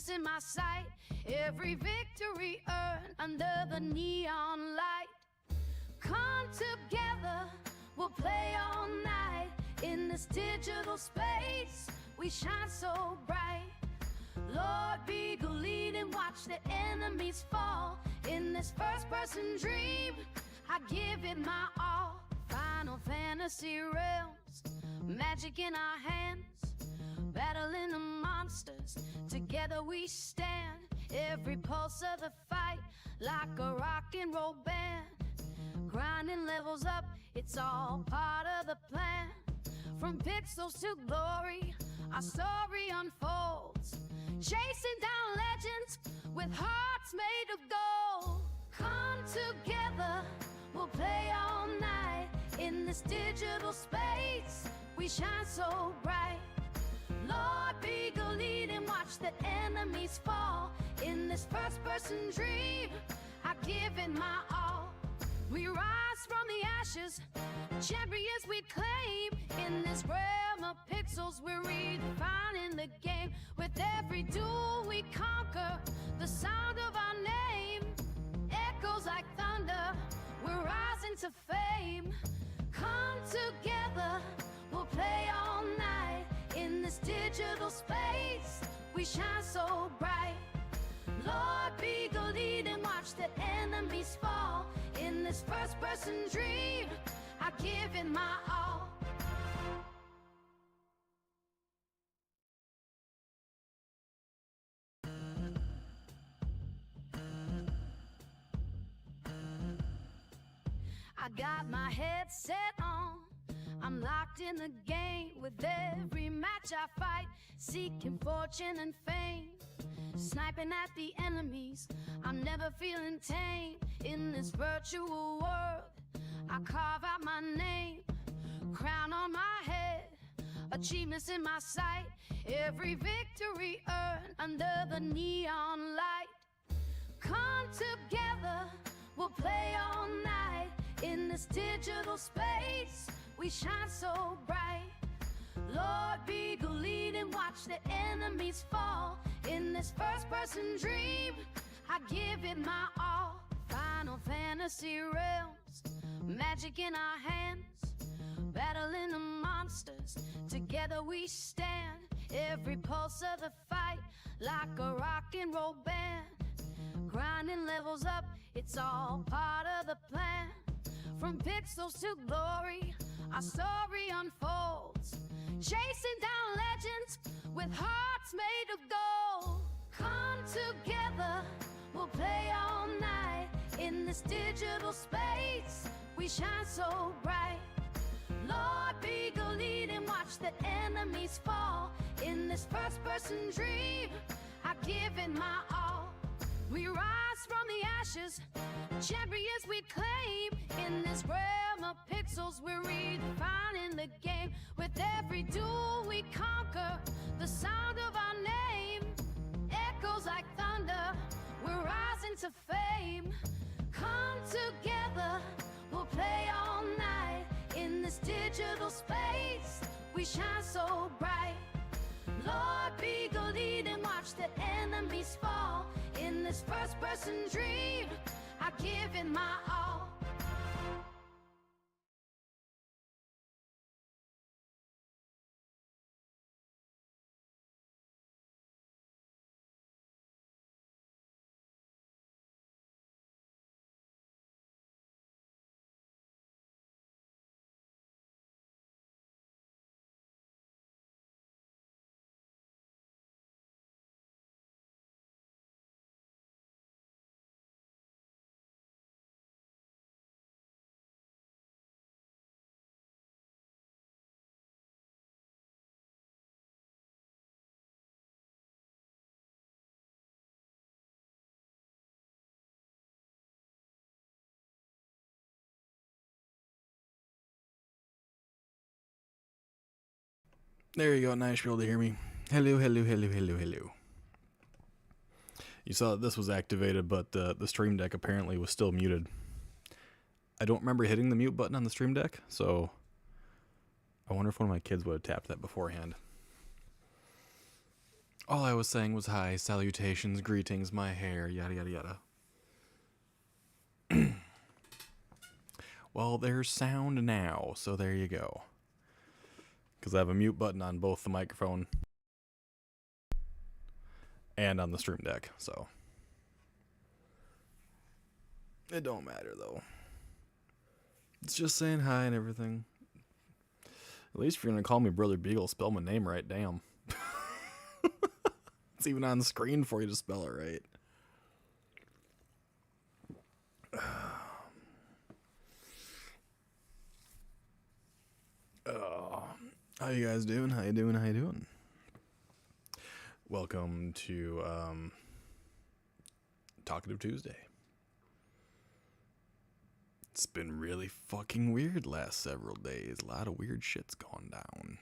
achievements in my sight, every victory earned under the neon light. Come together, we'll play all night. In this digital space, we shine so bright. LordBiegel lead and watch the enemies fall. In this first-person dream, I give it my all. Final fantasy realms, magic in our hands, battling the monsters, together we stand. Every pulse of the fight, like a rock and roll band. Grinding levels up, it's all part of the plan. From pixels to glory, our story unfolds. Chasing down legends with hearts made of gold. Come together, we'll play all night. In this digital space, we shine so bright. LordBiegel lead and watch the enemies fall. In this first-person dream, I give it my all. We rise from the ashes, champions we claim. In this realm of pixels, we're redefining the game. With every duel we conquer, the sound of our name echoes like thunder, we're rising to fame. Come together, we'll play all night. In this digital space, we shine so bright. LordBiegel lead and watch the enemies fall. In this first-person dream, I give it my all. I got my headset on, I'm locked in the game. With every match I fight, seeking fortune and fame. Sniping at the enemies, I'm never feeling tame. In this virtual world, I carve out my name. Crown on my head, achievements in my sight, every victory earned under the neon light. Come together, we'll play all night. In this digital space, we shine so bright. LordBiegel lead and watch the enemies fall. In this first-person dream, I give it my all. Final fantasy realms, magic in our hands, battling the monsters, together we stand. Every pulse of the fight, like a rock and roll band. Grinding levels up, it's all part of the plan. From pixels to glory, our story unfolds. Chasing down legends with hearts made of gold. Come together, we'll play all night. In this digital space, we shine so bright. LordBiegel lead and watch the enemies fall. In this first-person dream, I give it my all. We rise from the ashes, champions we claim. In this realm of pixels, we're redefining the game. With every duel we conquer, the sound of our name echoes like thunder, we're rising to fame. Come together, we'll play all night. In this digital space, we shine so bright. LordBiegel lead and watch the enemies fall. In this first-person dream, I give it my all. There you go, now you should be able to hear me. Hello, hello, hello, hello, hello. You saw that this was activated, but the Stream Deck apparently was still muted. I don't remember hitting the mute button on the Stream Deck, so I wonder if one of my kids would have tapped that beforehand. All I was saying was hi, salutations, greetings, my hair, yada yada yada. Well, there's sound now, so there you go. Because I have a mute button on both the microphone and on the stream deck, so it don't matter though. It's just saying hi and everything. At least if you're gonna call me Brother Beagle, spell my name right, damn. It's even on the screen for you to spell it right. How you guys doing? How you doing? How you doing? Welcome to Talkative Tuesday. It's been really fucking weird last several days. A lot of weird shit's gone down.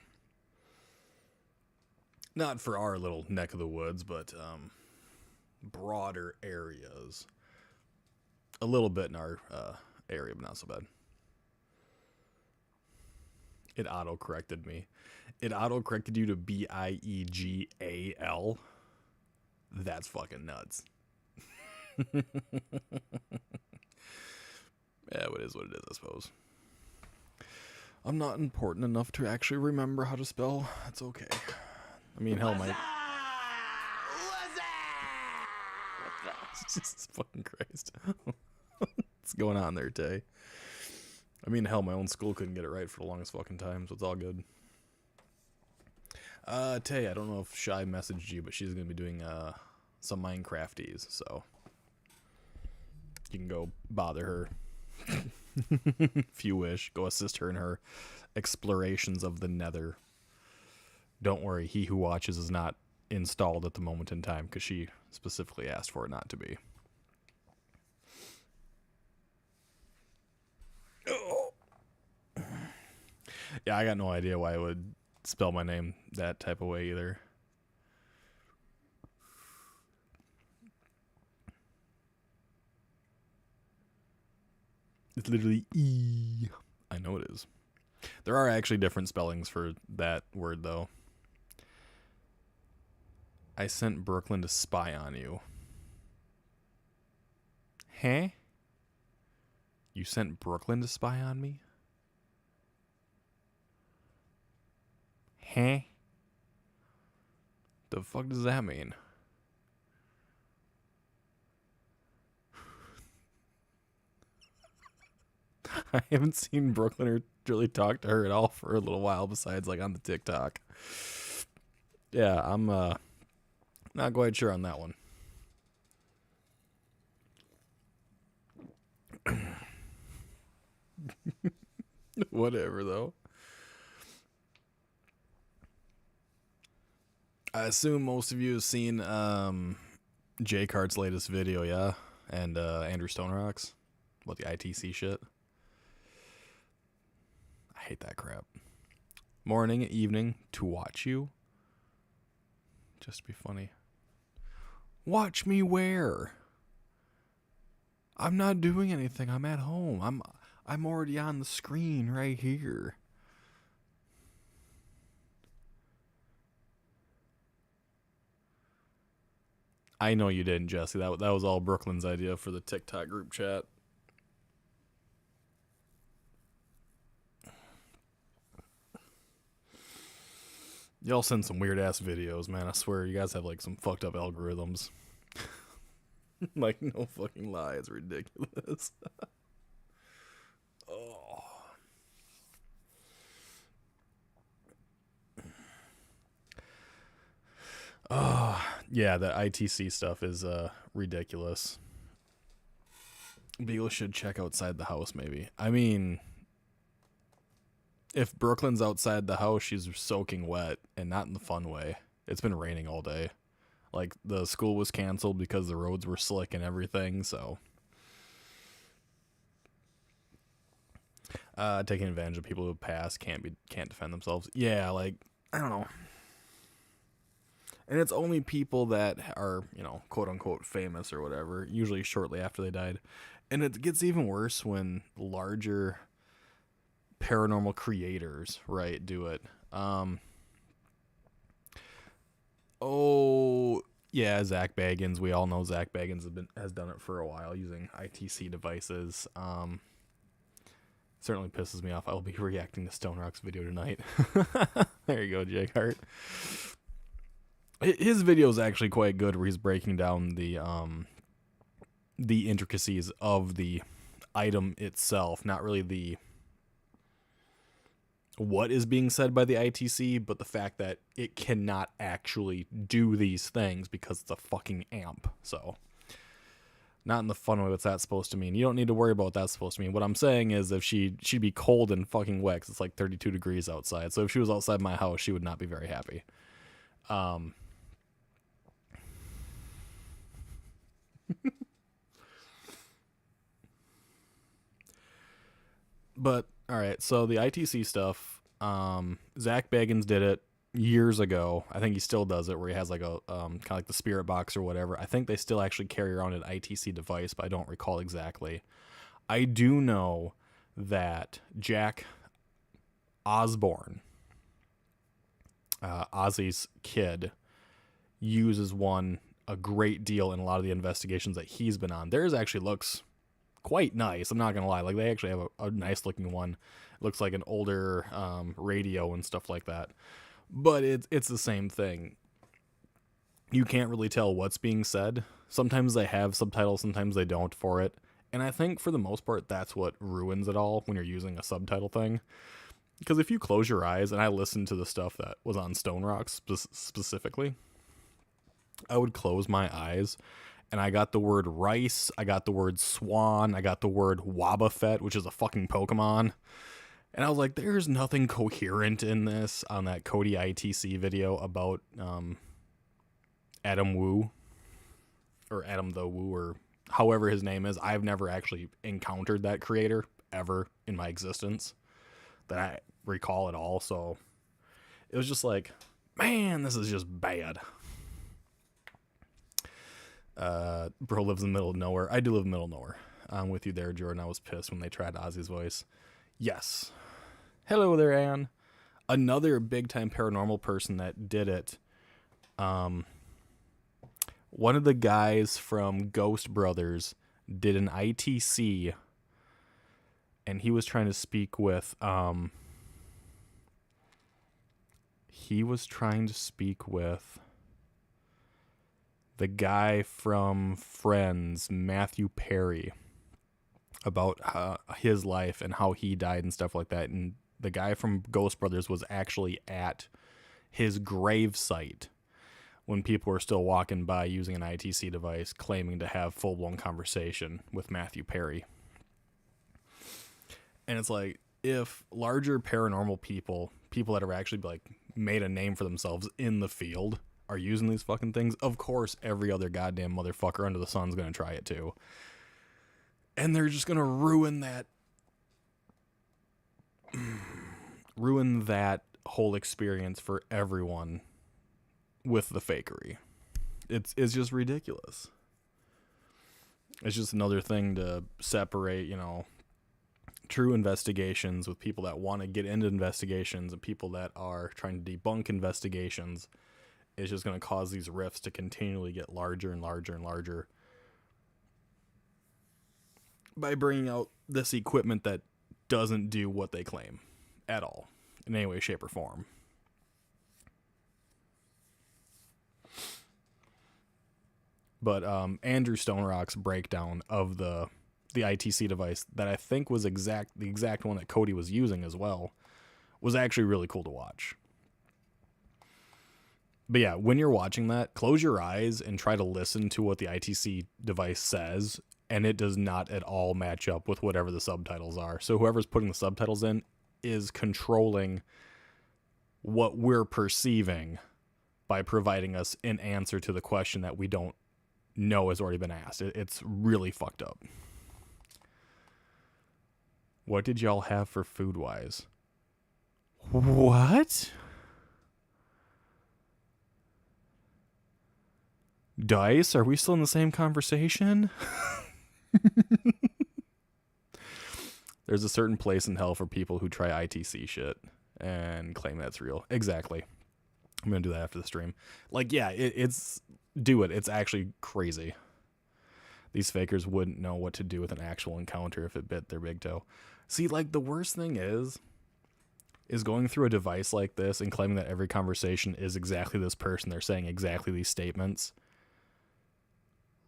Not for our little neck of the woods, but broader areas. A little bit in our area, but not so bad. It auto-corrected me. It auto-corrected you to Biegal. That's fucking nuts. Yeah, it is what it is, I suppose. I'm not important enough to actually remember how to spell. That's okay. I mean, hell, my... Jesus fucking Christ. What's going on there, Tay? I mean, hell, my own school couldn't get it right for the longest fucking time, so it's all good. Tay, I don't know if Shy messaged you, but she's going to be doing some Minecrafties, so you can go bother her if you wish. Go assist her in her explorations of the nether. Don't worry, he who watches is not installed at the moment in time, because she specifically asked for it not to be. Yeah, I got no idea why it would spell my name that type of way either. It's literally E. I know it is. There are actually different spellings for that word, though. I sent Brooklyn to spy on you. Huh? You sent Brooklyn to spy on me? Huh? The fuck does that mean? I haven't seen Brooklyn or really talk to her at all for a little while, besides like on the TikTok. Yeah, I'm not quite sure on that one. Whatever, though. I assume most of you have seen JCart's latest video, yeah? And Andrew Stonerocks about the ITC shit. I hate that crap. Morning, evening, to watch you. Just to be funny. Watch me where? I'm not doing anything. I'm at home. I'm already on the screen right here. I know you didn't, Jesse. That was all Brooklyn's idea for the TikTok group chat. Y'all send some weird ass videos, man. I swear, you guys have like some fucked up algorithms. Like, no fucking lie, it's ridiculous. Oh. Oh, yeah, the ITC stuff is ridiculous. Beagle should check outside the house, maybe. I mean, if Brooklyn's outside the house, she's soaking wet, and not in the fun way. It's been raining all day. Like, the school was canceled because the roads were slick and everything, so... taking advantage of people who pass, can't defend themselves. Yeah, like, I don't know. And it's only people that are, you know, quote-unquote famous or whatever, usually shortly after they died. And it gets even worse when larger paranormal creators, right, do it. Oh, yeah, Zach Baggins. We all know Zach Baggins has done it for a while using ITC devices. Certainly pisses me off. I'll be reacting to Stone Rock's video tonight. There you go, JCart. His video is actually quite good, where he's breaking down the intricacies of the item itself, not really the what is being said by the ITC, but the fact that it cannot actually do these things because it's a fucking amp. So, not in the fun way what's that supposed to mean. You don't need to worry about what that's supposed to mean. What I'm saying is if she'd be cold and fucking wet, 'cause it's like 32 degrees outside. So if she was outside my house, she would not be very happy. But, alright, so the ITC stuff, Zach Baggins did it years ago. I think he still does it, where he has like a, kind of like the spirit box or whatever. I think they still actually carry around an ITC device, but I don't recall exactly. I do know that Jack Osborne, Ozzy's kid, uses one a great deal in a lot of the investigations that he's been on. Theirs actually looks quite nice. I'm not gonna lie. Like, they actually have a nice looking one. It looks like an older radio and stuff like that. But it's the same thing. You can't really tell what's being said. Sometimes they have subtitles, sometimes they don't for it. And I think for the most part, that's what ruins it all when you're using a subtitle thing. Because if you close your eyes, and I listened to the stuff that was on Stone Rock specifically, I would close my eyes, and I got the word rice, I got the word swan, I got the word Wobbuffet, which is a fucking Pokemon. And I was like, there's nothing coherent in this on that Cody ITC video about Adam Wu, or Adam the Wu, or however his name is. I've never actually encountered that creator ever in my existence that I recall at all. So it was just like, man, this is just bad. Bro lives in the middle of nowhere. I do live in the middle of nowhere. I'm with you there, Jordan. I was pissed when they tried Ozzy's voice. Yes. Hello there, Ann. Another big-time paranormal person that did it. One of the guys from Ghost Brothers did an ITC, and he was trying to speak with, the guy from Friends, Matthew Perry, about his life and how he died and stuff like that. And the guy from Ghost Brothers was actually at his grave site when people were still walking by using an ITC device, claiming to have full-blown conversation with Matthew Perry. And it's like, if larger paranormal people that have actually like made a name for themselves in the field, are using these fucking things, of course every other goddamn motherfucker under the sun's gonna try it too. And they're just gonna ruin that whole experience for everyone with the fakery. It's just ridiculous. It's just another thing to separate, true investigations with people that want to get into investigations and people that are trying to debunk investigations. It's just going to cause these rifts to continually get larger and larger and larger by bringing out this equipment that doesn't do what they claim at all, in any way, shape, or form. But Andrew Stone Rock's breakdown of the ITC device that I think was the exact one that Cody was using as well was actually really cool to watch. But yeah, when you're watching that, close your eyes and try to listen to what the ITC device says, and it does not at all match up with whatever the subtitles are. So whoever's putting the subtitles in is controlling what we're perceiving by providing us an answer to the question that we don't know has already been asked. It's really fucked up. What did y'all have for food-wise? What? Dice? Are we still in the same conversation? There's a certain place in hell for people who try ITC shit and claim that's real. Exactly. I'm going to do that after the stream. Like, yeah, do it. It's actually crazy. These fakers wouldn't know what to do with an actual encounter if it bit their big toe. See, like, the worst thing is going through a device like this and claiming that every conversation is exactly this person. They're saying exactly these statements.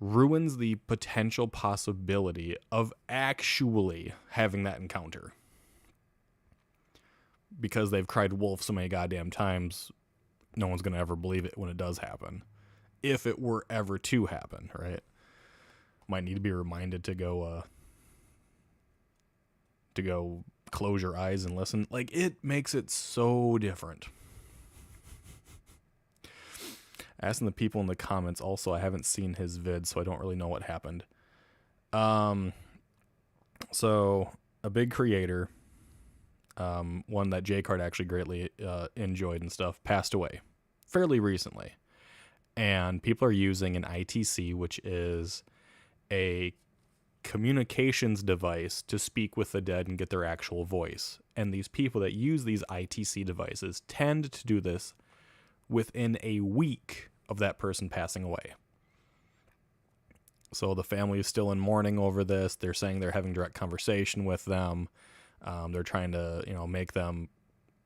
Ruins the potential possibility of actually having that encounter. Because they've cried wolf so many goddamn times, no one's going to ever believe it when it does happen. If it were ever to happen, right? Might need to be reminded to go close your eyes and listen. Like, it makes it so different. Asking the people in the comments also, I haven't seen his vid, so I don't really know what happened. So a big creator, one that JCart actually greatly enjoyed and stuff, passed away fairly recently. And people are using an ITC, which is a communications device to speak with the dead and get their actual voice. And these people that use these ITC devices tend to do this within a week of that person passing away. So the family is still in mourning over this. They're saying they're having direct conversation with them. They're trying to, make them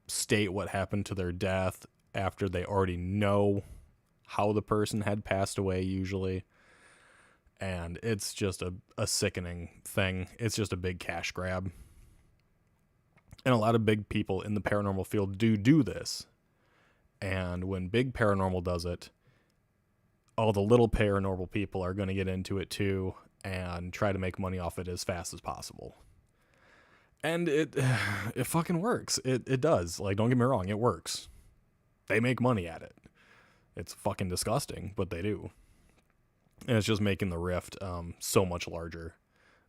state what happened to their death after they already know how the person had passed away usually. And it's just a sickening thing. It's just a big cash grab. And a lot of big people in the paranormal field do this. And when big paranormal does it, all the little paranormal people are going to get into it too and try to make money off it as fast as possible. And it fucking works. It does. Like, don't get me wrong, it works. They make money at it. It's fucking disgusting, but they do. And it's just making the rift so much larger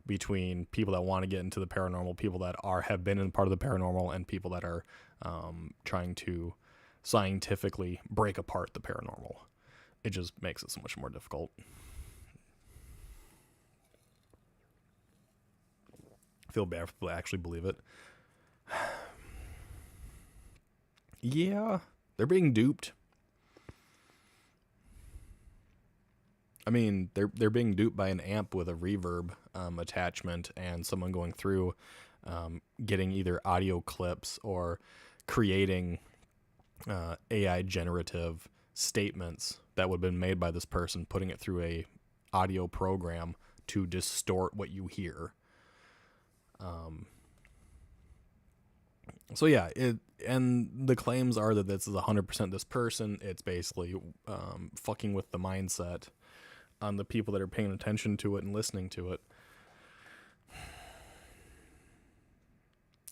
between people that want to get into the paranormal, people that have been in part of the paranormal, and people that are trying to scientifically break apart the paranormal. It just makes it so much more difficult. I feel bad for people that actually believe it. Yeah, they're being duped. I mean, they're being duped by an amp with a reverb attachment and someone going through getting either audio clips or creating AI generative statements that would have been made by this person, putting it through a audio program to distort what you hear. So yeah, and the claims are that this is 100% this person. It's basically fucking with the mindset on the people that are paying attention to it and listening to it.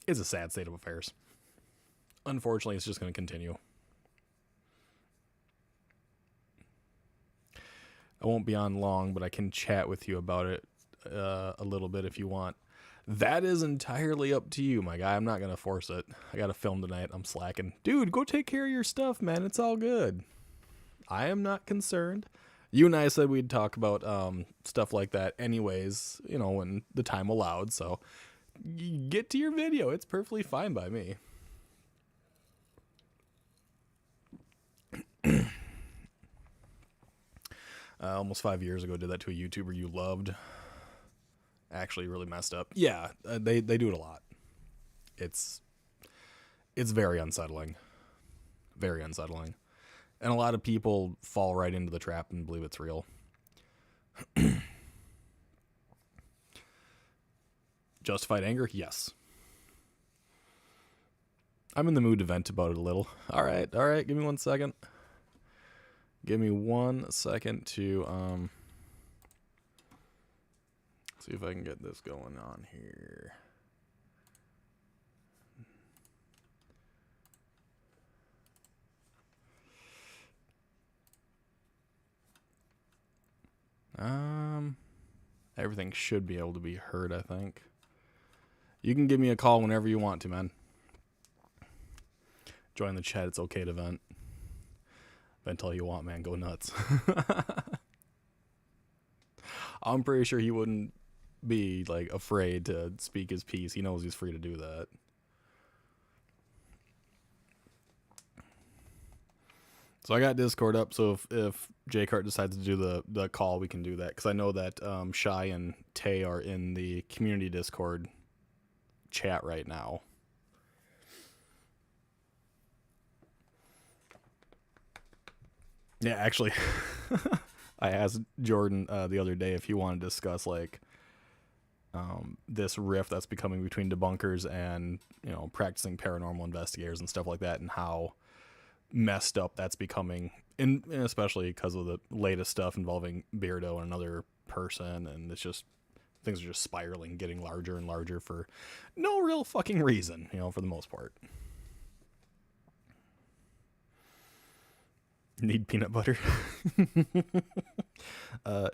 It's a sad state of affairs. Unfortunately, it's just going to continue. I won't be on long, but I can chat with you about it a little bit if you want. That is entirely up to you, my guy. I'm not going to force it. I got to film tonight. I'm slacking. Dude, go take care of your stuff, man. It's all good. I am not concerned. You and I said we'd talk about stuff like that anyways, when the time allowed. So get to your video. It's perfectly fine by me. Almost 5 years ago, did that to a YouTuber you loved. Actually really messed up. Yeah, they do it a lot. It's very unsettling. Very unsettling. And a lot of people fall right into the trap and believe it's real. Justified anger? Yes. I'm in the mood to vent about it a little. All right. Give me 1 second. Give me 1 second to see if I can get this going on here. Everything should be able to be heard, I think. You can give me a call whenever you want to, man. Join the chat. It's okay to vent. Vent all you want, man. Go nuts. I'm pretty sure he wouldn't be afraid to speak his piece. He knows he's free to do that. So I got Discord up, so if JCart decides to do the call, we can do that. Because I know that Shy and Tay are in the community Discord chat right now. Yeah, actually, I asked Jordan the other day if he wanted to discuss like this rift that's becoming between debunkers and practicing paranormal investigators and stuff like that, and how messed up that's becoming, and especially because of the latest stuff involving Beardo and another person, and it's just things are just spiraling, getting larger and larger for no real fucking reason, for the most part. Need peanut butter.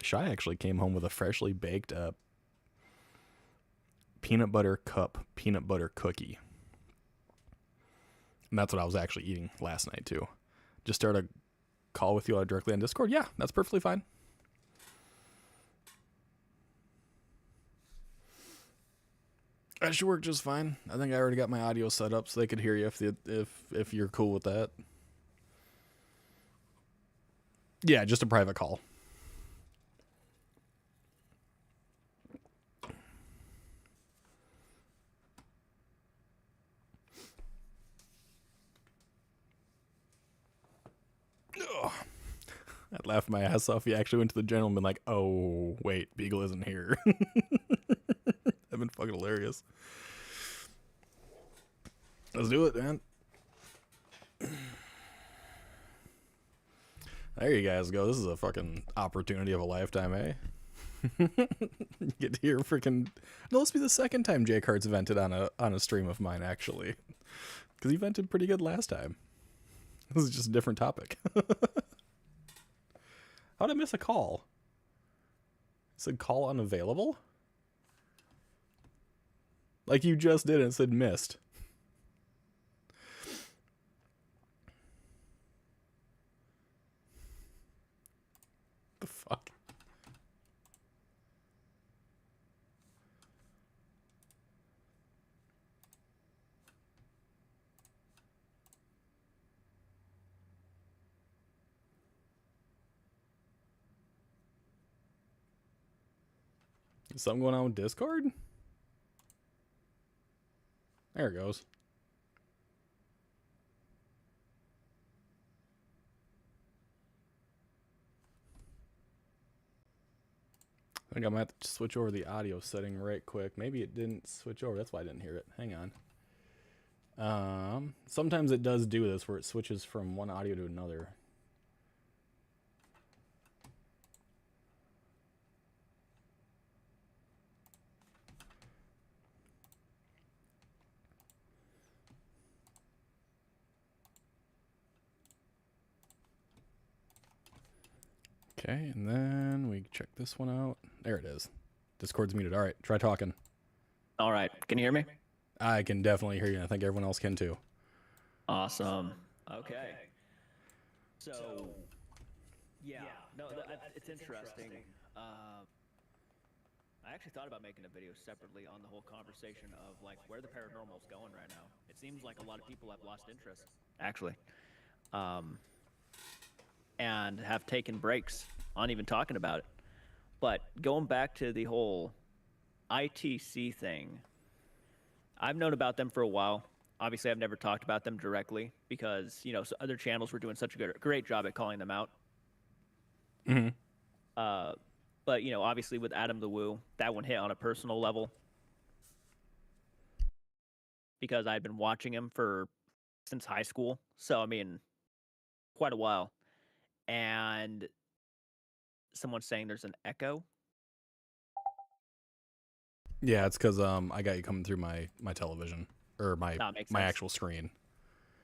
Shy actually came home with a freshly baked peanut butter cup peanut butter cookie. And that's what I was actually eating last night too. Just start a call with you directly on Discord. Yeah, that's perfectly fine. That should work just fine. I think I already got my audio set up so they could hear you if you're cool with that. Yeah, just a private call. Ugh. I'd laugh my ass off. He actually went to the general and been like, oh, wait, Beagle isn't here. That'd been fucking hilarious. Let's do it, man. There you guys go. This is a fucking opportunity of a lifetime, eh? You get to hear freaking... No, this will be the second time JCart's vented on a stream of mine, actually. Because he vented pretty good last time. This is just a different topic. How'd I miss a call? It said call unavailable? Like you just did, it said missed. The fuck? Is something going on with Discord? There it goes. I think I might have to switch over the audio setting right quick. Maybe it didn't switch over. That's why I didn't hear it. Hang on. Sometimes it does do this where it switches from one audio to another. Okay, and then we check this one out. There it is. Discord's muted. All right, try talking. All right, can you hear me? I can definitely hear you, and I think everyone else can too. Awesome. Okay. So, yeah, no, it's interesting. I actually thought about making a video separately on the whole conversation of like where the paranormal's going right now. It seems like a lot of people have lost interest, actually, and have taken breaks on even talking about it. But going back to the whole ITC thing, I've known about them for a while. Obviously, I've never talked about them directly because, other channels were doing such a great job at calling them out. Mm-hmm. But, obviously with Adam the Woo, that one hit on a personal level because I'd been watching him since high school. So, I mean, quite a while. And someone's saying there's an echo. Yeah, it's because I got you coming through my television or my actual screen.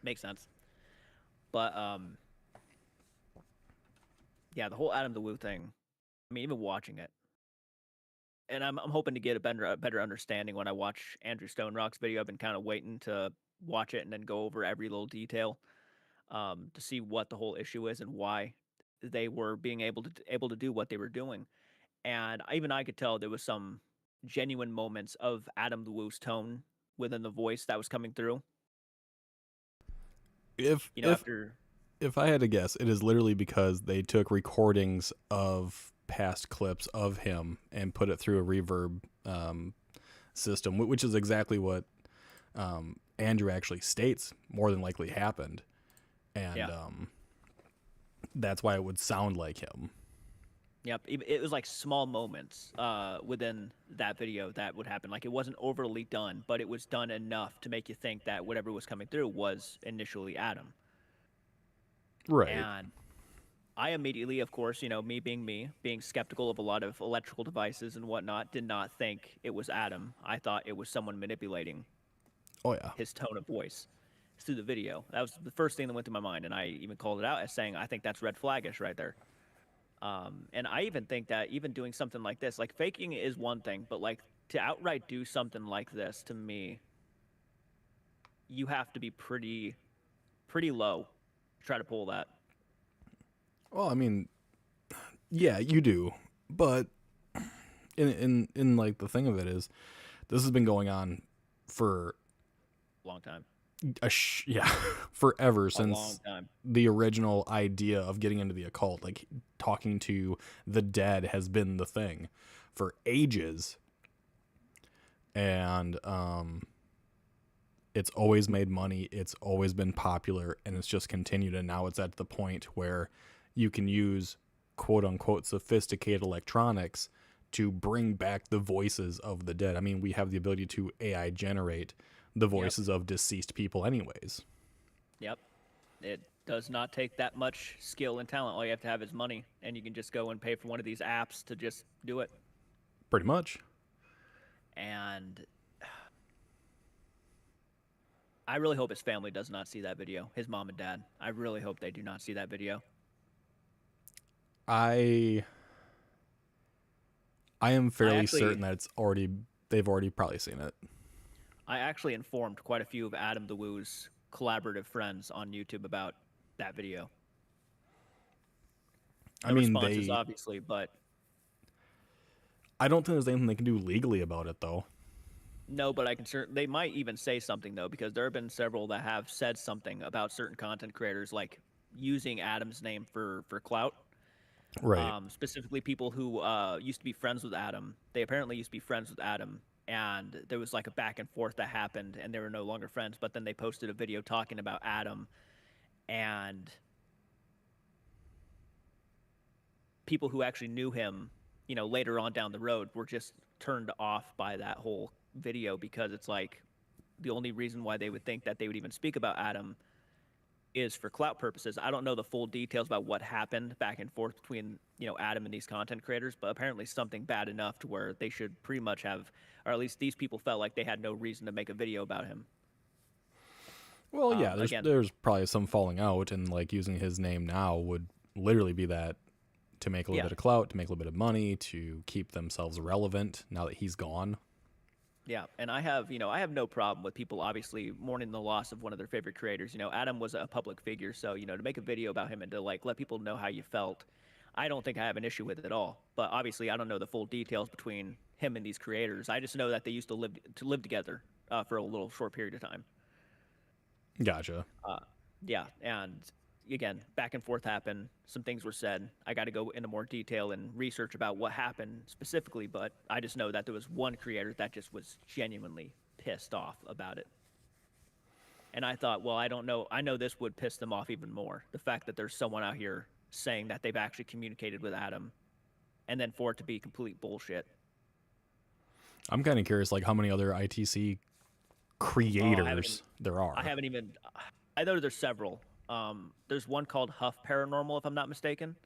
Makes sense. But yeah, the whole Adam the Woo thing. I mean, even watching it, and I'm hoping to get a better understanding when I watch Andrew Stone Rock's video. I've been kind of waiting to watch it and then go over every little detail to see what the whole issue is and why they were being able to do what they were doing. And even I could tell there was some genuine moments of Adam the Woo's tone within the voice that was coming through. If If I had to guess, it is literally because they took recordings of past clips of him and put it through a reverb system, which is exactly what Andrew actually states more than likely happened. And that's why it would sound like him. Yep, it was like small moments within that video that would happen. Like, it wasn't overly done, but it was done enough to make you think that whatever was coming through was initially Adam. Right. And I immediately, of course, being skeptical of a lot of electrical devices and whatnot, did not think it was Adam. I thought it was someone manipulating his tone of voice through the video. That was the first thing that went to my mind, and I even called it out as saying, I think that's red flaggish right there. And I even think that even doing something like this, like faking is one thing, but like to outright do something like this, to me, you have to be pretty low to try to pull that. Well, I mean, yeah, you do, but in like the thing of it is, this has been going on for a long time. Forever, since the original idea of getting into the occult. Like, talking to the dead has been the thing for ages, and it's always made money, it's always been popular, and it's just continued. And now it's at the point where you can use quote unquote sophisticated electronics to bring back the voices of the dead. I mean, we have the ability to AI generate the voices of deceased people anyways. Yep. It does not take that much skill and talent. All you have to have is money, and you can just go and pay for one of these apps to just do it. Pretty much. And I really hope his family does not see that video. His mom and dad. I really hope they do not see that video. I am fairly certain that they've already probably seen it. I actually informed quite a few of Adam the Woo's collaborative friends on YouTube about that video. No responses, obviously, but I don't think there's anything they can do legally about it, though. No, but they might even say something, though, because there have been several that have said something about certain content creators, like using Adam's name for clout. Right. Specifically, people who used to be friends with Adam. They apparently used to be friends with Adam, and there was like a back and forth that happened, and they were no longer friends. But then they posted a video talking about Adam, and people who actually knew him, later on down the road, were just turned off by that whole video, because it's like the only reason why they would think that they would even speak about Adam is for clout purposes. I don't know the full details about what happened back and forth between Adam and these content creators, but apparently something bad enough to where they should pretty much have, or at least these people felt like they had no reason to make a video about him. Well, yeah, there's probably some falling out, and like using his name now would literally be that to make a little bit of clout, to make a little bit of money, to keep themselves relevant now that he's gone. Yeah, and I have no problem with people obviously mourning the loss of one of their favorite creators. Adam was a public figure, so to make a video about him and to like let people know how you felt, I don't think I have an issue with it at all. But obviously, I don't know the full details between him and these creators. I just know that they used to live together for a little short period of time. Gotcha. Yeah, and again, back and forth happened. Some things were said. I got to go into more detail and research about what happened specifically, but I just know that there was one creator that just was genuinely pissed off about it. And I thought, well, I don't know. I know this would piss them off even more. The fact that there's someone out here saying that they've actually communicated with Adam, and then for it to be complete bullshit. I'm kind of curious, like, how many other ITC creators there are. I know there's several. There's one called Huff Paranormal, if I'm not mistaken.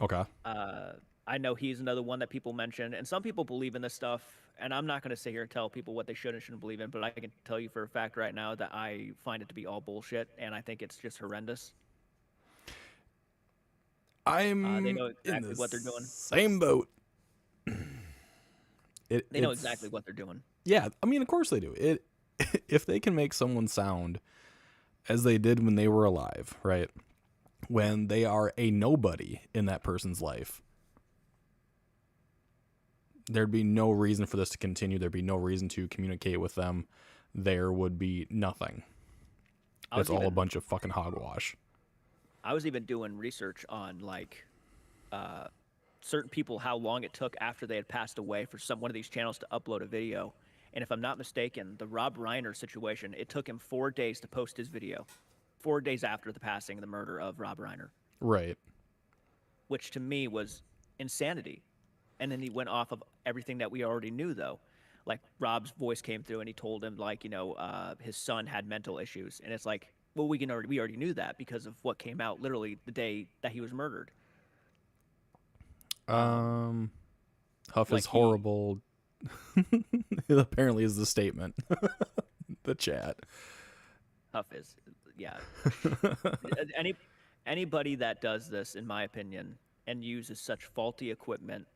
Okay. I know he's another one that people mention, and some people believe in this stuff, and I'm not going to sit here and tell people what they should and shouldn't believe in, but I can tell you for a fact right now that I find it to be all bullshit, and I think it's just horrendous. They know exactly what they're doing. Same boat. They know exactly what they're doing. Yeah, I mean, of course they do. If they can make someone sound as they did when they were alive, right? When they are a nobody in that person's life, there'd be no reason for this to continue. There'd be no reason to communicate with them. There would be nothing. It's all a bunch of fucking hogwash. I was even doing research on like certain people, how long it took after they had passed away for one of these channels to upload a video. And if I'm not mistaken, the Rob Reiner situation, it took him 4 days to post his video. 4 days after the passing, the murder of Rob Reiner. Right. Which to me was insanity. And then he went off of everything that we already knew, though. Like Rob's voice came through and he told him, like, his son had mental issues. And it's like, well, we already knew that because of what came out literally the day that he was murdered. Huff like is horrible. It apparently is the statement. The chat. Huff is, yeah. Anybody that does this, in my opinion, and uses such faulty equipment,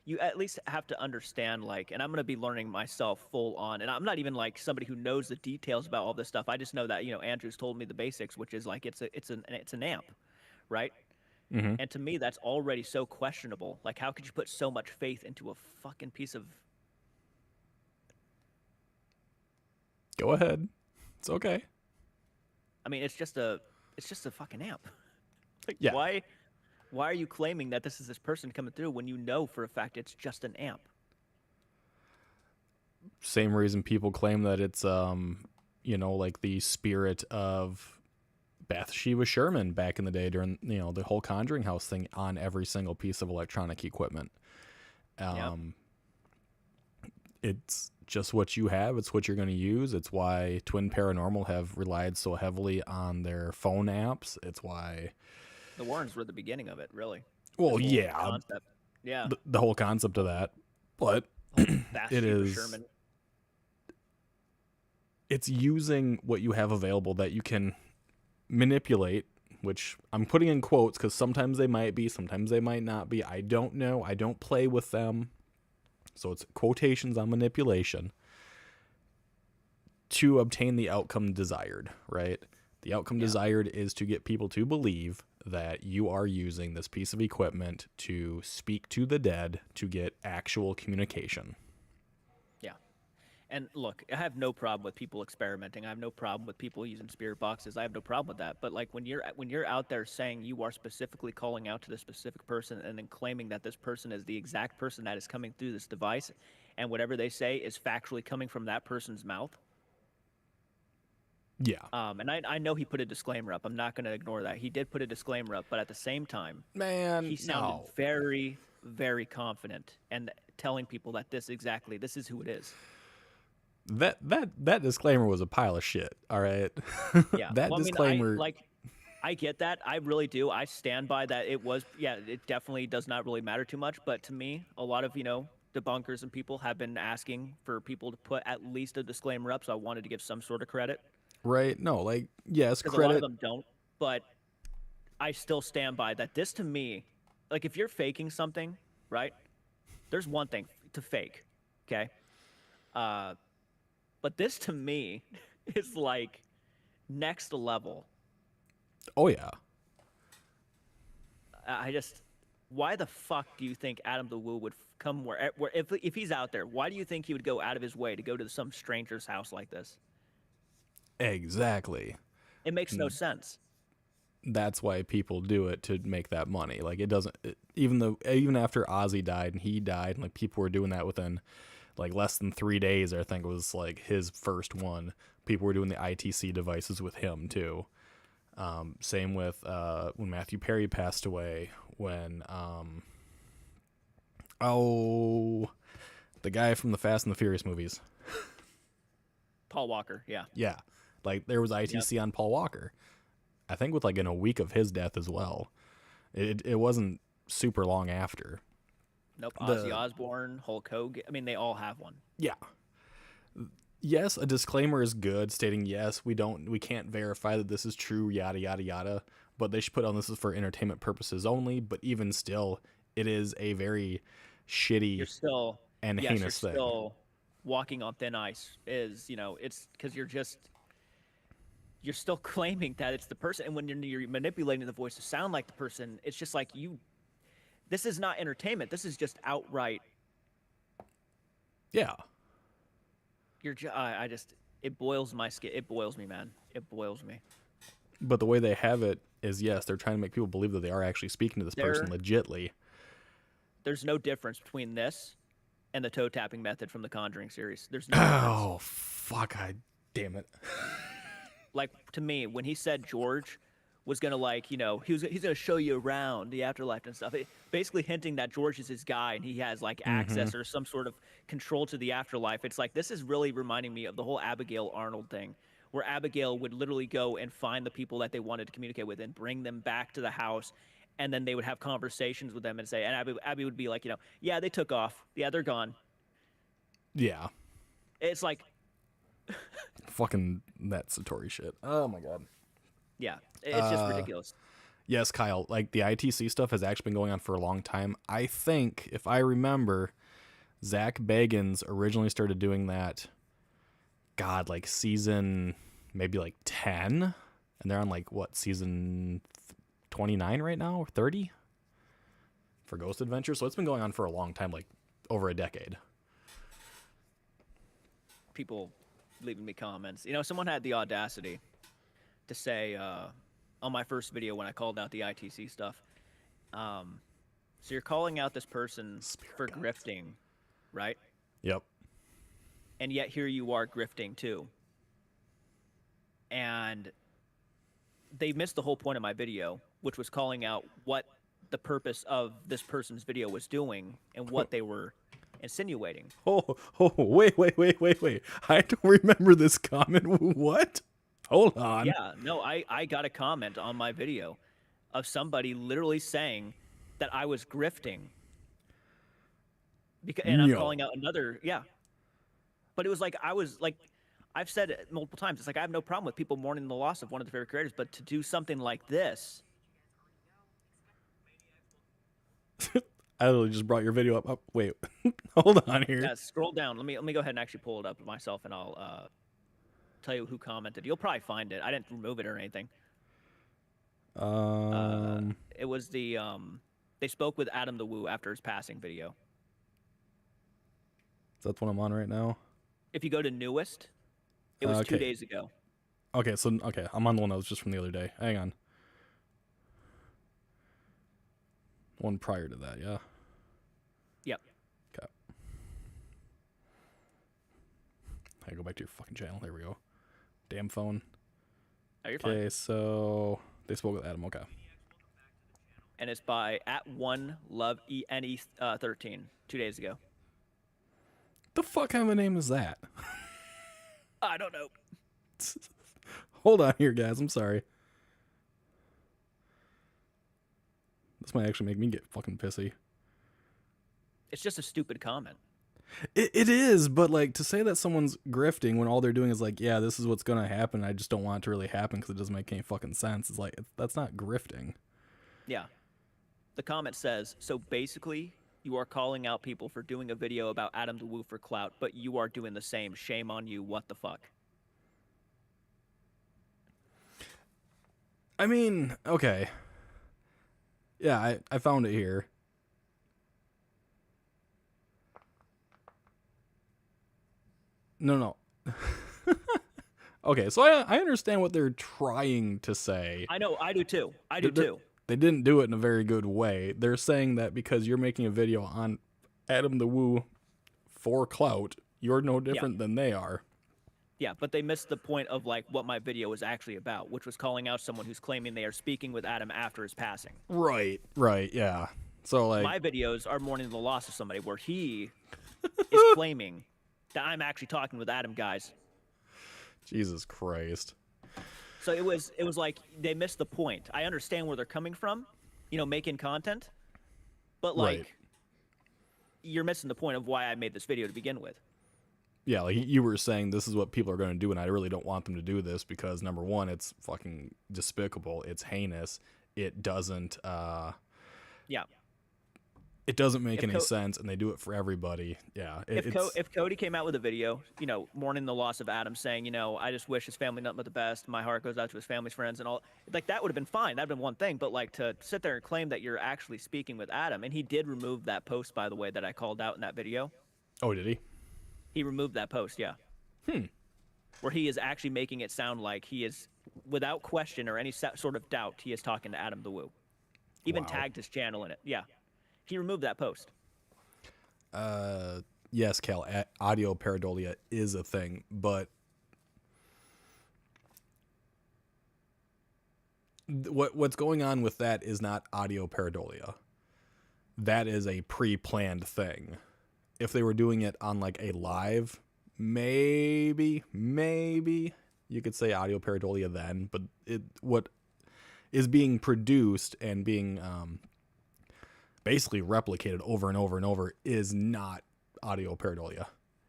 you at least have to understand, like, and I'm going to be learning myself full on, and I'm not even like somebody who knows the details about all this stuff. I just know that, Andrew's told me the basics, which is like it's an amp, right? Mm-hmm. And to me, that's already so questionable. Like, how could you put so much faith into a fucking piece of... Go ahead. It's okay. I mean, it's just a fucking amp. Like, yeah. Why are you claiming that this is this person coming through when you know for a fact it's just an amp? Same reason people claim that it's, like the spirit of Bathsheba Sherman back in the day during, the whole Conjuring House thing on every single piece of electronic equipment. It's just what you have. It's what you're going to use. It's why Twin Paranormal have relied so heavily on their phone apps. It's why the Warrens were the beginning of it, really. Well, yeah. Concept. Yeah. The whole concept of that. But it is... Sherman. It's using what you have available that you can manipulate, which I'm putting in quotes because sometimes they might be, sometimes they might not be. I don't know. I don't play with them. So it's quotations on manipulation to obtain the outcome desired, right? The outcome desired is to get people to believe that you are using this piece of equipment to speak to the dead to get actual communication. Yeah. And look, I have no problem with people experimenting. I have no problem with people using spirit boxes. I have no problem with that. But like when you're out there saying you are specifically calling out to the specific person and then claiming that this person is the exact person that is coming through this device, and whatever they say is factually coming from that person's mouth. Yeah. And I know he put a disclaimer up. I'm not going to ignore that. He did put a disclaimer up, but at the same time, he sounded very, very confident and telling people that this is who it is. That disclaimer was a pile of shit. All right. Yeah. Disclaimer. I get that. I really do. I stand by that. It was, it definitely does not really matter too much. But to me, a lot of, debunkers and people have been asking for people to put at least a disclaimer up. So I wanted to give some sort of credit. Right. No, yes, credit. A lot of them don't. But I still stand by that. This to me, like if you're faking something, right? There's one thing to fake. Okay. But this to me is like next level. Oh, yeah. Why the fuck do you think Adam the Woo would come where if he's out there, why do you think he would go out of his way to go to some stranger's house like this? Exactly. It makes no sense. That's why people do it, to make that money. Like, it doesn't, even after Ozzy died and he died, and like people were doing that within like less than 3 days. I think it was like his first one. People were doing the ITC devices with him too. Same with when Matthew Perry passed away. When the guy from the Fast and the Furious movies, Paul Walker. Yeah, like there was ITC on Paul Walker. I think within a week of his death as well. It wasn't super long after. Nope. Ozzy Osbourne, Hulk Hogan. I mean, they all have one. Yeah. Yes, a disclaimer is good, stating yes, we can't verify that this is true, yada yada yada. But they should put on this is for entertainment purposes only. But even still, it is a very shitty and heinous thing. You're still walking on thin ice. It's because you're still claiming that it's the person, and when you're manipulating the voice to sound like the person, it's just like you. This is not entertainment. This is just outright. Yeah. It boils my skin. It boils me, man. It boils me. But the way they have it is, yes, they're trying to make people believe that they are actually speaking to this person legitly. There's no difference between this and the toe tapping method from the Conjuring series. There's no difference. Oh, fuck. Damn it. Like, to me, when he said George was going to, like, he's going to show you around the afterlife and stuff, basically hinting that George is his guy and he has, like, access or some sort of control to the afterlife. It's like, this is really reminding me of the whole Abigail Arnold thing, where Abigail would literally go and find the people that they wanted to communicate with and bring them back to the house, and then they would have conversations with them and say, and Abby would be like, yeah, they took off. Yeah, they're gone. Yeah. It's like... Fucking that Satori shit. Oh, my God. Yeah, it's just ridiculous. Yes, Kyle, like, the ITC stuff has actually been going on for a long time. I think, if I remember, Zach Bagans originally started doing that, God, like, season maybe, like, 10? And they're on, like, what, season 29 right now? Or 30? For Ghost Adventure? So it's been going on for a long time, like, over a decade. People leaving me comments. Someone had the audacity to say on my first video when I called out the ITC stuff, so you're calling out this person for grifting, right? Yep. And yet here you are grifting too. And they missed the whole point of my video, which was calling out what the purpose of this person's video was doing and what they were insinuating. Oh, wait. I don't remember this comment. What? Hold on. Yeah, no, I got a comment on my video of somebody literally saying that I was grifting. And I'm calling out another, yeah. But it was like, I've said it multiple times, it's like I have no problem with people mourning the loss of one of their favorite creators, but to do something like this. I literally just brought your video up. Oh, wait, hold on here. Yeah, scroll down. Let me go ahead and actually pull it up myself, and I'll tell you who commented. You'll probably find it. I didn't remove it or anything. It was the they spoke with Adam the Woo after his passing video. That's what I'm on right now. If you go to newest, it was 2 days ago. Okay, I'm on the one that was just from the other day. Hang on. One prior to that, yeah. Yep. Okay. I go back to your fucking channel. There we go. Damn phone. Oh, you're fine. Okay, so they spoke with Adam. Okay. And it's by @1LoveENE13 2 days ago. The fuck kind of a name is that? I don't know. Hold on here, guys. I'm sorry. This might actually make me get fucking pissy. It's just a stupid comment. It is, but like to say that someone's grifting when all they're doing is like, yeah, this is what's gonna happen. I just don't want it to really happen because it doesn't make any fucking sense. It's like that's not grifting. Yeah. The comment says, so basically you are calling out people for doing a video about Adam the Woo for clout, but you are doing the same. Shame on you. What the fuck? I mean, okay. Yeah, I found it here. No. Okay, so I understand what they're trying to say. I know, I do too. I do too. They didn't do it in a very good way. They're saying that because you're making a video on Adam the Woo for clout, you're no different than they are. Yeah, but they missed the point of like what my video was actually about, which was calling out someone who's claiming they are speaking with Adam after his passing. Right, yeah. So like my videos are mourning the loss of somebody where he is claiming that I'm actually talking with Adam, guys. Jesus Christ. So it was like they missed the point. I understand where they're coming from, making content, but like you're missing the point of why I made this video to begin with. Yeah, like you were saying, this is what people are going to do, and I really don't want them to do this because, number one, it's fucking despicable. It's heinous. It doesn't, it doesn't make any sense, and they do it for everybody. Yeah. If Cody came out with a video, mourning the loss of Adam, saying, I just wish his family nothing but the best. My heart goes out to his family's friends and all, like that would have been fine. That'd been one thing. But like to sit there and claim that you're actually speaking with Adam, and he did remove that post, by the way, that I called out in that video. Oh, did he? He removed that post, yeah. Where he is actually making it sound like he is without question or any sort of doubt, he is talking to Adam the Woo. Even Wow. tagged his channel in it. Yeah. He removed that post. Yes, Cal, audio pareidolia is a thing, but what's going on with that is not audio pareidolia. That is a pre-planned thing. If they were doing it on like a live, maybe you could say audio pareidolia then, but what is being produced and being basically replicated over and over and over is not audio pareidolia.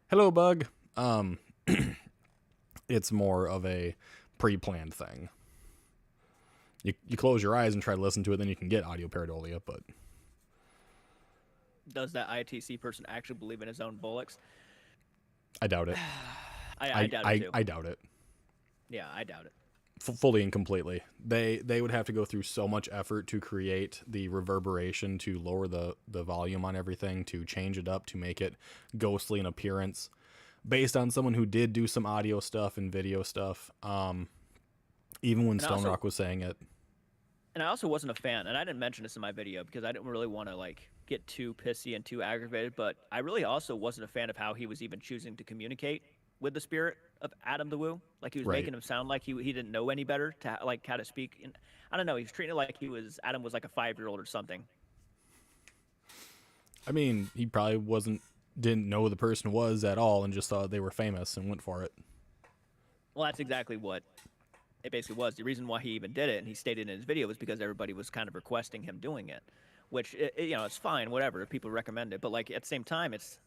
Hello, Bug. It's more of a pre-planned thing. You close your eyes and try to listen to it, then you can get audio pareidolia, but Does that ITC person actually believe in his own bullocks? I doubt it. I doubt it too. I doubt it. Yeah, I doubt it. Fully and completely. They would have to go through so much effort to create the reverberation, to lower the volume on everything, to change it up, to make it ghostly in appearance, based on someone who did do some audio stuff and video stuff. Even when Stone Rock was saying it. And I also wasn't a fan, and I didn't mention this in my video because I didn't really want to like get too pissy and too aggravated, but I really also wasn't a fan of how he was even choosing to communicate with the spirit of Adam the Woo. Like he was making him sound like he didn't know any better to like how to speak. And I don't know, he was treating it like Adam was like a 5-year-old or something. I mean, he probably didn't know who the person was at all and just thought they were famous and went for it. Well, that's exactly what it basically was. The reason why he even did it, and he stated in his video, was because everybody was kind of requesting him doing it, which, you know, it's fine, whatever, if people recommend it. But, like, at the same time, it's,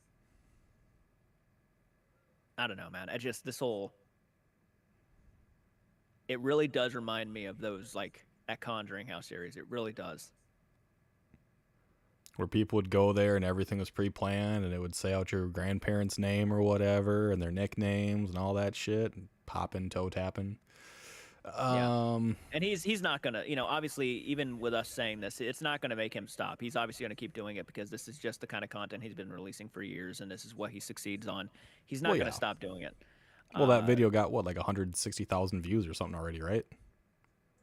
I don't know, man. I just, it really does remind me of those, like, that Conjuring House series. It really does. Where people would go there and everything was pre-planned and it would say out your grandparents' name or whatever and their nicknames and all that shit, and popping, toe tapping. And he's not gonna, you know, obviously, even with us saying this, it's not gonna make him stop. He's obviously gonna keep doing it because this is just the kind of content he's been releasing for years, and this is what he succeeds on. He's not gonna stop doing it. Well, that video got what, like 160,000 views or something already, right?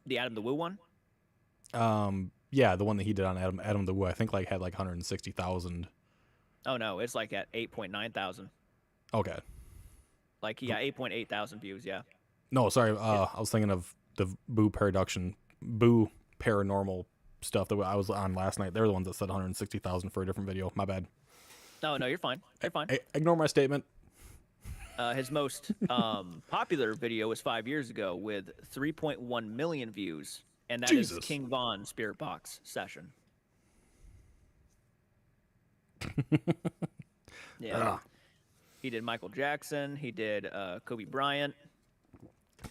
The Adam the Woo one? Yeah, the one that he did on Adam the Woo, I think like had like 160,000. Oh no, it's like at 8.9 thousand. Okay. Like 8.8 thousand views. Yeah. No, sorry. I was thinking of the Boo Paranormal stuff that I was on last night. They're the ones that said 160,000 for a different video. My bad. No, you're fine. You're fine. Ignore my statement. His most popular video was 5 years ago with 3.1 million views, and that is King Von's Spirit Box session. Yeah. He did Michael Jackson. He did Kobe Bryant.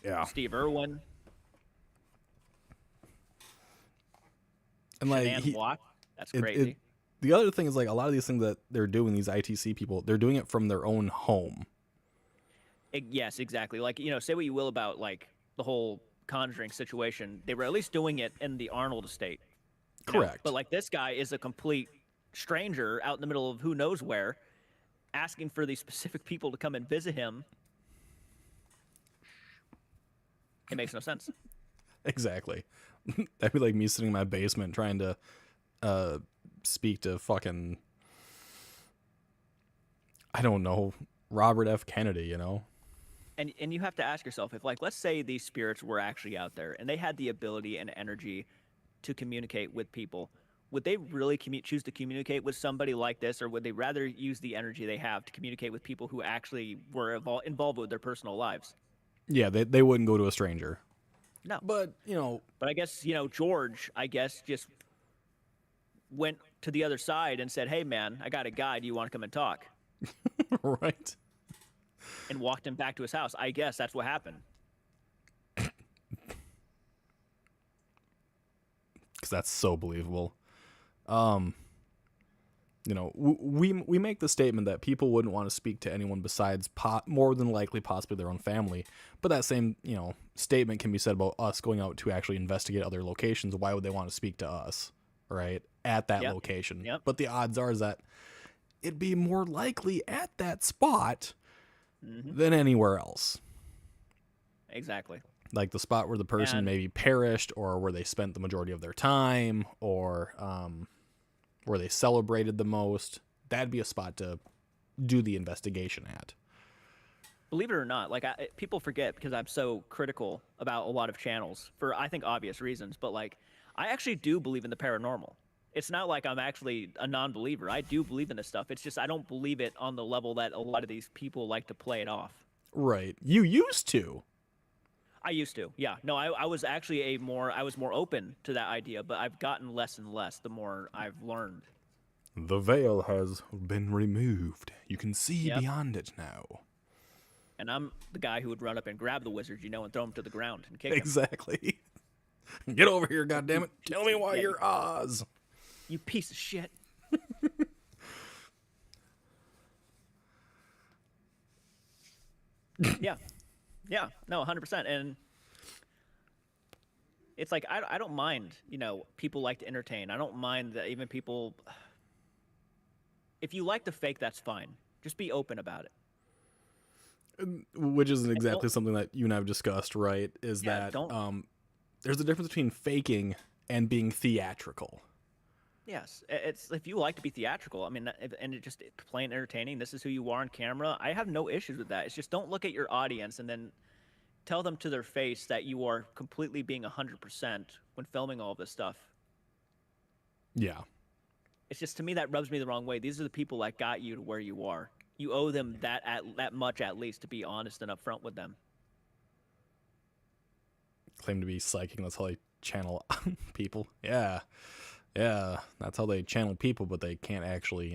Yeah. Steve Irwin. And like that's crazy. The other thing is like a lot of these things that they're doing, these ITC people, they're doing it from their own home. Yes, exactly. Like, you know, say what you will about like the whole Conjuring situation, they were at least doing it in the Arnold estate. Correct. But like this guy is a complete stranger out in the middle of who knows where, asking for these specific people to come and visit him. It makes no sense. Exactly. That'd be like me sitting in my basement trying to speak to fucking, I don't know, Robert F. Kennedy, you know? And you have to ask yourself, if, like, let's say these spirits were actually out there and they had the ability and energy to communicate with people, would they really choose to communicate with somebody like this, or would they rather use the energy they have to communicate with people who actually were involved with their personal lives? Yeah, they wouldn't go to a stranger. No. But, you know... But I guess, you know, George, just went to the other side and said, hey, man, I got a guy. Do you want to come and talk? Right. And walked him back to his house. I guess that's what happened. Because that's so believable. You know, we make the statement that people wouldn't want to speak to anyone besides more than likely possibly their own family. But that same, you know, statement can be said about us going out to actually investigate other locations. Why would they want to speak to us, right, at that location? Yep. But the odds are is that it'd be more likely at that spot than anywhere else. Exactly. Like the spot where the person maybe perished, or where they spent the majority of their time, or where they celebrated the most. That'd be a spot to do the investigation at. Believe it or not, like people forget because I'm so critical about a lot of channels for, I think, obvious reasons. But like, I actually do believe in the paranormal. It's not like I'm actually a non-believer. I do believe in this stuff. It's just I don't believe it on the level that a lot of these people like to play it off. Right. You used to. I used to, yeah. No, I was actually I was more open to that idea, but I've gotten less and less the more I've learned. The veil has been removed. You can see beyond it now. And I'm the guy who would run up and grab the wizard, and throw him to the ground and kick him. Exactly. Get over here, goddammit. Tell me why you're Oz. You piece of shit. Yeah. Yeah, no, 100%. And it's like, I don't mind, people like to entertain. I don't mind that even people, if you like to fake, that's fine. Just be open about it. Which isn't exactly something that you and I have discussed, right? Is that there's a difference between faking and being theatrical. Yes, it's if you like to be theatrical, I mean, and it just plain entertaining, this is who you are on camera, I have no issues with that. It's just don't look at your audience and then tell them to their face that you are completely being 100% when filming all this stuff. Yeah. It's just, to me, that rubs me the wrong way. These are the people that got you to where you are. You owe them that much at least to be honest and upfront with them. Claim to be psychic, that's how they channel people. Yeah. Yeah, that's how they channel people, but they can't actually,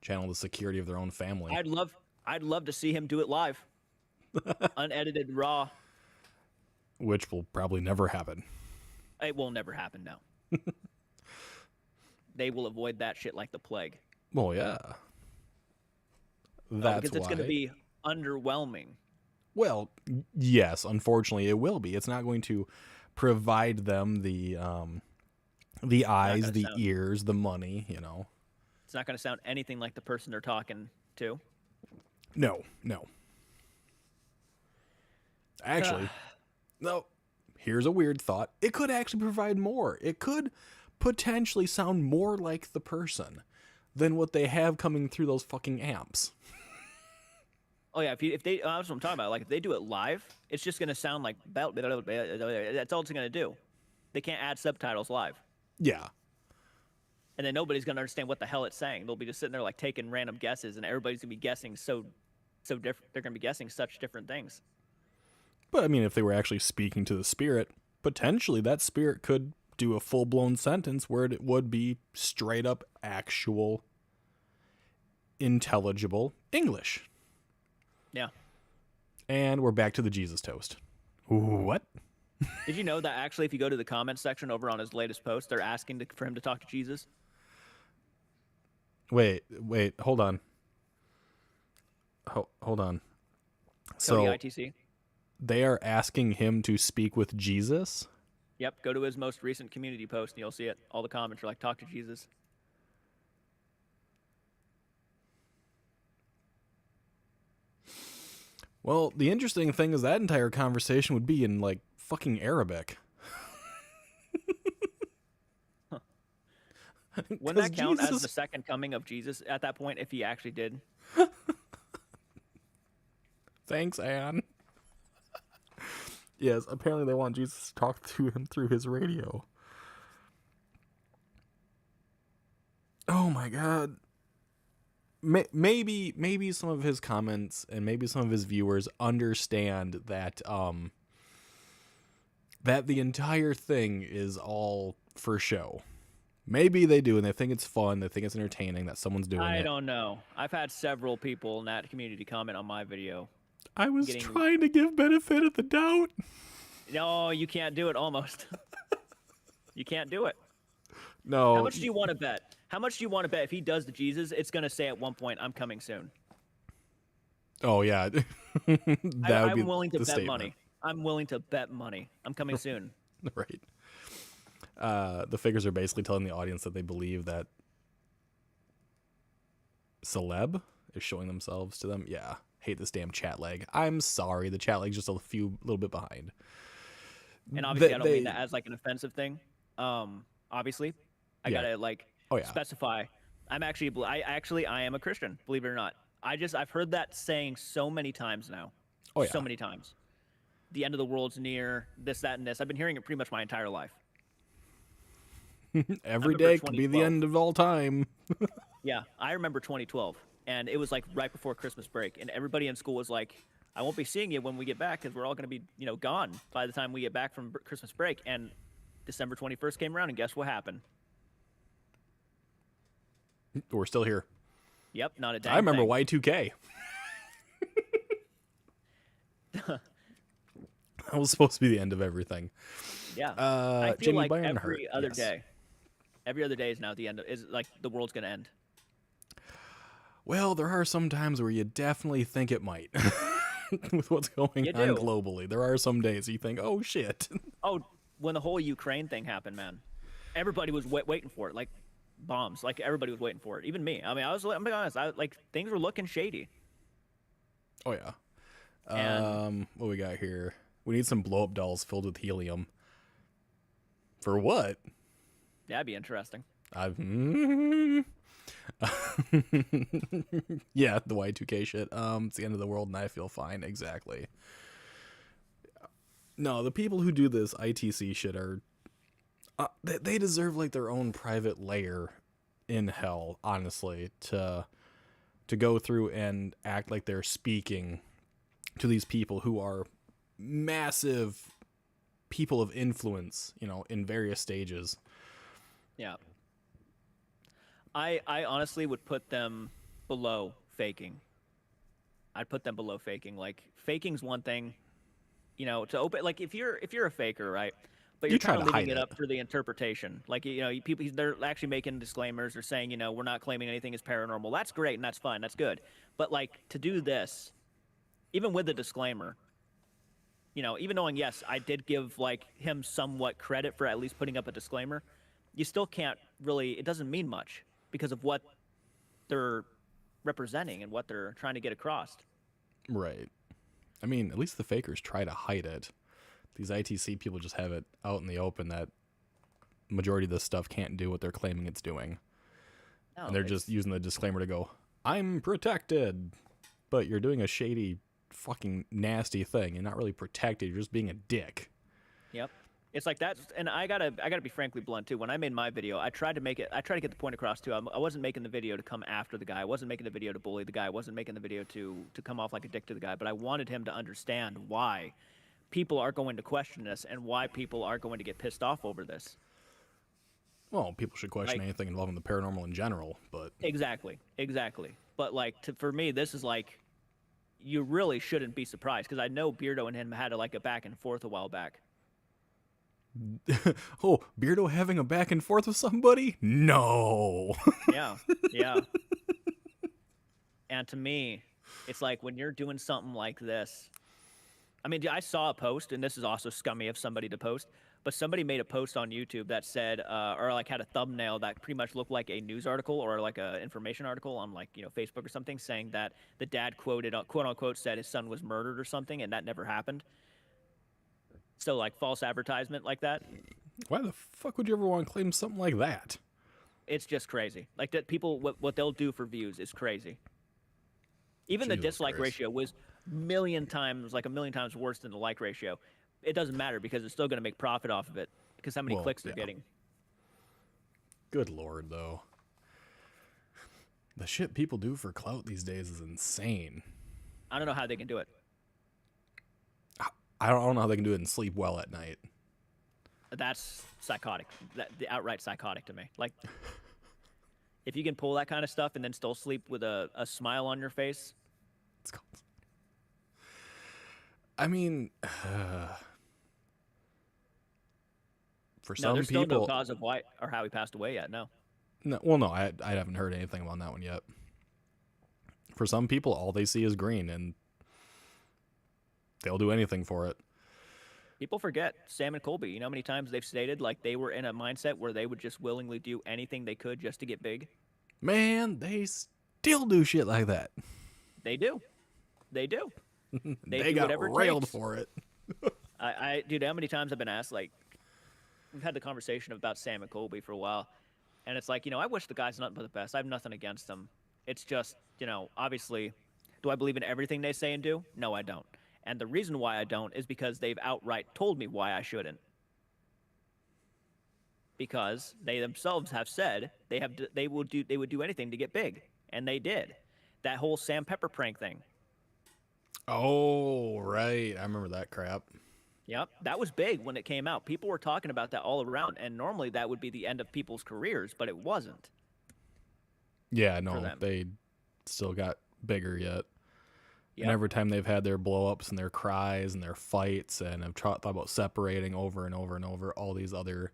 channel the security of their own family. I'd love to see him do it live. Unedited, raw. Which will probably never happen. It will never happen, no. They will avoid that shit like the plague. Well, yeah. That's because it's going to be underwhelming. Well, yes, unfortunately it will be. It's not going to provide them the eyes, the ears, the money, It's not going to sound anything like the person they're talking to. No. Actually, no, here's a weird thought. It could actually provide more. It could potentially sound more like the person than what they have coming through those fucking amps. Oh yeah, if they, that's what I'm talking about. Like if they do it live, it's just gonna sound like that's all it's gonna do. They can't add subtitles live. Yeah. And then nobody's gonna understand what the hell it's saying. They'll be just sitting there like taking random guesses, and everybody's gonna be guessing so different. They're gonna be guessing such different things. But I mean, if they were actually speaking to the spirit, potentially that spirit could do a full-blown sentence where it would be straight up actual intelligible English. Yeah. And we're back to the Jesus toast. What? Did you know that actually if you go to the comments section over on his latest post, they're asking for him to talk to Jesus? Wait, hold on. Hold on. So ITC. They are asking him to speak with Jesus? Yep, go to his most recent community post and you'll see it. All the comments are like, talk to Jesus. Well, the interesting thing is that entire conversation would be in, like, fucking Arabic. Wouldn't that count as the second coming of Jesus at that point if he actually did? Thanks, Anne. Yes, apparently they want Jesus to talk to him through his radio. Oh my god. Maybe some of his comments and maybe some of his viewers understand that that the entire thing is all for show. Maybe they do, and they think it's fun, they think it's entertaining that someone's doing it. I don't know. I've had several people in that community comment on my video. I was trying to give benefit of the doubt. No, you can't do it almost. You can't do it. No. How much do you want to bet? How much do you want to bet if he does the Jesus, it's going to say at one point, I'm coming soon? Oh, yeah. I'm willing to bet money. I'm willing to bet money. I'm coming soon. Right. The figures are basically telling the audience that they believe that celeb is showing themselves to them. Yeah. hate this damn chat lag. I'm sorry, the chat lag's just a little bit behind. And obviously, I don't mean that as like an offensive thing. Obviously, I gotta like specify. I am a Christian, believe it or not. I've heard that saying so many times now. So many times. The end of the world's near, this, that, and this. I've been hearing it pretty much my entire life. Every day could be the end of all time. Yeah, I remember 2012, and it was like right before Christmas break, and everybody in school was like, I won't be seeing you when we get back because we're all going to be, gone by the time we get back from Christmas break. And December 21st came around, and guess what happened? We're still here. Yep, not a dang I remember thing. Y2K. That was supposed to be the end of everything. Yeah. I feel Jamie like Byron every other day is now the end. Is like the world's going to end. Well, there are some times where you definitely think it might. With what's going on globally. There are some days you think, oh, shit. Oh, when the whole Ukraine thing happened, man. Everybody was waiting for it. Like, bombs. Like, everybody was waiting for it. Even me. I mean, I'm being honest. Things were looking shady. Oh, yeah. What we got here? We need some blow-up dolls filled with helium. For what? That'd be interesting. Yeah, the Y2K shit. It's the end of the world and I feel fine. Exactly. No, the people who do this ITC shit are... they deserve, like, their own private layer in hell, honestly, to go through and act like they're speaking to these people who are massive people of influence, in various stages. Yeah. I honestly would put them below faking. I'd put them below faking. Like, faking's one thing, to open, like, if you're a faker, right? But you're kind of leaving it up for the interpretation. Like, people, they're actually making disclaimers or saying, we're not claiming anything is paranormal. That's great and that's fine. That's good. But, like, to do this, even with the disclaimer, even knowing, yes, I did give, like, him somewhat credit for at least putting up a disclaimer, you still can't really, it doesn't mean much because of what they're representing and what they're trying to get across. Right. I mean, at least the fakers try to hide it. These ITC people just have it out in the open that majority of this stuff can't do what they're claiming it's doing. No, and they're just using the disclaimer to go, I'm protected. But you're doing a shady, fucking nasty thing. You're not really protected. You're just being a dick. Yep. It's like that, and I gotta be frankly blunt too. When I made my video, I tried to get the point across too. I wasn't making the video to come after the guy. I wasn't making the video to bully the guy. I wasn't making the video to come off like a dick to the guy. But I wanted him to understand why people are going to question this and why people are going to get pissed off over this. Well, people should question anything involving the paranormal in general, but exactly. But like for me, this is like you really shouldn't be surprised because I know Beardo and him had a back and forth a while back. Oh, Beardo having a back and forth with somebody? No. Yeah. And to me, it's like when you're doing something like this. I mean, I saw a post, and this is also scummy of somebody to post, but somebody made a post on YouTube that said, or had a thumbnail that pretty much looked like a news article or like an information article on Facebook or something, saying that the dad quote unquote said his son was murdered or something, and that never happened. So, false advertisement like that. Why the fuck would you ever want to claim something like that? It's just crazy. Like, that people, what they'll do for views is crazy. Even the dislike ratio was a million times worse than the like ratio. It doesn't matter because it's still going to make profit off of it because how many clicks they're getting. Good Lord, though. The shit people do for clout these days is insane. I don't know how they can do it. I don't know how they can do it and sleep well at night. That's psychotic. The outright psychotic to me. Like, if you can pull that kind of stuff and then still sleep with a smile on your face. It's called... I mean, for some there's people... still no cause of why or how he passed away yet, no. No, well, no, I haven't heard anything on that one yet. For some people, all they see is green, and they'll do anything for it. People forget Sam and Colby. You know how many times they've stated they were in a mindset where they would just willingly do anything they could just to get big? Man, they still do shit like that. They do. They do. They do got whatever it railed takes. for it. Dude, how many times I've been asked, like, we've had the conversation about Sam and Colby for a while, and it's like, I wish the guy's nothing but the best. I have nothing against them. It's just, obviously, do I believe in everything they say and do? No, I don't. And the reason why I don't is because they've outright told me why I shouldn't. Because they themselves have said they would do anything to get big, and they did. That whole Sam Pepper prank thing. Oh, right. I remember that crap. Yep, that was big when it came out. People were talking about that all around, and normally that would be the end of people's careers, but it wasn't. Yeah, no, they still got bigger yet. Yep. And every time they've had their blow-ups and their cries and their fights and have thought about separating over and over and over all these other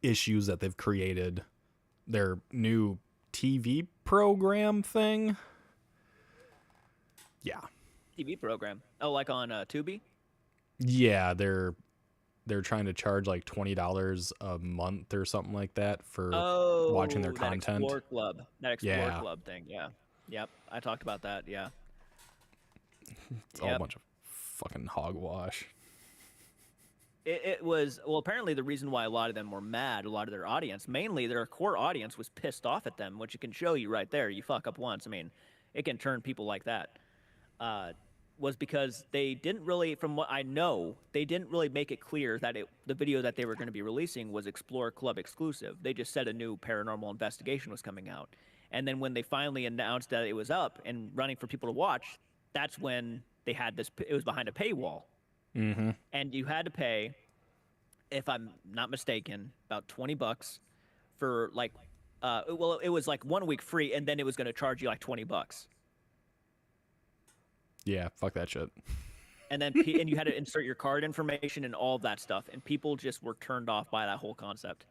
issues that they've created, their new TV program thing. Yeah. TV program. Oh, like on Tubi? Yeah, they're trying to charge like $20 a month or something like that for watching their content. That Explore Club thing. Yeah. Yep. I talked about that. Yeah. It's all a bunch of fucking hogwash. It was, well, apparently the reason why a lot of them were mad, a lot of their audience, mainly their core audience, was pissed off at them, which it can show you right there. You fuck up once. I mean, it can turn people like that. Was because they didn't really, from what I know, they didn't really make it clear that the video that they were going to be releasing was Explore Club exclusive. They just said a new paranormal investigation was coming out. And then when they finally announced that it was up and running for people to watch, that's when they had this, it was behind a paywall. Mm-hmm. And you had to pay, if I'm not mistaken, about $20 for like, it was like 1 week free, and then it was going to charge you like $20. Yeah, fuck that shit. And then and you had to insert your card information and all of that stuff, and people just were turned off by that whole concept.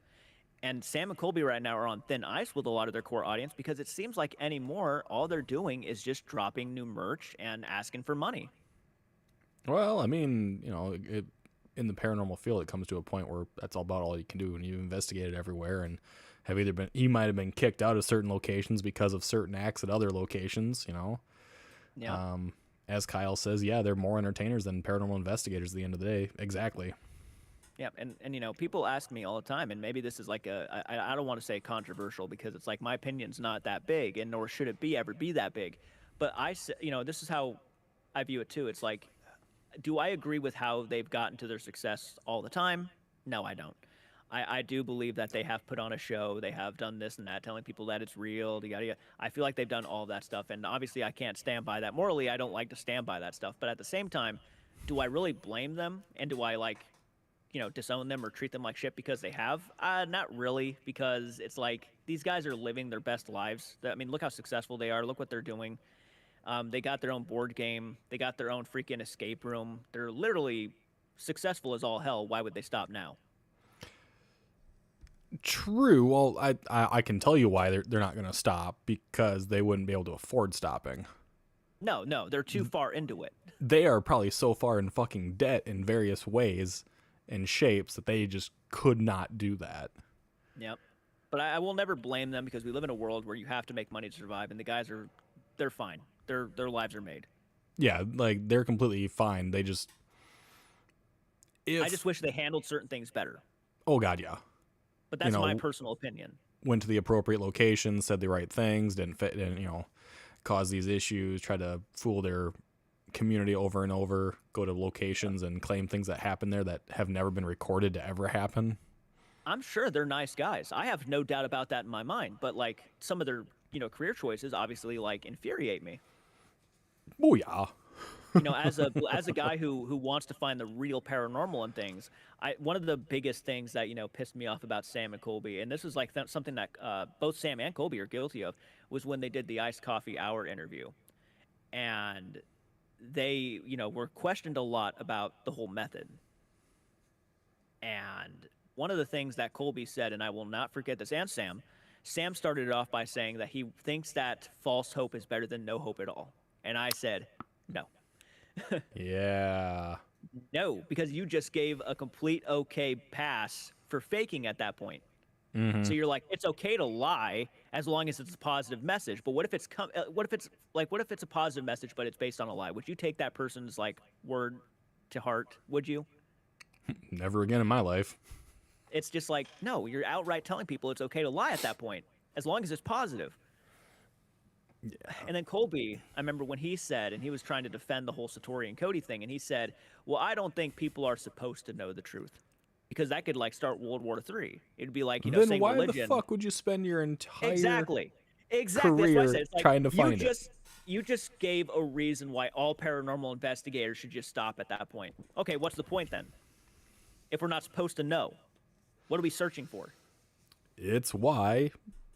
And Sam and Colby right now are on thin ice with a lot of their core audience, because it seems like anymore all they're doing is just dropping new merch and asking for money. Well, I mean, in the paranormal field, it comes to a point where that's about all you can do, and you've investigated everywhere and have either been, he might have been kicked out of certain locations because of certain acts at other locations, Yeah. As Kyle says, yeah, they're more entertainers than paranormal investigators at the end of the day. Exactly. Yeah, and people ask me all the time, and maybe this is like I don't want to say controversial, because it's like my opinion's not that big, and nor should it ever be that big. But this is how I view it too. It's like, do I agree with how they've gotten to their success all the time? No, I don't. I do believe that they have put on a show. They have done this and that, telling people that it's real. I feel like they've done all that stuff, and obviously I can't stand by that. Morally, I don't like to stand by that stuff. But at the same time, do I really blame them? And do I disown them or treat them like shit because they have? Not really, because it's like these guys are living their best lives. I mean, look how successful they are. Look what they're doing. They got their own board game. They got their own freaking escape room. They're literally successful as all hell. Why would they stop now? True. Well, I can tell you why they're not going to stop, because they wouldn't be able to afford stopping. No, they're too far into it. They are probably so far in fucking debt in various ways and shapes that they just could not do that. Yep. But I will never blame them, because we live in a world where you have to make money to survive, and the guys they're fine. Their lives are made. Yeah, like they're completely fine. They just I just wish they handled certain things better. Oh God, yeah. But that's my personal opinion. Went to the appropriate location, said the right things, didn't fit, and cause these issues, try to fool their community over and over, go to locations and claim things that happen there that have never been recorded to ever happen. I'm sure they're nice guys. I have no doubt about that in my mind. But like some of their career choices obviously like infuriate me. Oh yeah. As a guy who wants to find the real paranormal in things, one of the biggest things that pissed me off about Sam and Colby, and this is like something that both Sam and Colby are guilty of, was when they did the iced coffee hour interview, and they were questioned a lot about the whole method. And one of the things that Colby said, and I will not forget this, and Sam started it off by saying that he thinks that false hope is better than no hope at all, and I said no. Yeah. No, because you just gave a complete okay pass for faking at that point. Mm-hmm. So you're like, it's okay to lie as long as it's a positive message. But what if it's what if it's a positive message, but it's based on a lie? Would you take that person's like word to heart? Would you? Never again in my life. It's just like, no, you're outright telling people it's okay to lie at that point, as long as it's positive. Yeah. And then Colby, I remember when he said, and he was trying to defend the whole Satori and Cody thing, and he said, well, I don't think people are supposed to know the truth, because that could like start World War III. It'd be like, Then saying why religion. the fuck would you spend your entire Exactly. career That's why I said, it's like, trying to find it? You just gave a reason why all paranormal investigators should just stop at that point. Okay, what's the point then? If we're not supposed to know, what are we searching for? It's why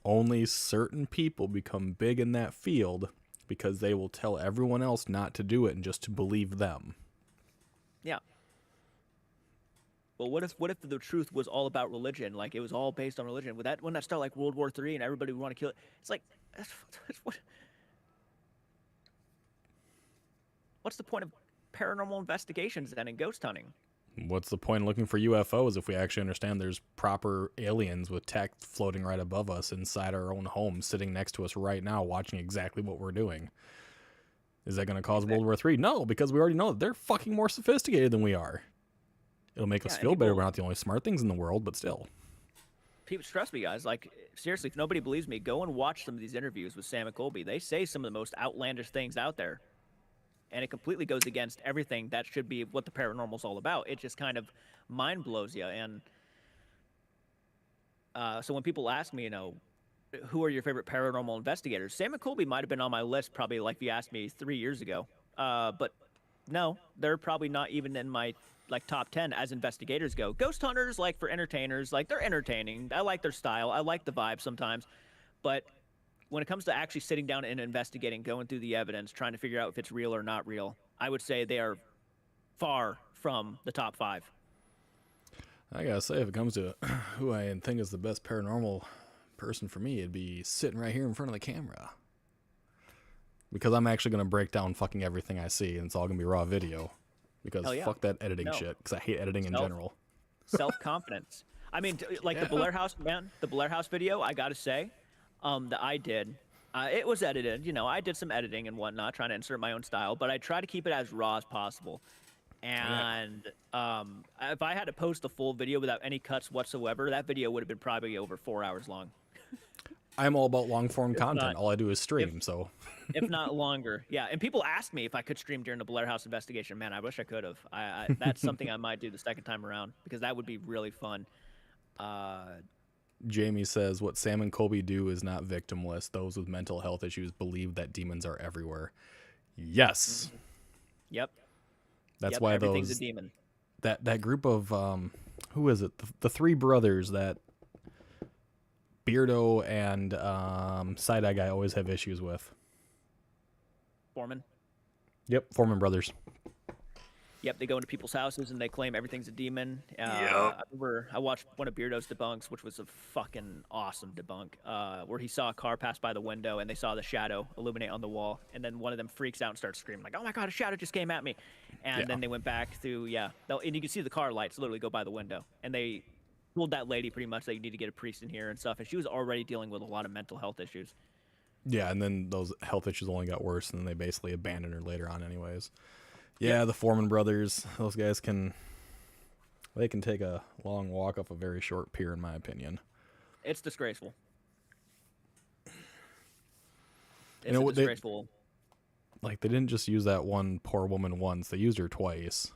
only certain people become big in that field, because they will tell everyone else not to do it and just to believe them. Yeah. Well, what if the truth was all about religion? Like it was all based on religion. Wouldn't that start like World War III and everybody would want to kill it? It's like, what's the point of paranormal investigations then and ghost hunting? What's the point of looking for UFOs if we actually understand there's proper aliens with tech floating right above us inside our own home, sitting next to us right now, watching exactly what we're doing? Is that going to cause World War III? No, because we already know that they're fucking more sophisticated than we are. It'll make us feel better. We're not the only smart things in the world, but still. People, trust me, guys. Like, seriously, if nobody believes me, go and watch some of these interviews with Sam and Colby. They say some of the most outlandish things out there. And it completely goes against everything that should be what the paranormal's all about. It just kind of mind blows you. And so when people ask me, who are your favorite paranormal investigators? Sam and Colby might have been on my list probably like if you asked me 3 years ago. But no, they're probably not even in my like top 10 as investigators go. Ghost hunters, like for entertainers, like they're entertaining. I like their style. I like the vibe sometimes. But when it comes to actually sitting down and investigating, going through the evidence, trying to figure out if it's real or not real, I would say they are far from the top 5. I gotta say, if it comes to who I think is the best paranormal person for me, it'd be sitting right here in front of the camera. Because I'm actually gonna break down fucking everything I see, and it's all gonna be raw video. Because fuck that editing shit, because I hate editing in general. Self-confidence. I mean, like the Blair House, man, the Blair House video, I gotta say, that I did, it was edited. I did some editing and whatnot, trying to insert my own style, but I try to keep it as raw as possible. And if I had to post the full video without any cuts whatsoever, that video would have been probably over 4 hours long. I'm all about long-form content. All I do is stream, so. If not longer. Yeah, and people asked me if I could stream during the Blair House investigation. Man, I wish I could have. That's something I might do the second time around, because that would be really fun. Jamie says, what Sam and Colby do is not victimless. Those with mental health issues believe that demons are everywhere. Yes. Mm-hmm. Yep. That's why everything's a demon. That group of, who is it? The 3 brothers that Beardo and Side-Eye Guy always have issues with. Foreman? Yep, Foreman brothers. Yep, they go into people's houses and they claim everything's a demon. I watched one of Beardo's debunks, which was a fucking awesome debunk, where he saw a car pass by the window and they saw the shadow illuminate on the wall, and then one of them freaks out and starts screaming like, "Oh my god, a shadow just came at me!" And then they went back through, and you can see the car lights literally go by the window, and they told that lady pretty much that you need to get a priest in here and stuff, and she was already dealing with a lot of mental health issues. Yeah, and then those health issues only got worse, and then they basically abandoned her later on anyways. Yeah, the Foreman brothers, those guys can take a long walk off a very short pier, in my opinion. It's disgraceful. It's disgraceful. They didn't just use that one poor woman once, they used her twice.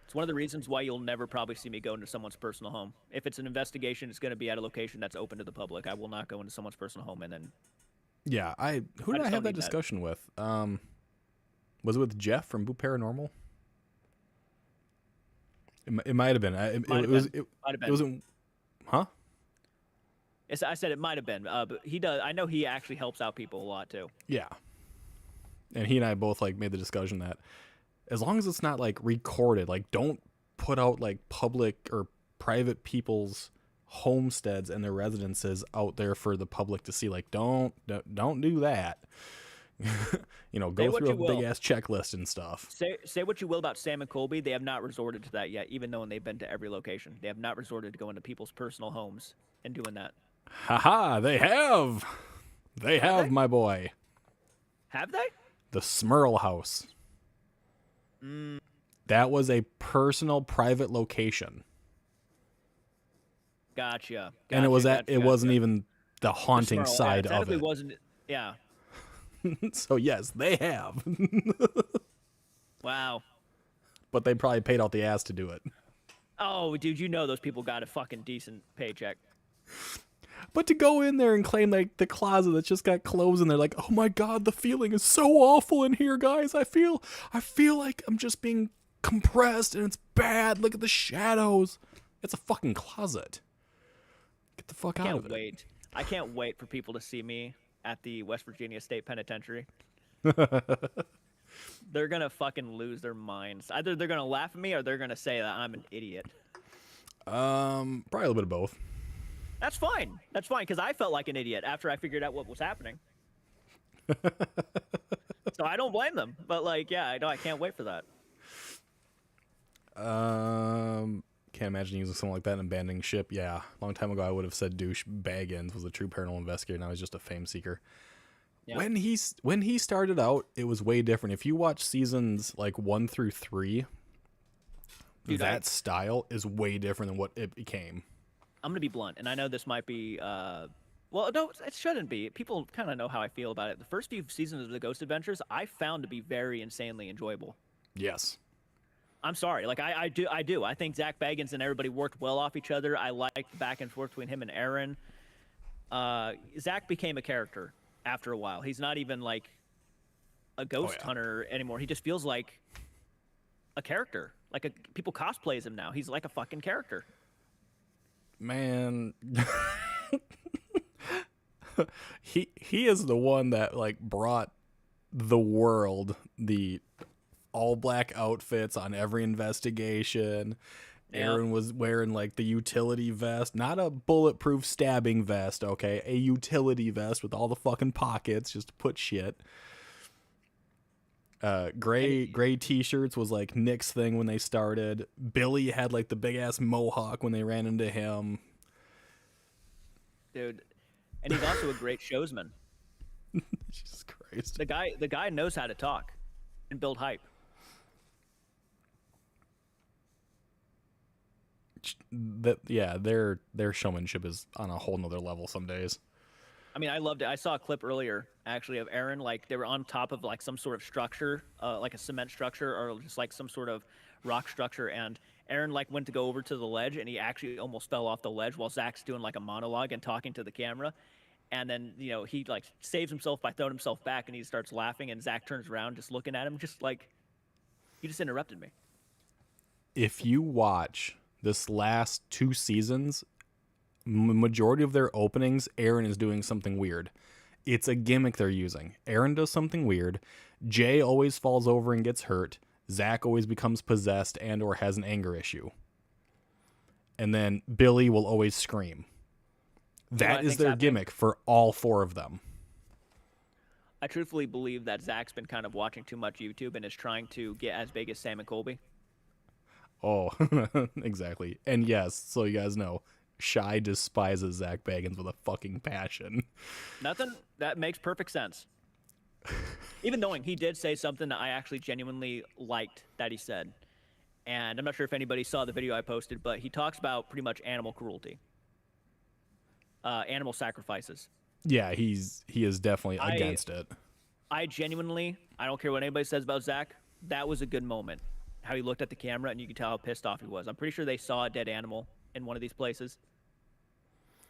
It's one of the reasons why you'll never probably see me go into someone's personal home. If it's an investigation, it's going to be at a location that's open to the public. I will not go into someone's personal home and then... Yeah, who did I have that discussion with? Was it with Jeff from Boo Paranormal? It might have been. It wasn't. Huh? I said it might have been. But he does. I know he actually helps out people a lot too. Yeah. And he and I both made the discussion that as long as it's not recorded, don't put out public or private people's homesteads and their residences out there for the public to see. Don't do that. Go through a big ass checklist and stuff. Say what you will about Sam and Colby, they have not resorted to that yet, even though they've been to every location. They have not resorted to going to people's personal homes and doing that. Haha, they have. They have, my boy. Have they? The Smurl House. Mm. That was a personal, private location. Gotcha. And it wasn't even the haunting Smurl, side it of it. wasn't. Yeah. So yes, they have. Wow. But they probably paid out the ass to do it. Oh, dude, you know those people got a fucking decent paycheck. But to go in there and claim like the closet that's just got clothes in there, like, oh my god, the feeling is so awful in here, guys. I feel like I'm just being compressed and it's bad. Look at the shadows. It's a fucking closet. Get the fuck out of it. I can't wait for people to see me at the West Virginia State Penitentiary. They're gonna fucking lose their minds. Either they're gonna laugh at me or they're gonna say that I'm an idiot. Probably a little bit of both. That's fine. That's fine, because I felt like an idiot after I figured out what was happening. So I don't blame them. But like, yeah, I can't wait for that. Can't imagine using something like that and abandoning ship. Yeah, a long time ago I would have said douche Baggins was a true paranormal investigator. Now he's just a fame seeker. Yeah. When he started out, it was way different. If you watch seasons like 1 through 3, dude, that style is way different than what it became. I'm gonna be blunt, and I know this might be well, no, it shouldn't be. People kind of know how I feel about it. The first few seasons of the Ghost Adventures I found to be very insanely enjoyable. Yes. I'm sorry. Like, I do. I think Zach Baggins and everybody worked well off each other. I liked the back and forth between him and Aaron. Zach became a character after a while. He's not even, like, a ghost hunter anymore. He just feels like a character. Like, people cosplays him now. He's like a fucking character. Man. He is the one that, like, brought the world the all black outfits on every investigation. Yep. Aaron was wearing like the utility vest, not a bulletproof stabbing vest, okay? A utility vest with all the fucking pockets just to put shit. Gray t-shirts was like Nick's thing when they started. Billy had like the big ass mohawk when they ran into him. Dude, and he's also a great showsman. Jesus Christ. The guy knows how to talk and build hype. Their showmanship is on a whole nother level some days. I mean, I loved it. I saw a clip earlier, actually, of Aaron, like, they were on top of, like, some sort of structure, like a cement structure or just, like, some sort of rock structure, and Aaron, like, went to go over to the ledge, and he actually almost fell off the ledge while Zach's doing, like, a monologue and talking to the camera, and then, you know, he, like, saves himself by throwing himself back, and he starts laughing, and Zach turns around just looking at him, just like, he just interrupted me. If you watch this last 2 seasons, majority of their openings, Aaron is doing something weird. It's a gimmick they're using. Aaron does something weird. Jay always falls over and gets hurt. Zach always becomes possessed and or has an anger issue. And then Billy will always scream. That is their gimmick for all 4 of them. I truthfully believe that Zach's been kind of watching too much YouTube and is trying to get as big as Sam and Colby. Oh, exactly. And yes, so you guys know, Shy despises Zach Baggins with a fucking passion. That makes perfect sense. Even knowing he did say something that I actually genuinely liked that he said. And I'm not sure if anybody saw the video I posted, but he talks about pretty much animal cruelty. Animal sacrifices. Yeah, he is definitely against it. I don't care what anybody says about Zach, that was a good moment. How he looked at the camera, and you could tell how pissed off he was. I'm pretty sure they saw a dead animal in one of these places,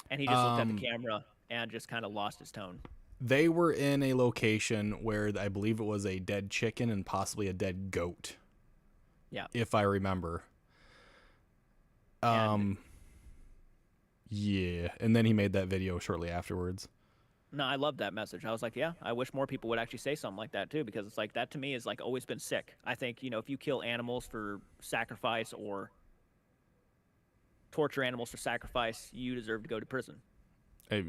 and he just looked at the camera and just kind of lost his tone. They were in a location where I believe it was a dead chicken and possibly a dead goat. Yeah. If I remember. Yeah, and then he made that video shortly afterwards. No, I love that message. I was like, yeah, I wish more people would actually say something like that too, because it's like that to me is like always been sick. I think, you know, if you kill animals for sacrifice or torture animals for sacrifice, you deserve to go to prison. Hey,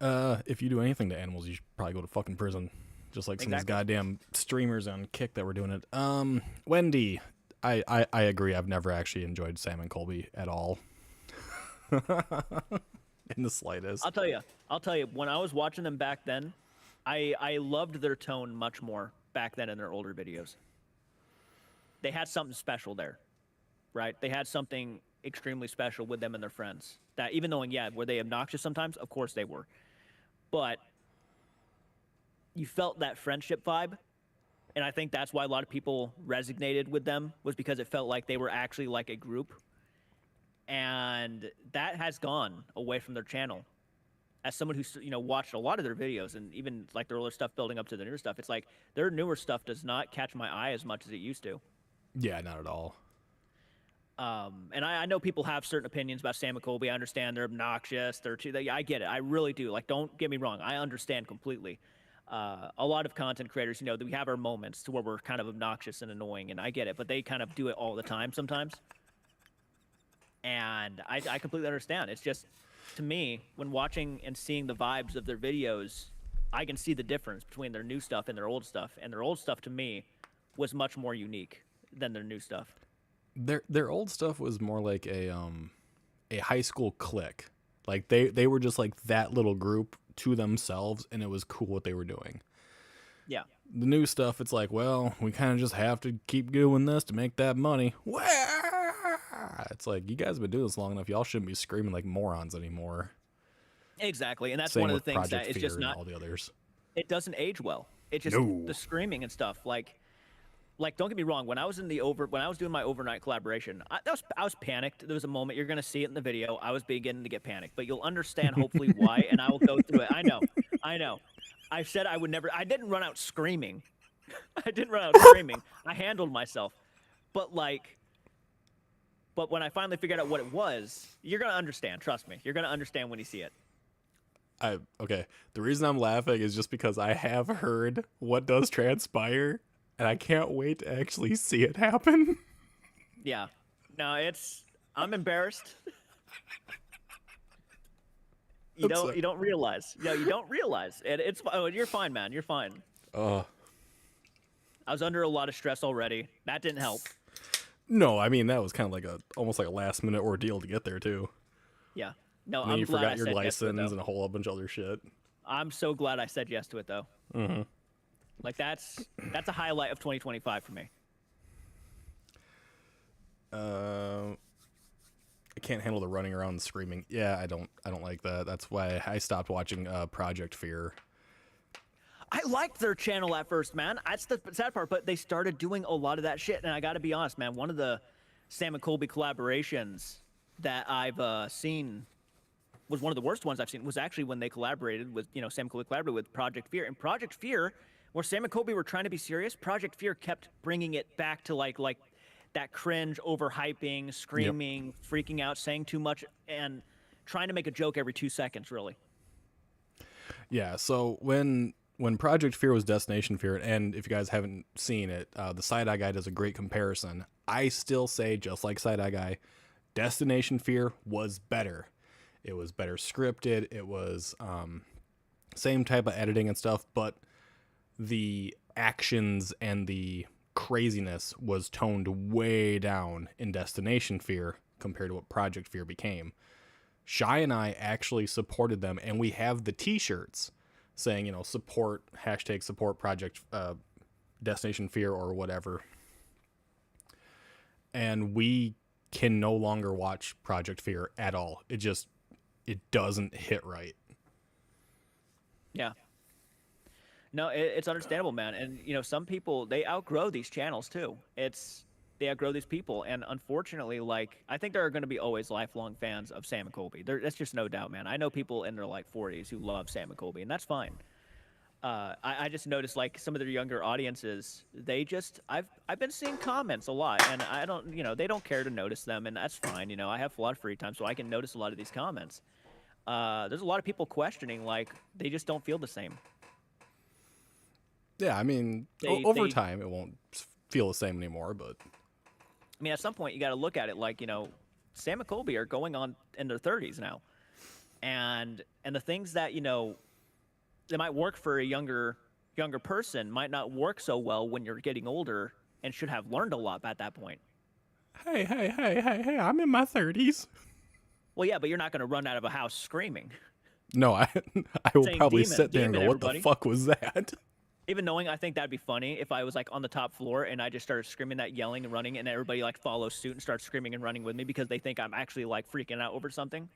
if you do anything to animals, you should probably go to fucking prison. Just like some of these goddamn streamers on Kick that were doing it. Wendy, I agree. I've never actually enjoyed Sam and Colby at all. In the slightest. I'll tell you, when I was watching them back then, I loved their tone much more back then in their older videos. They had something special there, right? They had something extremely special with them and their friends. That even though, yeah, were they obnoxious sometimes? Of course they were. But you felt that friendship vibe, and I think that's why a lot of people resonated with them, was because it felt like they were actually like a group. And that has gone away from their channel. As someone who's, you know, watched a lot of their videos and even like their older stuff building up to the newer stuff, it's like their newer stuff does not catch my eye as much as it used to. Yeah, not at all. And I know people have certain opinions about Sam and Colby. I understand they're obnoxious. I get it. I really do. Like, don't get me wrong. I understand completely. A lot of content creators, you know, we have our moments to where we're kind of obnoxious and annoying, and I get it. But they kind of do it all the time sometimes. And I completely understand. It's just, to me, when watching and seeing the vibes of their videos, I can see the difference between their new stuff and their old stuff. And their old stuff, to me, was much more unique than their new stuff. Their old stuff was more like a high school clique. Like they were just like that little group to themselves, and it was cool what they were doing. Yeah. The new stuff, it's like, well, we kind of just have to keep doing this to make that money. It's like, you guys have been doing this long enough. Y'all shouldn't be screaming like morons anymore. Exactly, and that's Same one of the with things Project that it's Fear just and not. all the others. It doesn't age well. It just the screaming and stuff. Like, don't get me wrong. When I was doing my overnight collaboration, I was panicked. There was a moment, you're gonna see it in the video. I was beginning to get panicked, but you'll understand hopefully why, and I will go through it. I know. I said I would never. I didn't run out screaming. I handled myself, but when I finally figured out what it was, you're gonna understand. Trust me, you're gonna understand when you see it. Okay. The reason I'm laughing is just because I have heard what does transpire, and I can't wait to actually see it happen. Yeah. No, I'm embarrassed. You don't realize. No, you don't realize. You're fine, man. You're fine. I was under a lot of stress already. That didn't help. No, I mean, that was kind of like almost like a last minute ordeal to get there too. Yeah. No, And then I'm you glad forgot I your said yes to it, license though. and a whole bunch of other shit. I'm so glad I said yes to it, though. Mm-hmm. Like, that's a highlight of 2025 for me. I can't handle the running around and screaming. Yeah, I don't like that. That's why I stopped watching Project Fear. I liked their channel at first, man. That's the sad part, but they started doing a lot of that shit, and I gotta be honest, man, one of the Sam and Colby collaborations that I've seen was one of the worst ones I've seen, was actually when they collaborated with, Sam and Colby collaborated with Project Fear. And Project Fear, where Sam and Colby were trying to be serious, Project Fear kept bringing it back to like that cringe, overhyping, screaming, freaking out, saying too much, and trying to make a joke every 2 seconds, really. Yeah, so when Project Fear was Destination Fear, and if you guys haven't seen it, the Side Eye Guy does a great comparison. I still say, just like Side Eye Guy, Destination Fear was better. It was better scripted. It was same type of editing and stuff, but the actions and the craziness was toned way down in Destination Fear compared to what Project Fear became. Shy and I actually supported them, and we have the t-shirts saying, support, #support Project Destination Fear or whatever. And we can no longer watch Project Fear at all. It doesn't hit right. Yeah. No, it's understandable, man. And, some people, they outgrow these channels, too. They outgrow these people. And unfortunately, I think there are going to be always lifelong fans of Sam and Colby. That's just no doubt, man. I know people in their, 40s who love Sam and Colby, and that's fine. I just noticed, some of their younger audiences, I've been seeing comments a lot, and I don't, they don't care to notice them, and that's fine. I have a lot of free time, so I can notice a lot of these comments. There's a lot of people questioning, they just don't feel the same. Yeah, I mean, over time, it won't feel the same anymore, but... I mean, at some point, you got to look at it Sam and Colby are going on in their 30s now. And the things that, that might work for a younger person might not work so well when you're getting older and should have learned a lot at that point. Hey, I'm in my 30s. Well, yeah, but you're not going to run out of a house screaming. No, I will Saying probably demon, sit there and go, demon, what the everybody. fuck was that? Even knowing, I think that'd be funny if I was like on the top floor and I just started screaming that, yelling and running, and everybody like follows suit and starts screaming and running with me because they think I'm actually like freaking out over something.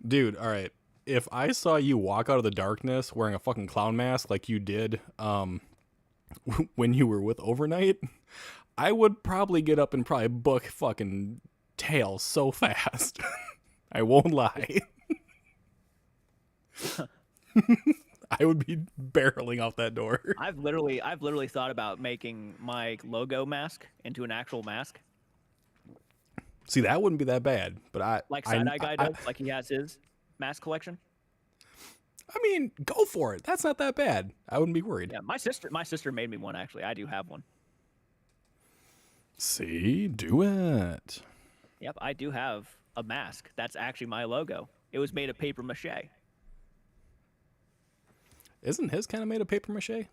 Dude, all right. If I saw you walk out of the darkness wearing a fucking clown mask like you did when you were with Overnight, I would probably get up and probably book fucking tail so fast. I won't lie. I would be barreling out that door. I've literally thought about making my logo mask into an actual mask, See, that wouldn't be that bad, but like Side Eye Guy does, like he has his mask collection. I mean, go for it. That's not that bad. I wouldn't be worried. Yeah, my sister made me one actually. I do have one. See, do it. Yep, I do have a mask. That's actually my logo. It was made of paper mache. Isn't his kind of made of paper mache?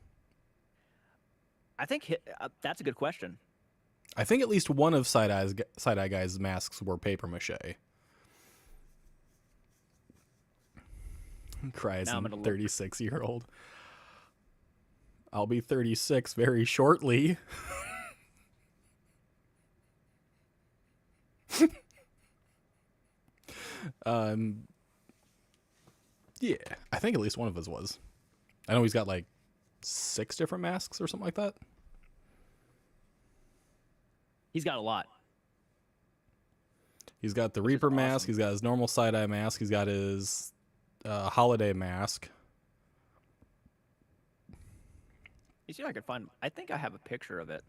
I think that's a good question. I think at least one of Side Eye Guy's masks were paper mache. Cries Now I'm a gonna look. 36-year-old. I'll be 36 very shortly. Yeah, I think at least one of his was. I know he's got like 6 different masks or something like that. He's got a lot. He's got the Which is Reaper mask. awesome. He's got his normal side-eye mask. He's got his holiday mask. You see if I can find. I think I have a picture of it.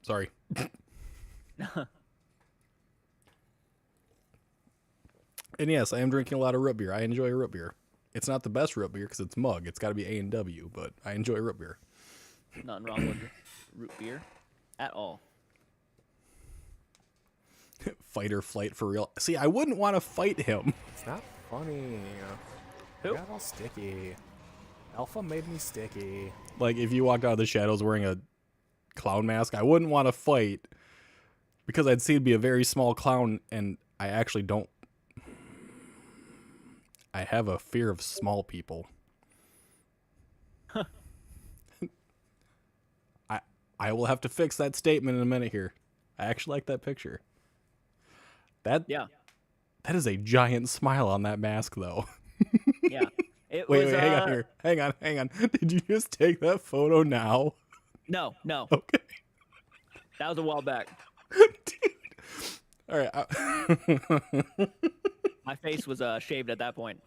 Sorry. And yes, I am drinking a lot of root beer. I enjoy root beer. It's not the best root beer because it's mug. It's got to be A&W, but I enjoy root beer. Nothing wrong with root beer at all. Fight or flight for real. See, I wouldn't want to fight him. It's not funny. Who? I got all sticky. Alpha made me sticky. Like, if you walked out of the shadows wearing a clown mask, I wouldn't want to fight because I'd see it'd be a very small clown, and I actually don't. I have a fear of small people. I will have to fix that statement in a minute here. I actually like that picture. Yeah, That is a giant smile on that mask, though. yeah. It Wait, was. hang on here. Hang on. Did you just take that photo now? No. Okay. That was a while back. Dude. All right. My face was shaved at that point.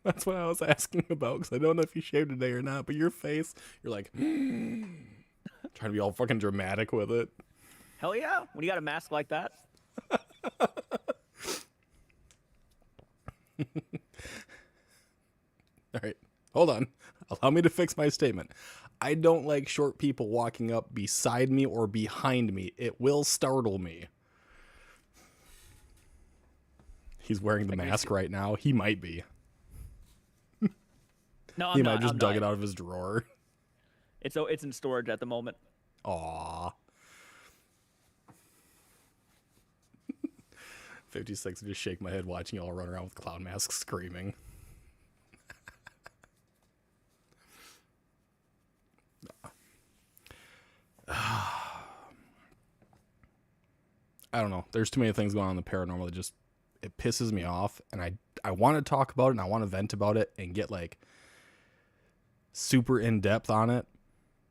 That's what I was asking about, because I don't know if you shaved today or not, but your face, you're like, trying to be all fucking dramatic with it. Hell yeah! When you got a mask like that. All right. Hold on. Allow me to fix my statement. I don't like short people walking up beside me or behind me. It will startle me. He's wearing the mask right now. He might be. No, He I'm might not. just I'm dug not. it out of his drawer. It's in storage at the moment. Aw. 56, just shake my head watching y'all run around with clown masks screaming. I don't know. There's too many things going on in the paranormal that just, it pisses me off. And I want to talk about it and I want to vent about it and get like super in depth on it.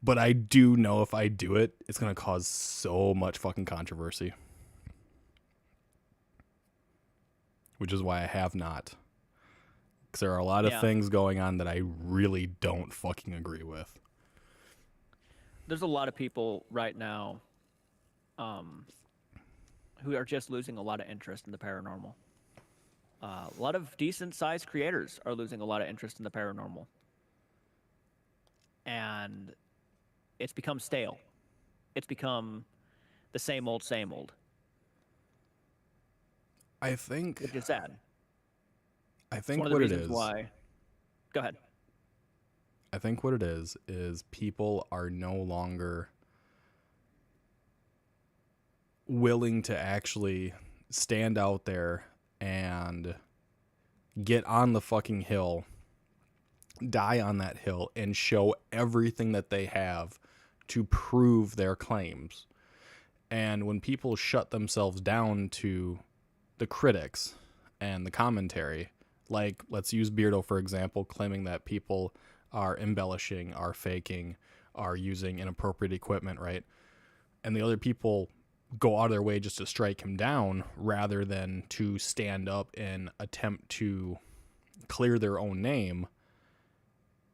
But I do know if I do it, it's going to cause so much fucking controversy. Which is why I have not. Because there are a lot of things going on that I really don't fucking agree with. There's a lot of people right now who are just losing a lot of interest in the paranormal. A lot of decent-sized creators are losing a lot of interest in the paranormal. And it's become stale. It's become the same old, same old. I think... Which is sad. I think one of the what it reasons is... why... Go ahead. I think what it is people are no longer willing to actually stand out there and get on the fucking hill, die on that hill, and show everything that they have to prove their claims. And when people shut themselves down to the critics and the commentary, like let's use Beardo for example, claiming that people are embellishing, are faking, are using inappropriate equipment, right? And the other people go out of their way just to strike him down rather than to stand up and attempt to clear their own name.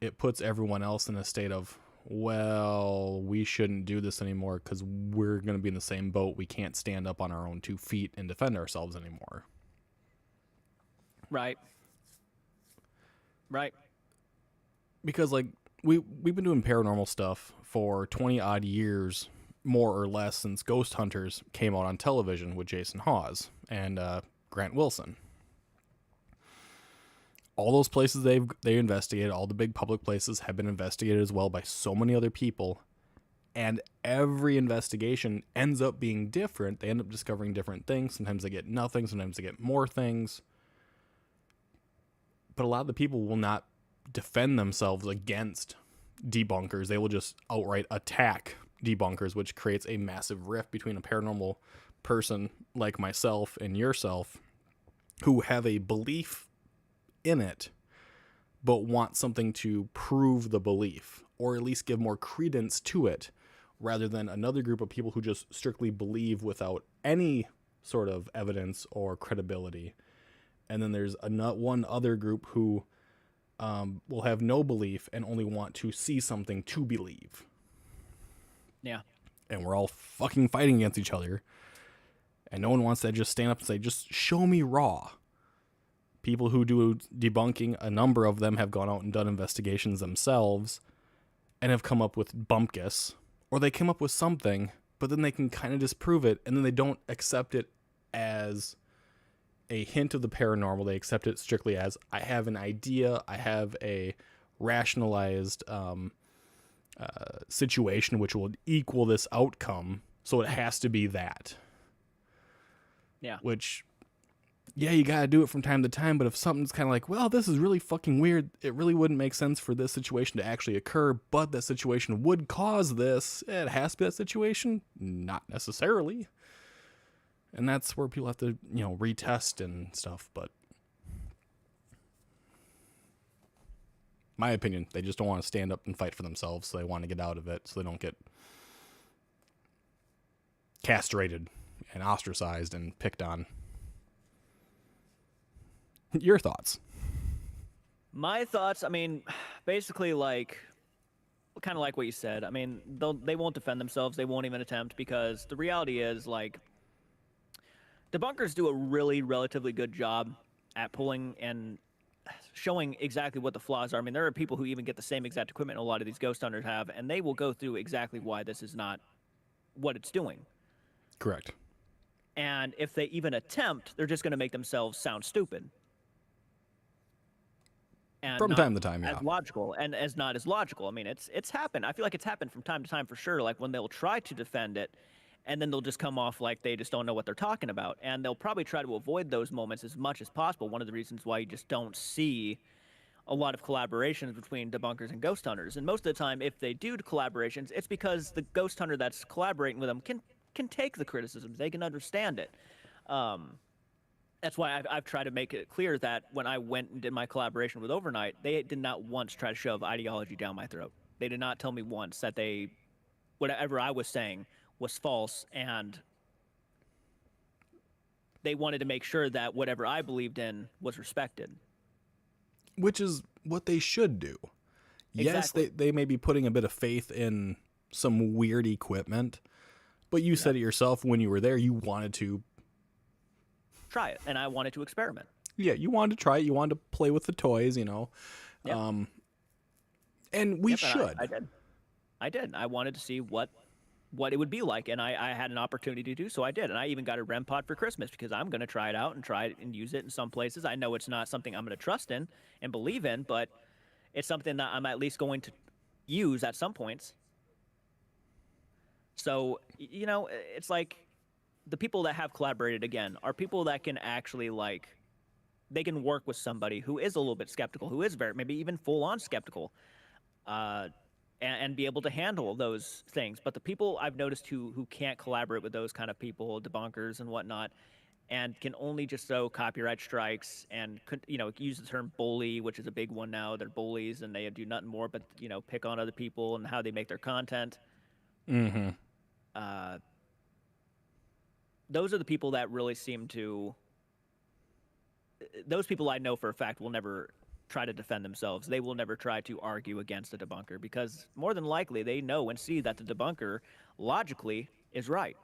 It puts everyone else in a state of, well, we shouldn't do this anymore because we're going to be in the same boat. We can't stand up on our own 2 feet and defend ourselves anymore. Right. Because like we've been doing paranormal stuff for 20 odd years, more or less, since Ghost Hunters came out on television with Jason Hawes and Grant Wilson. All those places they investigated, all the big public places have been investigated as well by so many other people, and every investigation ends up being different. They end up discovering different things. Sometimes they get nothing, sometimes they get more things. But a lot of the people will not defend themselves against debunkers. They will just outright attack debunkers, which creates a massive rift between a paranormal person like myself and yourself who have a belief in it but want something to prove the belief, or at least give more credence to it, rather than another group of people who just strictly believe without any sort of evidence or credibility. And then there's one other group who will have no belief and only want to see something to believe. Yeah. And we're all fucking fighting against each other. And no one wants to just stand up and say, just show me raw. People who do debunking, a number of them have gone out and done investigations themselves and have come up with bumpkus, or they come up with something, but then they can kind of disprove it, and then they don't accept it as a hint of the paranormal. They accept it strictly as, I have an idea, I have a rationalized situation which will equal this outcome, so it has to be that. Yeah. Which, yeah, you gotta do it from time to time, but if something's kind of like, well, this is really fucking weird, it really wouldn't make sense for this situation to actually occur, but that situation would cause this, it has to be that situation? Not necessarily. And that's where people have to, retest and stuff, but my opinion, they just don't want to stand up and fight for themselves, so they want to get out of it, so they don't get castrated and ostracized and picked on. Your thoughts? My thoughts, basically kind of like what you said. They won't defend themselves. They won't even attempt, because the reality is, debunkers do a relatively good job at pulling and showing exactly what the flaws are. There are people who even get the same exact equipment a lot of these ghost hunters have, and they will go through exactly why this is not what it's doing. Correct. And if they even attempt, they're just going to make themselves sound stupid. And from time to time, yeah. As logical, and as not as logical. It's happened. I feel like it's happened from time to time for sure. Like when they'll try to defend it, and then they'll just come off like they just don't know what they're talking about. And they'll probably try to avoid those moments as much as possible. One of the reasons why you just don't see a lot of collaborations between debunkers and ghost hunters. And most of the time, if they do collaborations, it's because the ghost hunter that's collaborating with them can take the criticisms. They can understand it. That's why I've tried to make it clear that when I went and did my collaboration with Overnight, they did not once try to shove ideology down my throat. They did not tell me once that whatever I was saying was false, and they wanted to make sure that whatever I believed in was respected. Which is what they should do. Exactly. Yes, they may be putting a bit of faith in some weird equipment, but you said it yourself when you were there, you wanted to try it, and I wanted to experiment. Yeah, you wanted to try it. You wanted to play with the toys, Yep. And we should. I did. I wanted to see what it would be like, and I had an opportunity to do so. I did, and I even got a REM pod for Christmas because I'm going to try it out and try it and use it in some places. I know it's not something I'm going to trust in and believe in, but it's something that I'm at least going to use at some points. So, it's like the people that have collaborated again are people that can actually like, they can work with somebody who is a little bit skeptical, who is very maybe even full on skeptical, and be able to handle those things. But the people I've noticed who can't collaborate with those kind of people, debunkers and whatnot, and can only just throw copyright strikes and use the term bully, which is a big one now. They're bullies and they do nothing more but pick on other people and how they make their content. Mm-hmm. Those are the people that really seem to. Those people I know for a fact will never try to defend themselves. They will never try to argue against a debunker because more than likely they know and see that the debunker logically is right.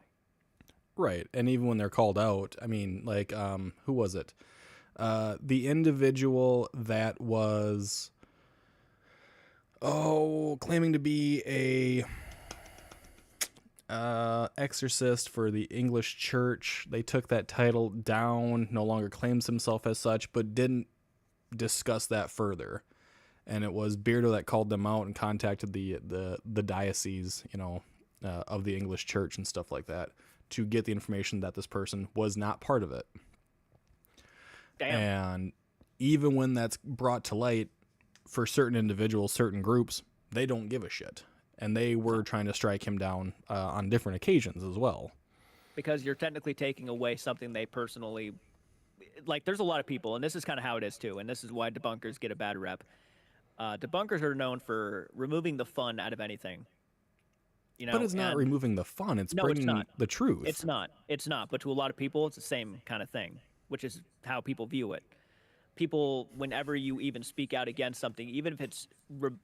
Right. And even when they're called out, I mean, like, who was it? The individual that was, claiming to be a exorcist for the English church. They took that title down, no longer claims himself as such, but didn't discuss that further. And it was Beardo that called them out and contacted the diocese, of the English church and stuff like that, to get the information that this person was not part of it. Damn. And even when that's brought to light for certain individuals, certain groups, they don't give a shit. And they were trying to strike him down on different occasions as well. Because you're technically taking away something they personally... Like, there's a lot of people, and this is kind of how it is too, and this is why debunkers get a bad rep. Debunkers are known for removing the fun out of anything. But it's not removing the fun. It's bringing the truth. It's not. But to a lot of people, it's the same kind of thing, which is how people view it. People, whenever you even speak out against something, even if it's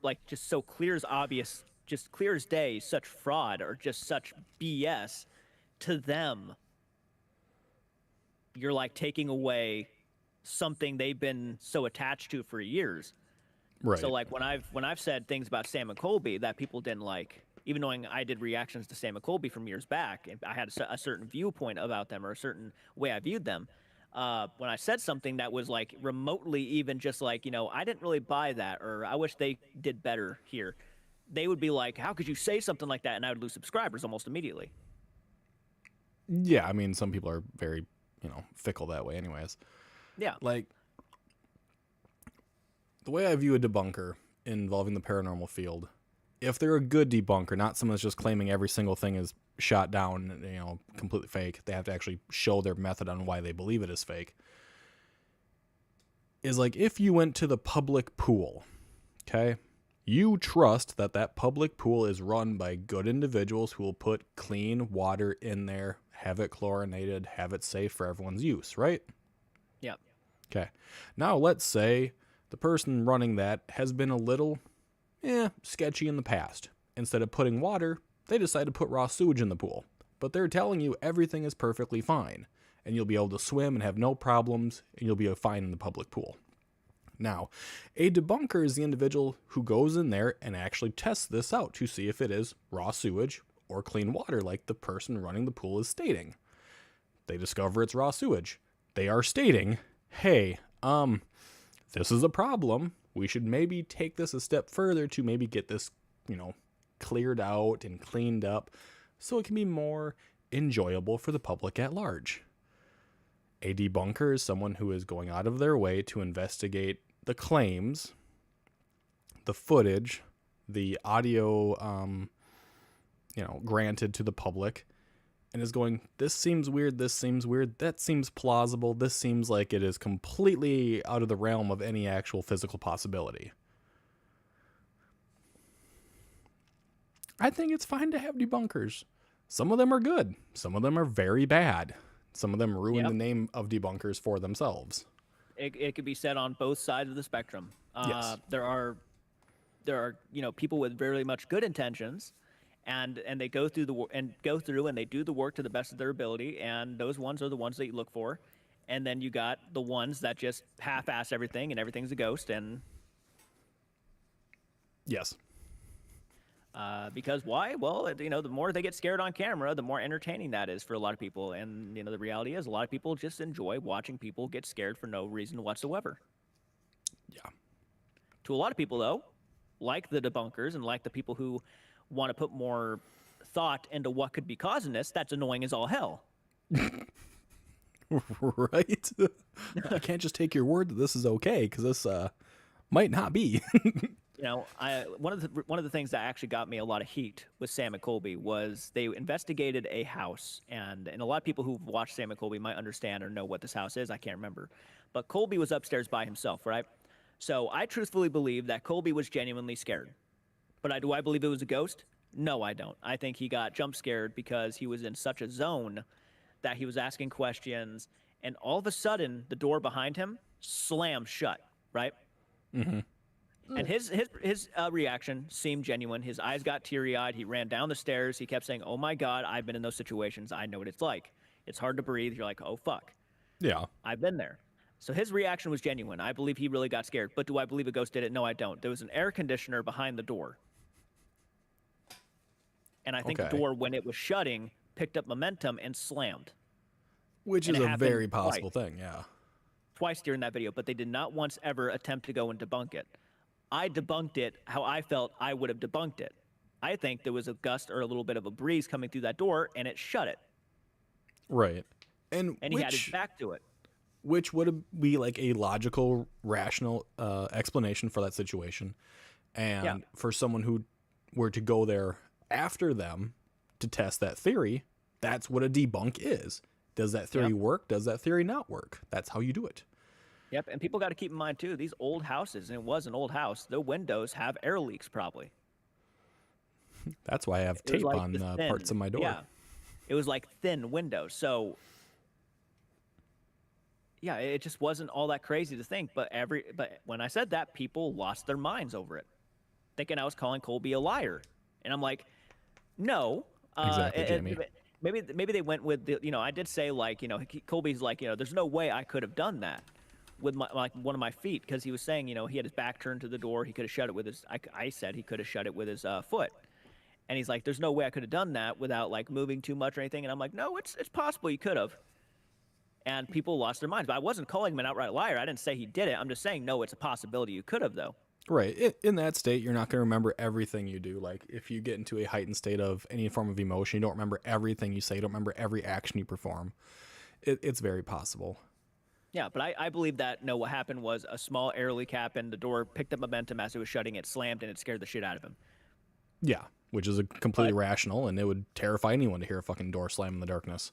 like just so clear as obvious, just clear as day, such fraud or just such BS, to them, you're like taking away something they've been so attached to for years. Right. So like when I've said things about Sam and Colby that people didn't like, even knowing I did reactions to Sam and Colby from years back, and I had a certain viewpoint about them or a certain way I viewed them. When I said something that was like remotely even just like, I didn't really buy that, or I wish they did better here, they would be like, how could you say something like that? And I would lose subscribers almost immediately. Yeah, I mean, some people are very, fickle that way anyways. Yeah. Like, the way I view a debunker involving the paranormal field, if they're a good debunker, not someone that's just claiming every single thing is shot down, completely fake, they have to actually show their method on why they believe it is fake, is like if you went to the public pool, okay? You trust that that public pool is run by good individuals who will put clean water in there, have it chlorinated, have it safe for everyone's use, right? Yep. Okay. Now let's say the person running that has been a little sketchy in the past. Instead of putting water, they decide to put raw sewage in the pool. But they're telling you everything is perfectly fine, and you'll be able to swim and have no problems, and you'll be fine in the public pool. Now, a debunker is the individual who goes in there and actually tests this out to see if it is raw sewage or clean water like the person running the pool is stating. They discover it's raw sewage. They are stating, hey, this is a problem. We should maybe take this a step further to maybe get this, cleared out and cleaned up so it can be more enjoyable for the public at large. A debunker is someone who is going out of their way to investigate the claims, the footage, the audio, granted to the public, and is going, this seems weird, that seems plausible, this seems like it is completely out of the realm of any actual physical possibility. I think it's fine to have debunkers. Some of them are good. Some of them are very bad. Some of them ruin the name of debunkers for themselves. It could be said on both sides of the spectrum. Yes. There are people with very much good intentions, and they go through and they do the work to the best of their ability, and those ones are the ones that you look for. And then you got the ones that just half-ass everything and everything's a ghost. And yes. Because why? Well, the more they get scared on camera, the more entertaining that is for a lot of people. And, the reality is a lot of people just enjoy watching people get scared for no reason whatsoever. Yeah. To a lot of people, though, like the debunkers and like the people who want to put more thought into what could be causing this, that's annoying as all hell. Right? I can't just take your word that this is okay, because this might not be. You know, one of the things that actually got me a lot of heat with Sam and Colby was they investigated a house, and a lot of people who've watched Sam and Colby might understand or know what this house is. I can't remember, but Colby was upstairs by himself, right? So I truthfully believe that Colby was genuinely scared. But do I believe it was a ghost? No, I don't. I think he got jump scared because he was in such a zone that he was asking questions, and all of a sudden the door behind him slammed shut, right? Mm-hmm. And his reaction seemed genuine. His eyes got teary-eyed. He ran down the stairs. He kept saying, "Oh my God, I've been in those situations. I know what it's like. It's hard to breathe." You're like, "Oh fuck." Yeah. I've been there. So his reaction was genuine. I believe he really got scared. But do I believe a ghost did it? No, I don't. There was an air conditioner behind the door. And I think the door, when it was shutting, picked up momentum and slammed. Which is a very possible thing, yeah. Twice during that video, but they did not once ever attempt to go and debunk it. I debunked it how I felt I would have debunked it. I think there was a gust or a little bit of a breeze coming through that door, and it shut it. Right. And he had his back to it. Which would be like a logical, rational explanation for that situation. And for someone who were to go there after them to test that theory, that's what a debunk is. Does that theory work? Does that theory not work? That's how you do it. Yep, and people got to keep in mind, too, these old houses, and it was an old house, the windows have air leaks, probably. That's why I have tape on parts of my door. Yeah, it was like thin windows. So, yeah, it just wasn't all that crazy to think. But when I said that, people lost their minds over it, thinking I was calling Colby a liar. And I'm like, no. Exactly, Jamie. Maybe they went with the, I did say, like, Colby's like, there's no way I could have done that with one of my feet, because he was saying, he had his back turned to the door. He could have shut it with his, I said he could have shut it with his foot. And he's like, there's no way I could have done that without like moving too much or anything. And I'm like, no, it's possible you could have. And people lost their minds. But I wasn't calling him an outright liar. I didn't say he did it. I'm just saying, no, it's a possibility you could have, though. Right. In that state, you're not going to remember everything you do. Like, if you get into a heightened state of any form of emotion, you don't remember everything you say. You don't remember every action you perform. It's very possible. Yeah, but I believe that, no, what happened was a small air leak happened. The door picked up momentum as it was shutting. It slammed, and it scared the shit out of him. Yeah, which is completely rational, and it would terrify anyone to hear a fucking door slam in the darkness.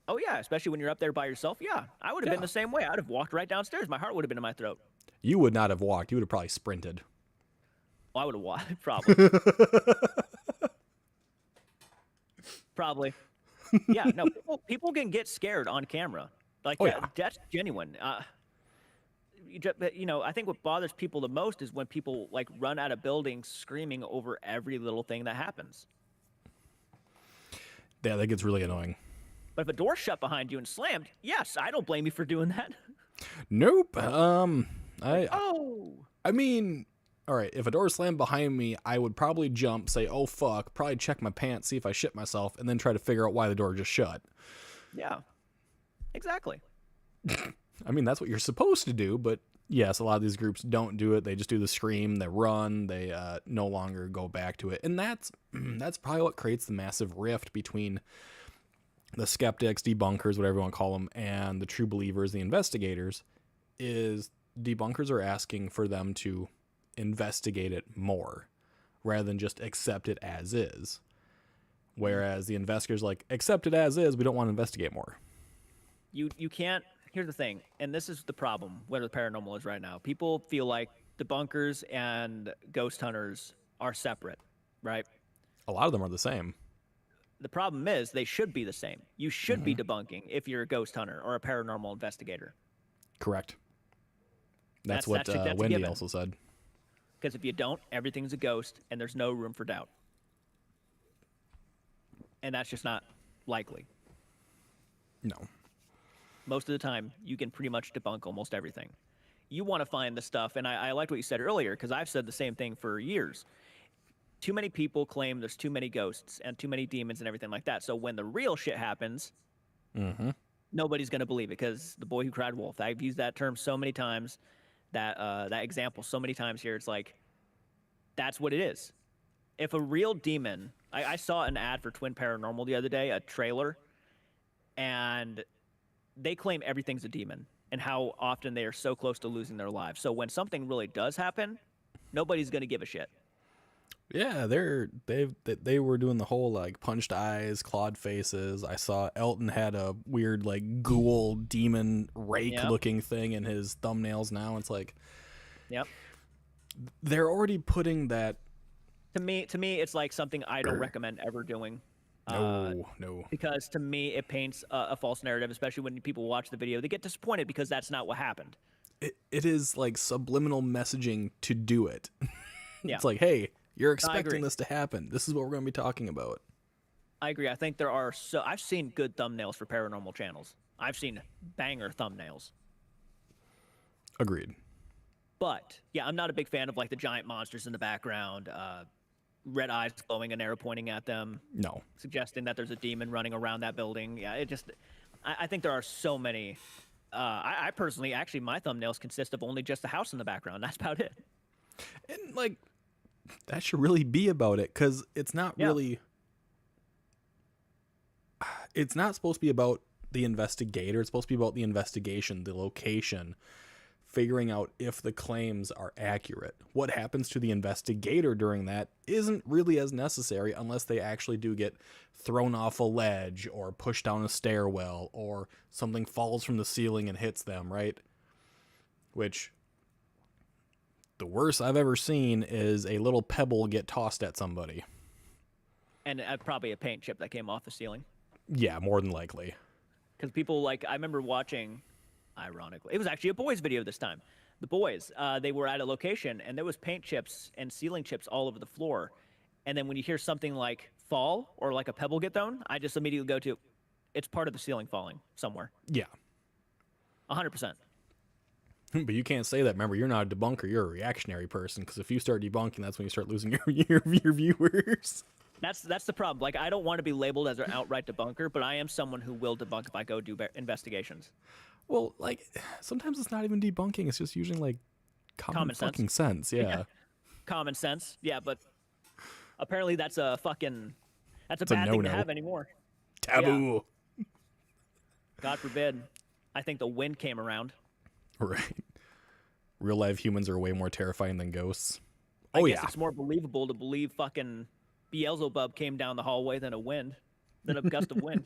Oh, yeah, especially when you're up there by yourself. Yeah, I would have been the same way. I'd have walked right downstairs. My heart would have been in my throat. You would not have walked. You would have probably sprinted. Well, I would have walked, probably. Probably. Yeah, no, people can get scared on camera. Like, that's genuine. I think what bothers people the most is when people, like, run out of buildings screaming over every little thing that happens. Yeah, that gets really annoying. But if a door shut behind you and slammed, yes, I don't blame you for doing that. Nope. I mean, all right, if a door slammed behind me, I would probably jump, say, oh, fuck, probably check my pants, see if I shit myself, and then try to figure out why the door just shut. Yeah, exactly. I mean, that's what you're supposed to do, but yes, a lot of these groups don't do it. They just do the scream, they run, they no longer go back to it. And that's probably what creates the massive rift between the skeptics, debunkers, whatever you want to call them, and the true believers, the investigators, is debunkers are asking for them to investigate it more rather than just accept it as is. Whereas the investigators like, accept it as is, we don't want to investigate more. You can't, here's the thing, and this is the problem where the paranormal is right now. People feel like debunkers and ghost hunters are separate, right? A lot of them are the same. The problem is they should be the same. You should be debunking if you're a ghost hunter or a paranormal investigator. Correct. That's what Wendy also said. Because if you don't, everything's a ghost and there's no room for doubt. And that's just not likely. No. Most of the time, you can pretty much debunk almost everything. You want to find the stuff, and I liked what you said earlier, because I've said the same thing for years. Too many people claim there's too many ghosts and too many demons and everything like that. So when the real shit happens, nobody's going to believe it, because the boy who cried wolf, I've used that term so many times, that example so many times here. It's like, that's what it is. If a real demon, I saw an ad for Twin Paranormal the other day, a trailer, and they claim everything's a demon and how often they are so close to losing their lives. So when something really does happen, nobody's going to give a shit. Yeah, they were doing the whole like punched eyes, clawed faces. I saw Elton had a weird like ghoul demon rake looking thing in his thumbnails now. It's like, yep, they're already putting that. To me, it's like something I don't recommend ever doing. No. Because to me, it paints a false narrative, especially when people watch the video. They get disappointed because that's not what happened. It is like subliminal messaging to do it. Yeah. It's like, hey, you're expecting this to happen. This is what we're going to be talking about. I agree. I think there are I've seen good thumbnails for paranormal channels. I've seen banger thumbnails. Agreed. But yeah, I'm not a big fan of like the giant monsters in the background, red eyes glowing, an arrow pointing at them. No. Suggesting that there's a demon running around that building. Yeah, I think there are so many. I personally, actually, my thumbnails consist of only just a house in the background. That's about it. And like, that should really be about it, because it's not really. It's not supposed to be about the investigator. It's supposed to be about the investigation, the location, figuring out if the claims are accurate. What happens to the investigator during that isn't really as necessary unless they actually do get thrown off a ledge or pushed down a stairwell or something falls from the ceiling and hits them, right? Which, the worst I've ever seen is a little pebble get tossed at somebody. And probably a paint chip that came off the ceiling. Yeah, more than likely. Because people, like, I remember watching, ironically, it was actually a boys video this time. The boys, they were at a location, and there was paint chips and ceiling chips all over the floor. And then when you hear something like fall or like a pebble get thrown, I just immediately go to, it's part of the ceiling falling somewhere. Yeah. 100%. But you can't say that. Remember, you're not a debunker. You're a reactionary person. Because if you start debunking, that's when you start losing your viewers. That's the problem. Like, I don't want to be labeled as an outright debunker, but I am someone who will debunk if I go do investigations. Well, like, sometimes it's not even debunking. It's just using, like, common fucking sense. Yeah. Common sense. Yeah, but apparently that's a bad thing to have anymore. Taboo. Yeah. God forbid. I think the wind came around. Right. Real life humans are way more terrifying than ghosts. I guess it's more believable to believe fucking Beelzebub came down the hallway than a gust of wind.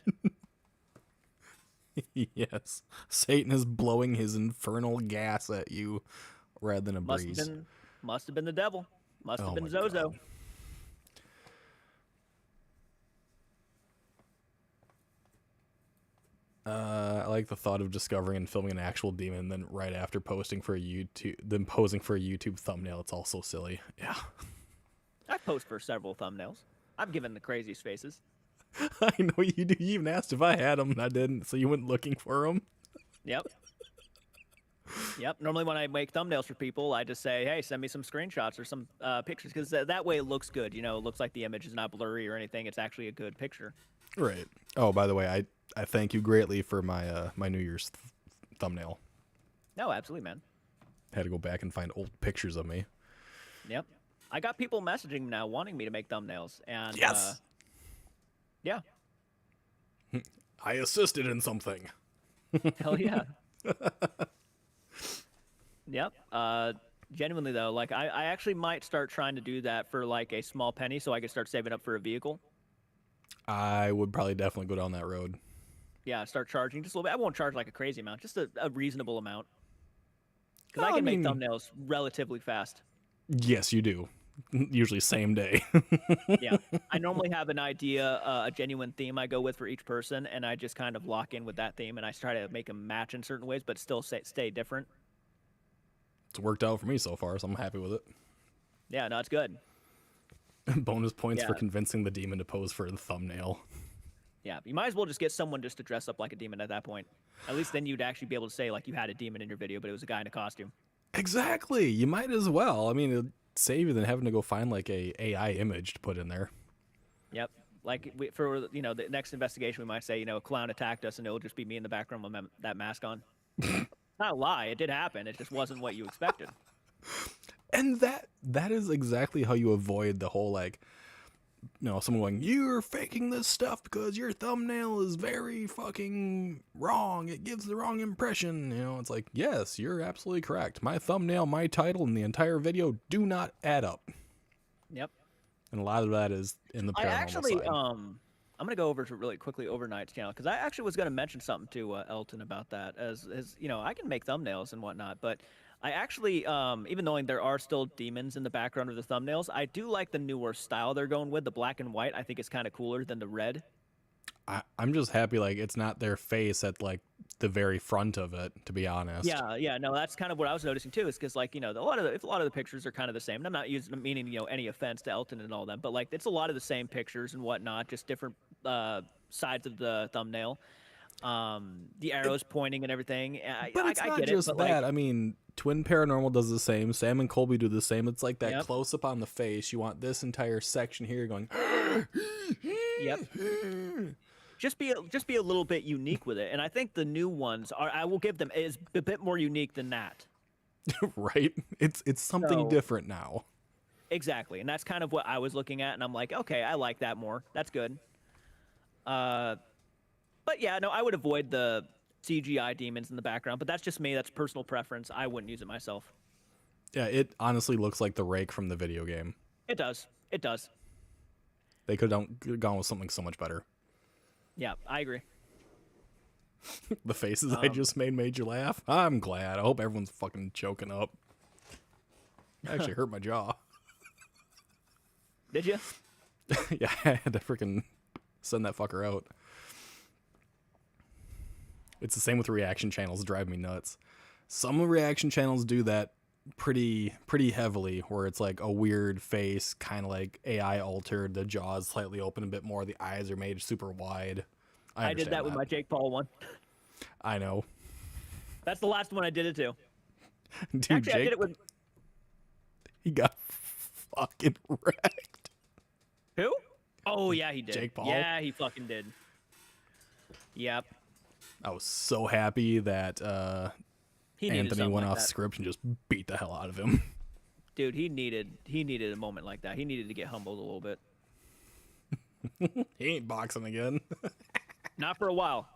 Yes. Satan is blowing his infernal gas at you rather than a breeze. Must have been the devil. Must have been Zozo. God. I like the thought of discovering and filming an actual demon, and then right after posing for a YouTube thumbnail. It's all so silly. Yeah. I've posed for several thumbnails. I've given the craziest faces. I know you do. You even asked if I had them, and I didn't, so you went looking for them. Yep. Normally when I make thumbnails for people, I just say, hey, send me some screenshots or some pictures, because that way it looks good. You know, it looks like the image is not blurry or anything. It's actually a good picture. Right. Oh, by the way, I thank you greatly for my my New Year's thumbnail. No, absolutely, man. Had to go back and find old pictures of me. Yep. I got people messaging now wanting me to make thumbnails, and yes. Yeah. I assisted in something. Hell yeah. Yep. Genuinely though, like I actually might start trying to do that for like a small penny, so I could start saving up for a vehicle. I would probably definitely go down that road. Yeah, start charging just a little bit. I won't charge like a crazy amount, just a reasonable amount. Because I can make thumbnails relatively fast. Yes, you do. Usually same day. Yeah. I normally have an idea, a genuine theme I go with for each person, and I just kind of lock in with that theme, and I try to make them match in certain ways, but still stay different. It's worked out for me so far, so I'm happy with it. Yeah, no, it's good. Bonus points for convincing the demon to pose for the thumbnail. Yeah, you might as well just get someone just to dress up like a demon at that point. At least then you'd actually be able to say, like, you had a demon in your video, but it was a guy in a costume. Exactly. You might as well. I mean, it'd save you than having to go find, like, a AI image to put in there. Yep. Like, for, the next investigation, we might say, a clown attacked us, and it'll just be me in the background with that mask on. Not a lie. It did happen. It just wasn't what you expected. And that is exactly how you avoid the whole, like, someone going, "You're faking this stuff because your thumbnail is very fucking wrong. It gives the wrong impression." It's like, yes, you're absolutely correct. My thumbnail, my title, and the entire video do not add up. Yep. And a lot of that is in the paranormal side. I'm gonna go over to really quickly Overnight's channel because I actually was gonna mention something to Elton about that. As I can make thumbnails and whatnot, but I actually, even knowing there are still demons in the background of the thumbnails, I do like the newer style they're going with. The black and white, I think, is kind of cooler than the red. I'm just happy it's not their face at the very front of it, to be honest. Yeah, no, that's kind of what I was noticing too. Is because a lot of the pictures are kind of the same. And I'm not meaning any offense to Elton and all them, but it's a lot of the same pictures and whatnot, just different sides of the thumbnail. The arrows pointing and everything. But it's not get just it, that. I mean, Twin Paranormal does the same. Sam and Colby do the same. It's like that close up on the face. You want this entire section here going. Yep. Just be a little bit unique with it, and I think the new ones I will give them is a bit more unique than that. Right? It's something different now. Exactly, and that's kind of what I was looking at, and I'm like, okay, I like that more. That's good. But yeah, no, I would avoid the CGI demons in the background, but that's just me. That's personal preference. I wouldn't use it myself. Yeah, it honestly looks like the rake from the video game. It does. It does. They could have gone with something so much better. Yeah, I agree. The faces I just made you laugh. I'm glad. I hope everyone's fucking choking up. Actually hurt my jaw. Did you? Yeah, I had to freaking send that fucker out. It's the same with reaction channels. Drive me nuts. Some reaction channels do that pretty heavily, where it's like a weird face, kind of like AI altered. The jaw is slightly open a bit more. The eyes are made super wide. I did that with my Jake Paul one. I know. That's the last one I did it to. Dude, Actually, Jake, I did it with. He got fucking wrecked. Who? Oh yeah, he did. Jake Paul? Yeah, he fucking did. Yep. I was so happy that Anthony went off that. script and just beat the hell out of him. Dude, he needed a moment like that. He needed to get humbled a little bit. He ain't boxing again. Not for a while.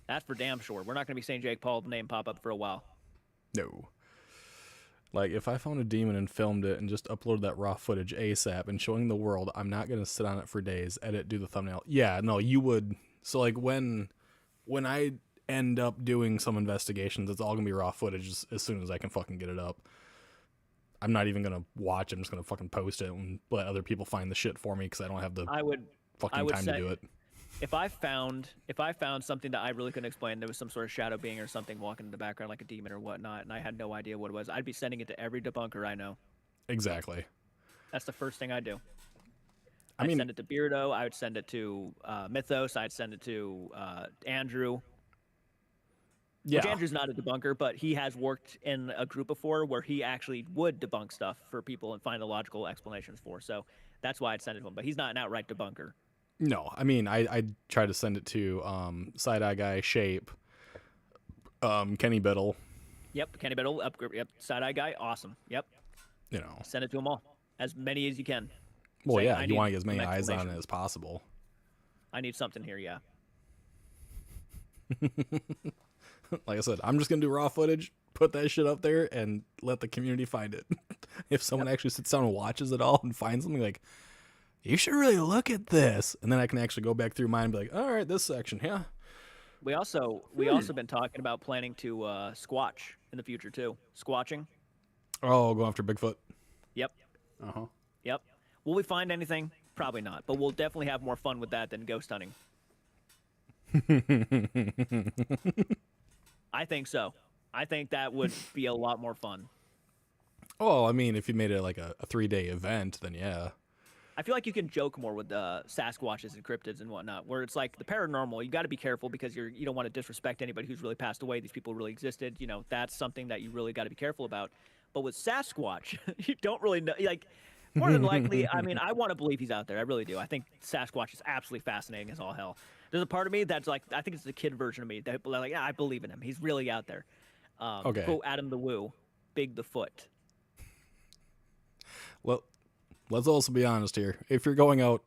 That's for damn sure. We're not going to be saying Jake Paul's name pop up for a while. No. Like, if I found a demon and filmed it and just uploaded that raw footage ASAP and showing the world, I'm not going to sit on it for days, edit, do the thumbnail. Yeah, no, you would. So, like, when I end up doing some investigations, it's all going to be raw footage as soon as I can fucking get it up. I'm not even going to watch it. I'm just going to fucking post it and let other people find the shit for me because I don't have the time to do it. If I found something that I really couldn't explain, there was some sort of shadow being or something walking in the background like a demon or whatnot, and I had no idea what it was, I'd be sending it to every debunker I know. Exactly. That's the first thing I'd do. I'd send it to Beardo. I would send it to Mythos. I'd send it to Andrew. Yeah. Which Andrew's not a debunker, but he has worked in a group before where he actually would debunk stuff for people and find the logical explanations for. So that's why I'd send it to him. But he's not an outright debunker. No, I mean, I'd try to send it to Side-Eye Guy, Shape, Kenny Biddle. Yep, Kenny Biddle, yep, Side-Eye Guy, awesome. Yep. Send it to them all. As many as you can. Well, yeah, you want to get as many eyes on it as possible. I need something here, yeah. Like I said, I'm just going to do raw footage, put that shit up there, and let the community find it. If someone actually sits down and watches it all and finds something like, you should really look at this, and then I can actually go back through mine and be like, all right, this section, yeah. We also been talking about planning to squatch in the future, too. Squatching. Oh, go after Bigfoot. Yep. Uh-huh. Yep. Will we find anything? Probably not, but we'll definitely have more fun with that than ghost hunting. I think so. I think that would be a lot more fun. Oh, I mean, if you made it like a 3-day event, then yeah. I feel like you can joke more with Sasquatches and cryptids and whatnot, where it's like the paranormal, you got to be careful because you don't want to disrespect anybody who's really passed away. These people really existed. That's something that you really got to be careful about. But with Sasquatch, you don't really know. Like, more than likely, I mean, I want to believe he's out there. I really do. I think Sasquatch is absolutely fascinating as all hell. There's a part of me that's like, I think it's the kid version of me that like, yeah, I believe in him. He's really out there. Okay. Quote Adam the Woo, Big the Foot. Well, let's also be honest here. If you're going out,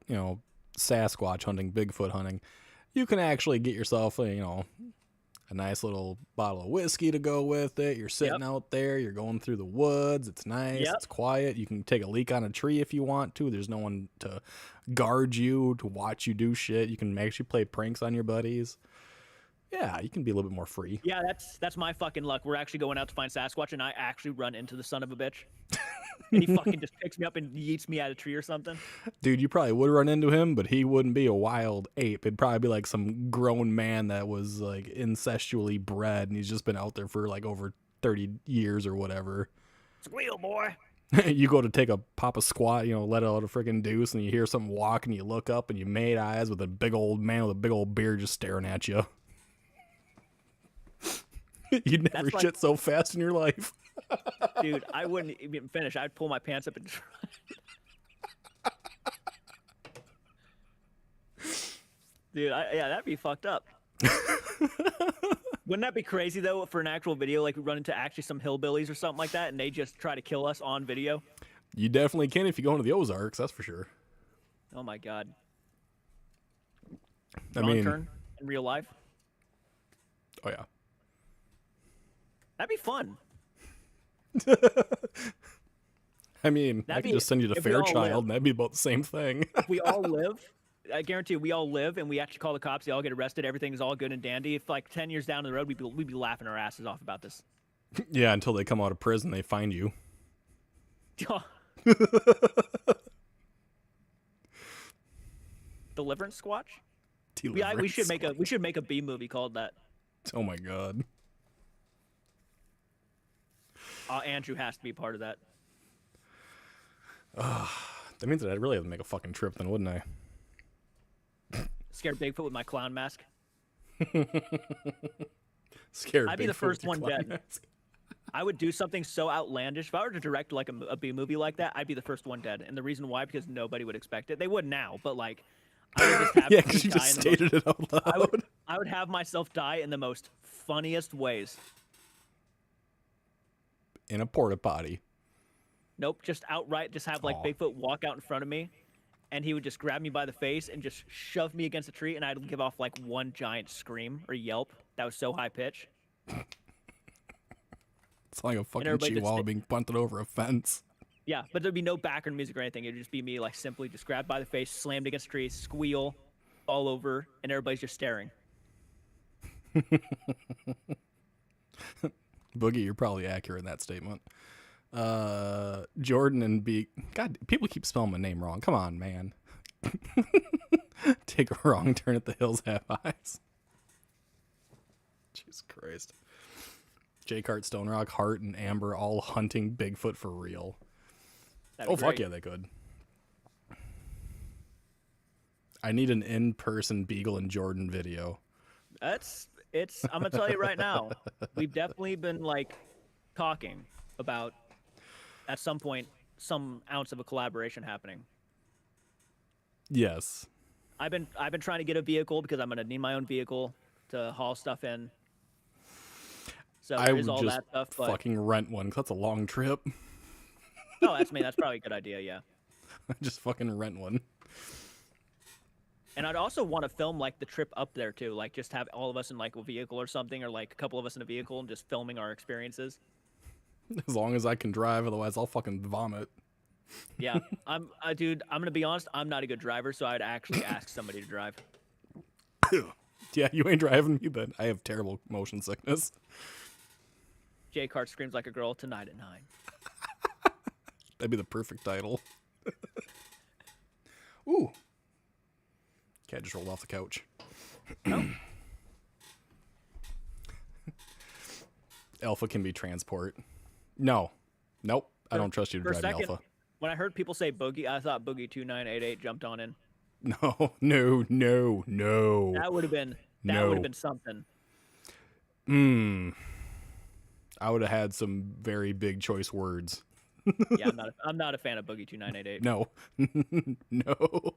Sasquatch hunting, Bigfoot hunting, you can actually get yourself, a nice little bottle of whiskey to go with it. You're sitting out there. You're going through the woods. It's nice. It's quiet. You can take a leak on a tree if you want to. There's no one to guard you, to watch you do shit. You can actually play pranks on your buddies. Yeah, you can be a little bit more free. Yeah, that's my fucking luck. We're actually going out to find Sasquatch, and I actually run into the son of a bitch. And he fucking just picks me up and yeets me at a tree or something. Dude, you probably would run into him, but he wouldn't be a wild ape. It'd probably be like some grown man that was like incestually bred, and he's just been out there for like over 30 years or whatever. Squeal, boy. You go to pop a squat, let out a freaking deuce, and you hear something walk, and you look up, and you made eyes with a big old man with a big old beard just staring at you. You'd never shit so fast in your life. Dude, I wouldn't even finish. I'd pull my pants up and try. Dude, yeah, that'd be fucked up. Wouldn't that be crazy, though, for an actual video? Like, we run into actually some hillbillies or something like that, and they just try to kill us on video? You definitely can if you go into the Ozarks, that's for sure. Oh, my God. Wrong turn in real life? Oh, yeah. That'd be fun. I mean, I could just send you to Fairchild, and that'd be about the same thing. If we all live, I guarantee you, we all live, and we actually call the cops, they all get arrested, everything's all good and dandy. If, like, 10 years down the road, we'd be laughing our asses off about this. Yeah, until they come out of prison, they find you. Deliverance Squatch? Deliverance we should make a B movie called that. Oh, my God. Andrew has to be part of that. That means that I'd really have to make a fucking trip then, wouldn't I? Scared Bigfoot with my clown mask. Scared I'd be Bigfoot the first with one your dead. clown mask. I would do something so outlandish. If I were to direct like a B movie like that, I'd be the first one dead. And the reason why, because nobody would expect it. They would now, but like, I would just have yeah, because you just stated it out loud. I would have myself die in the most funniest ways. In a porta potty. Nope, just outright, just have like Bigfoot walk out in front of me, and he would just grab me by the face and just shove me against a tree, and I'd give off like one giant scream or yelp that was so high pitch. It's like a fucking chihuahua being punted over a fence. Yeah, but there'd be no background music or anything. It'd just be me like simply just grabbed by the face, slammed against a tree, squeal all over, and everybody's just staring. Boogie, you're probably accurate in that statement. Jordan and B. God, people keep spelling my name wrong. Come on, man. Take a wrong turn at the hills have eyes. Jesus Christ. JCart, Stone Rock, Hart, and Amber all hunting Bigfoot for real. Fuck yeah, they could. I need an in-person Beagle and Jordan video. I'm gonna tell you right now, we've definitely been like talking about at some point some ounce of a collaboration happening. Yes. I've been trying to get a vehicle because I'm gonna need my own vehicle to haul stuff in. So I would all just that stuff, but... fucking rent one because that's a long trip. Oh, that's probably a good idea, yeah. Just fucking rent one. And I'd also want to film like the trip up there too, like just have all of us in like a vehicle or something, or like a couple of us in a vehicle and just filming our experiences. As long as I can drive, otherwise I'll fucking vomit. Yeah, dude, I'm gonna be honest, I'm not a good driver, so I'd actually ask somebody to drive. Yeah, you ain't driving me, but I have terrible motion sickness. JCart screams like a girl tonight at 9. That'd be the perfect title. Ooh. Cat just rolled off the couch. Oh. Alpha can be transport. No. Nope. I don't trust you to drive Alpha. When I heard people say Boogie, I thought Boogie 2988 jumped on in. No. That would have been something. I would have had some very big choice words. Yeah, I'm not a fan of Boogie 2988. No. No.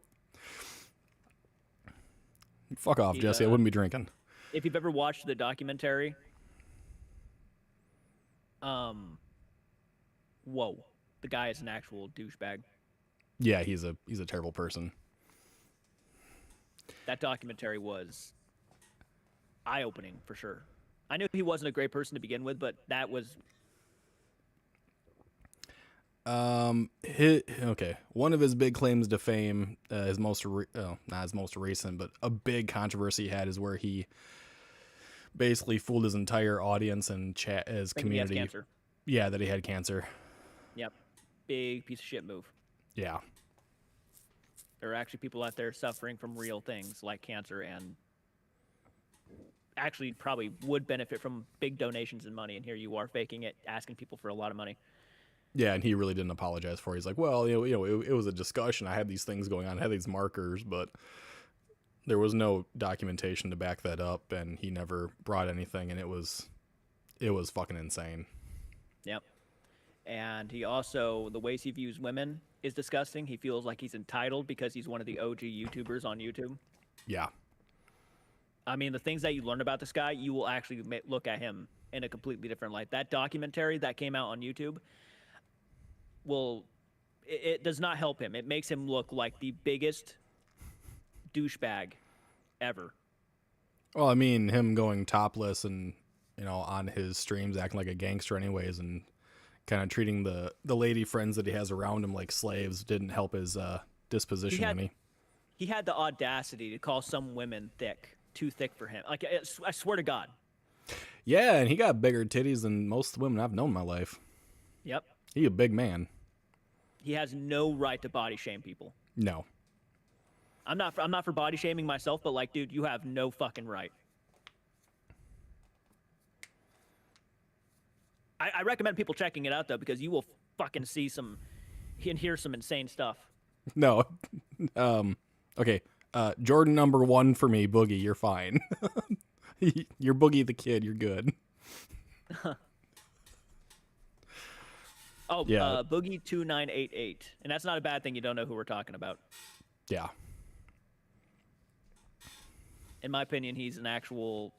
Fuck off, Jesse. I wouldn't be drinking. If you've ever watched the documentary, whoa, the guy is an actual douchebag. Yeah, he's a terrible person. That documentary was eye-opening for sure. I knew he wasn't a great person to begin with, but that was Okay. One of his big claims to fame, his most not his most recent, but a big controversy he had is where he basically fooled his entire audience and his thinking he has community. cancer. Yeah, that he had cancer. Yep. Big piece of shit move. Yeah. There are actually people out there suffering from real things like cancer and actually probably would benefit from big donations and money. And here you are faking it, asking people for a lot of money. Yeah, and he really didn't apologize for it. He's like, well, it was a discussion. I had these things going on. I had these markers, but there was no documentation to back that up, and he never brought anything, and it was fucking insane. Yep. And he also, the ways he views women is disgusting. He feels like he's entitled because he's one of the OG YouTubers on YouTube. Yeah. I mean, the things that you learn about this guy, you will actually look at him in a completely different light. That documentary that came out on YouTube, it does not help him. It makes him look like the biggest douchebag ever. Well, I mean, him going topless and, on his streams acting like a gangster anyways, and kind of treating the lady friends that he has around him like slaves didn't help his disposition any. He had the audacity to call some women too thick for him. Like, I swear to God. Yeah, and he got bigger titties than most women I've known in my life. Yep. He a big man. He has no right to body shame people. No. I'm not for body shaming myself, but like, dude, you have no fucking right. I recommend people checking it out though, because you will fucking see some and hear some insane stuff. No. Okay. Jordan number 1 for me, Boogie. You're fine. You're Boogie the Kid. You're good. Oh, yeah. Boogie 2988, and that's not a bad thing. You don't know who we're talking about. Yeah. In my opinion, he's an actual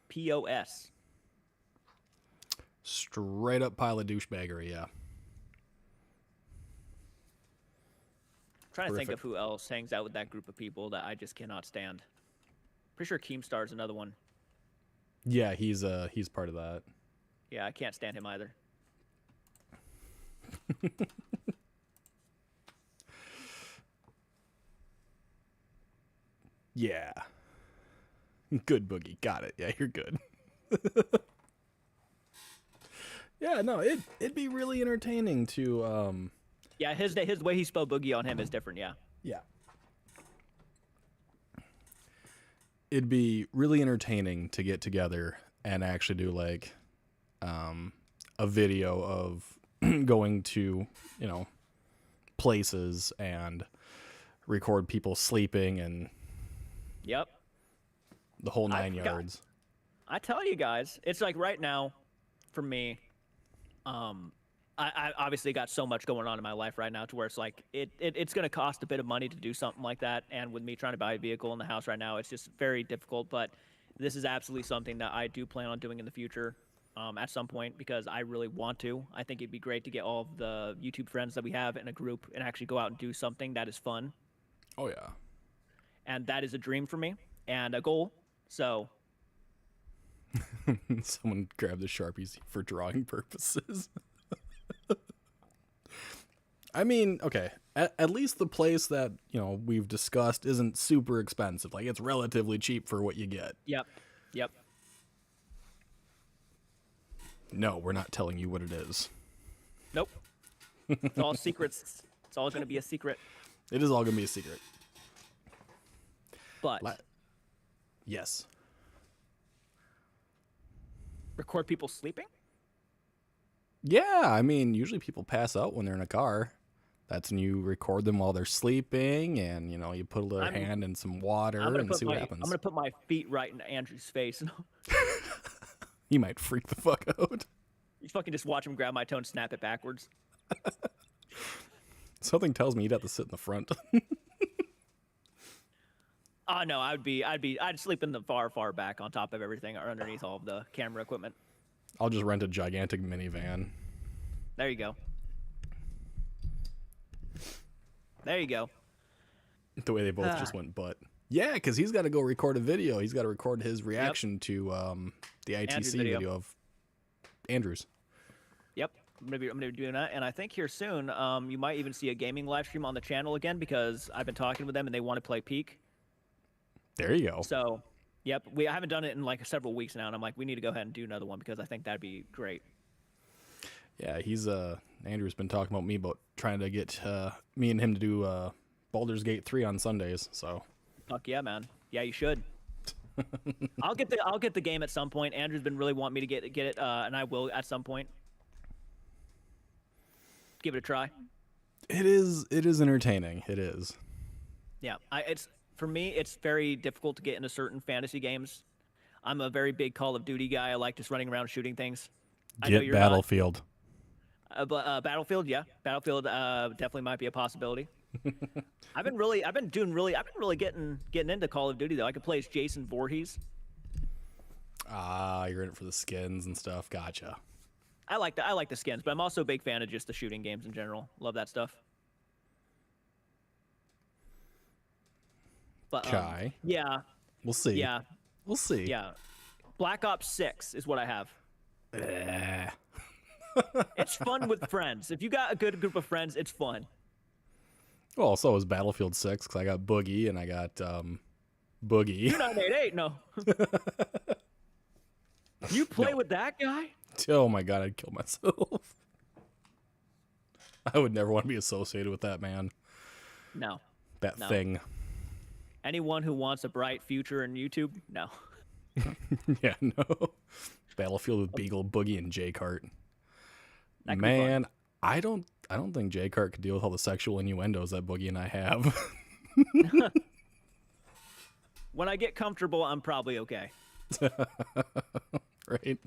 POS. Straight up pile of douchebaggery, yeah. I'm trying to think of who else hangs out with that group of people that I just cannot stand. Pretty sure Keemstar's another one. Yeah, he's part of that. Yeah, I can't stand him either. Yeah. Good, Boogie. Got it. Yeah, you're good. Yeah, no, it'd be really entertaining to Yeah, his way he spelled Boogie on him is different, yeah. Yeah. It'd be really entertaining to get together and actually do like a video of going to, places and record people sleeping and Yep. the whole 9 yards. I tell you guys, it's like right now, for me, I obviously got so much going on in my life right now to where it's like it's going to cost a bit of money to do something like that. And with me trying to buy a vehicle in the house right now, it's just very difficult. But this is absolutely something that I do plan on doing in the future at some point because I really want to. I think it'd be great to get all of the YouTube friends that we have in a group and actually go out and do something that is fun. Oh, yeah. And that is a dream for me and a goal. So someone grabbed the Sharpies for drawing purposes. I mean, okay, at least the place that, we've discussed isn't super expensive. Like, it's relatively cheap for what you get. Yep. No, we're not telling you what it is. Nope. It's all secrets. It's all going to be a secret. It is all going to be a secret. But yes. Record people sleeping? Yeah, I mean, usually people pass out when they're in a car. That's when you record them while they're sleeping, and you put a little hand in some water and see what happens. I'm gonna put my feet right in Andrew's face. He might freak the fuck out. You fucking just watch him grab my toe and snap it backwards. Something tells me you'd have to sit in the front. Oh no, I'd sleep in the far back on top of everything or underneath all of the camera equipment. I'll just rent a gigantic minivan. There you go. There you go. The way they both just went butt. Yeah, because he's got to go record a video. He's got to record his reaction to the ITC video of Andrew's. Yep, I'm gonna be doing that, and I think here soon, you might even see a gaming live stream on the channel again because I've been talking with them and they want to play Peak. There you go. So, yep, I haven't done it in like several weeks now, and I'm like, we need to go ahead and do another one because I think that'd be great. Yeah, Andrew's been talking about me about trying to get me and him to do Baldur's Gate 3 on Sundays. So. Fuck yeah, man. Yeah, you should. I'll get the game at some point. Andrew's been really wanting me to get it, and I will at some point. Give it a try. It is entertaining. It is. Yeah, for me, it's very difficult to get into certain fantasy games. I'm a very big Call of Duty guy. I like just running around shooting things. I know Get you're Battlefield. Battlefield, yeah. Battlefield definitely might be a possibility. I've been really getting into Call of Duty though. I could play as Jason Voorhees. You're in it for the skins and stuff. Gotcha. I like the skins, but I'm also a big fan of just the shooting games in general. Love that stuff. But Chai. Yeah. We'll see. Yeah. We'll see. Yeah. Black Ops 6 is what I have. It's fun with friends. If you got a good group of friends, it's fun. Well, so is Battlefield 6 because I got Boogie and I got Boogie. You're not 8-8, no. You play with that guy? Oh my god, I'd kill myself. I would never want to be associated with that man. No. That thing. Anyone who wants a bright future in YouTube? No. Yeah, no. Battlefield with Beagle, Boogie, and JCart. Man, I don't think JCart could deal with all the sexual innuendos that Boogie and I have. When I get comfortable, I'm probably okay. Right.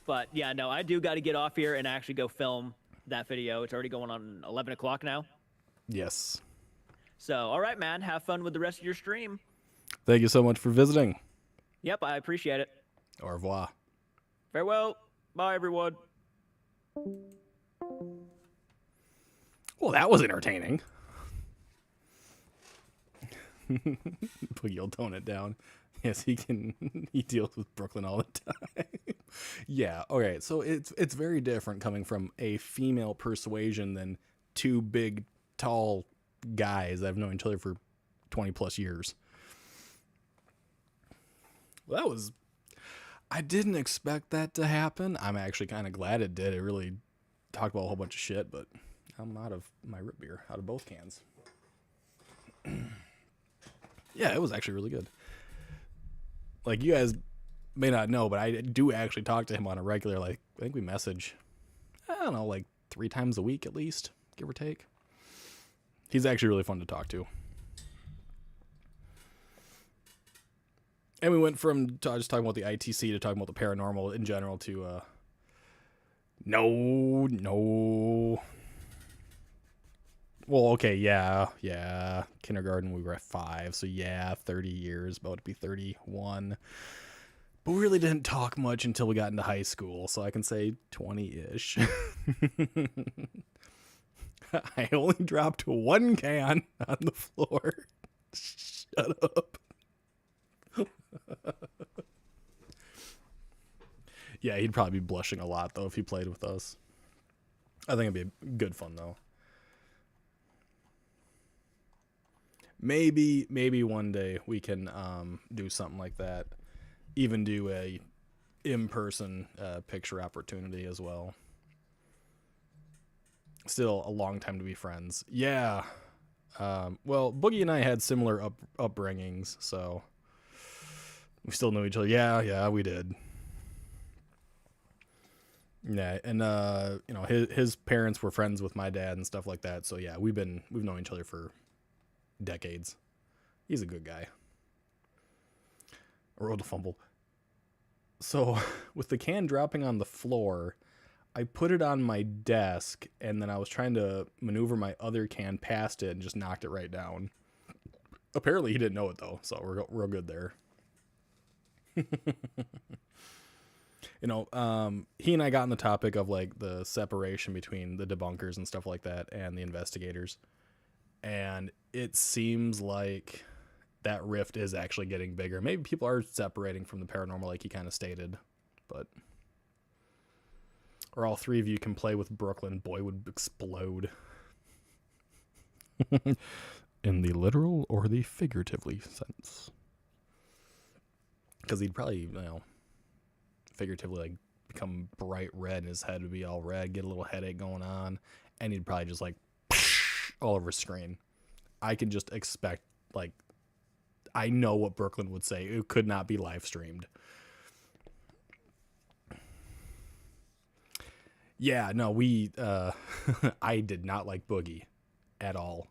But yeah, no, I do got to get off here and actually go film that video. It's already going on 11 o'clock now. Yes. So, all right, man. Have fun with the rest of your stream. Thank you so much for visiting. Yep, I appreciate it. Au revoir. Farewell. Bye, everyone. Well, that was entertaining. Boogie will tone it down. Yes, he can. He deals with Brooklyn all the time. Yeah. Okay. So it's very different coming from a female persuasion than two big, tall guys that have known each other for 20 plus years. Well, I didn't expect that to happen. I'm actually kind of glad it did. It really talked about a whole bunch of shit, but I'm out of my root beer, out of both cans. Yeah, it was actually really good. Like, you guys may not know, but I do actually talk to him on a regular, like, I think we message, I don't know, like 3 times a week at least, give or take. He's actually really fun to talk to. And we went from just talking about the ITC to talking about the paranormal in general to, no. Well, okay, yeah. Kindergarten, we were at 5, so yeah, 30 years, about to be 31. But we really didn't talk much until we got into high school, so I can say 20-ish. I only dropped 1 can on the floor. Shut up. Yeah, he'd probably be blushing a lot, though, if he played with us. I think it'd be good fun, though. Maybe one day we can do something like that. Even do a in-person picture opportunity as well. Still a long time to be friends. Yeah. Well, Boogie and I had similar upbringings, so we still know each other. Yeah, we did. Yeah, and you know, his parents were friends with my dad and stuff like that. So yeah, we've known each other for decades. He's a good guy. I rolled a fumble. So with the can dropping on the floor, I put it on my desk, and then I was trying to maneuver my other can past it and just knocked it right down. Apparently he didn't know it though, so we're real good there. You know, he and I got on the topic of like the separation between the debunkers and stuff like that and the investigators. And it seems like that rift is actually getting bigger. Maybe people are separating from the paranormal like he kind of stated, but... Or all three of you can play with Brooklyn, boy would explode. In the literal or the figuratively sense. Because he'd probably, figuratively like become bright red and his head would be all red, get a little headache going on, and he'd probably just like all over screen. I can just expect, like, I know what Brooklyn would say. It could not be live streamed. Yeah, no, I did not like Boogie at all.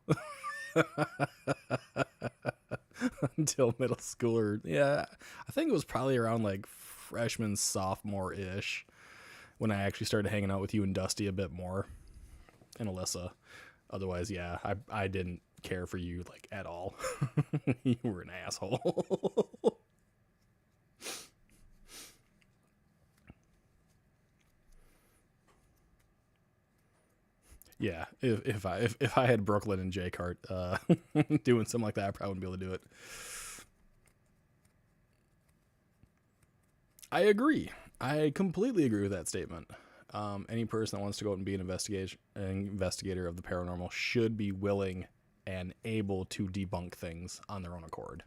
Until middle school, or yeah, I think it was probably around like freshman, sophomore-ish when I actually started hanging out with you and Dusty a bit more, and Alyssa. Otherwise, yeah, I didn't care for you like at all. You were an asshole. Yeah, if I had Brooklyn and JCart doing something like that, I probably wouldn't be able to do it. I agree. I completely agree with that statement. Any person that wants to go out and be an investigator of the paranormal should be willing and able to debunk things on their own accord.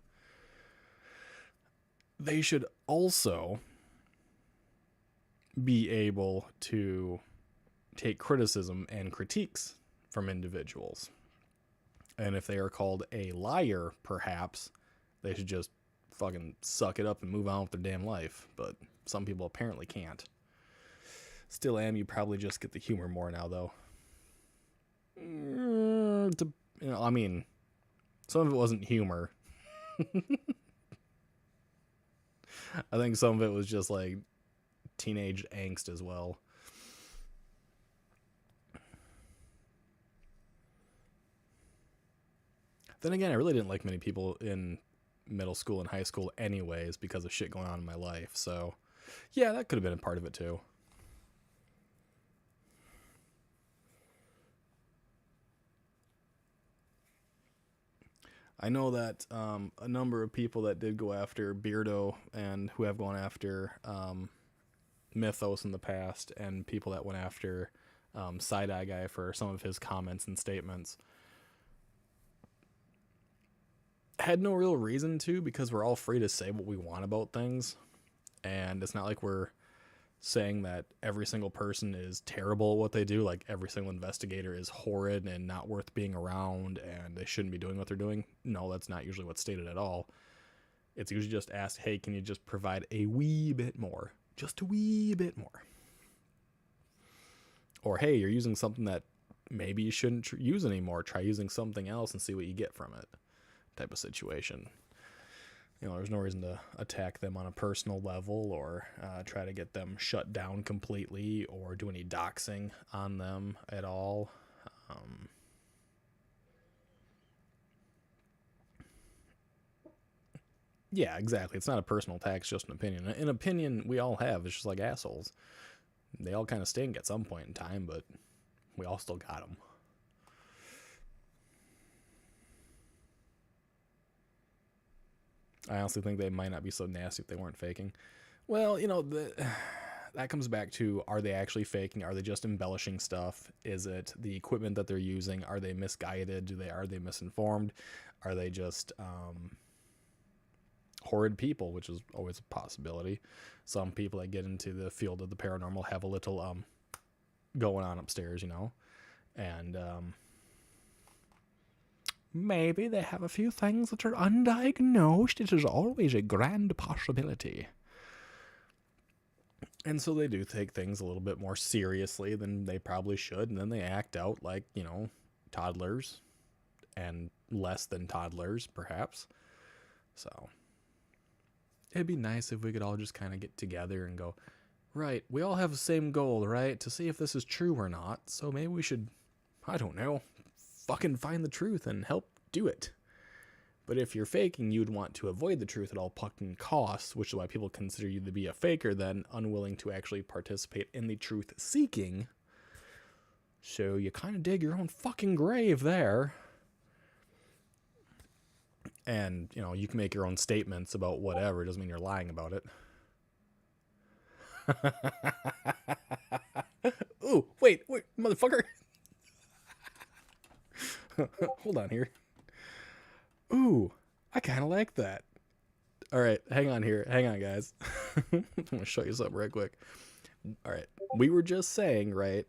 They should also be able to take criticism and critiques from individuals. And if they are called a liar, perhaps, they should just fucking suck it up and move on with their damn life. But some people apparently can't. Still am, you probably just get the humor more now, though. I mean, some of it wasn't humor. I think some of it was just like teenage angst as well. Then again, I really didn't like many people in middle school and high school anyways because of shit going on in my life. So, yeah, that could have been a part of it too. I know that a number of people that did go after Beardo and who have gone after Mythos in the past, and people that went after Side-Eye Guy for some of his comments and statements, had no real reason to, because we're all free to say what we want about things, and it's not like we're saying that every single person is terrible at what they do, like every single investigator is horrid and not worth being around and they shouldn't be doing what they're doing. No, that's not usually what's stated at all. It's usually just asked, hey, can you just provide a wee bit more? Just a wee bit more. Or, hey, you're using something that maybe you shouldn't use anymore. Try using something else and see what you get from it. Type of situation. There's no reason to attack them on a personal level or try to get them shut down completely or do any doxing on them at all. Yeah, exactly. It's not a personal attack, it's just an opinion. An opinion we all have. It's just like assholes. They all kind of stink at some point in time, but we all still got them. I honestly think they might not be so nasty if they weren't faking. Well, that comes back to, are they actually faking? Are they just embellishing stuff? Is it the equipment that they're using? Are they misguided? Are they misinformed? Are they just horrid people, which is always a possibility. Some people that get into the field of the paranormal have a little going on upstairs, and maybe they have a few things that are undiagnosed. It is always a grand possibility. And so they do take things a little bit more seriously than they probably should, and then they act out like, toddlers, and less than toddlers, perhaps. So it'd be nice if we could all just kind of get together and go, right, we all have the same goal, right? To see if this is true or not. So maybe we should, I don't know, fucking find the truth and help do it. But if you're faking, you'd want to avoid the truth at all fucking costs, which is why people consider you to be a faker, then unwilling to actually participate in the truth seeking. So you kind of dig your own fucking grave there. And, you know, you can make your own statements about whatever. It doesn't mean you're lying about it. Ooh, wait, motherfucker. Hold on here. Ooh, I kind of like that. All right, hang on here. Hang on, guys. I'm going to show you something right quick. All right, we were just saying, right,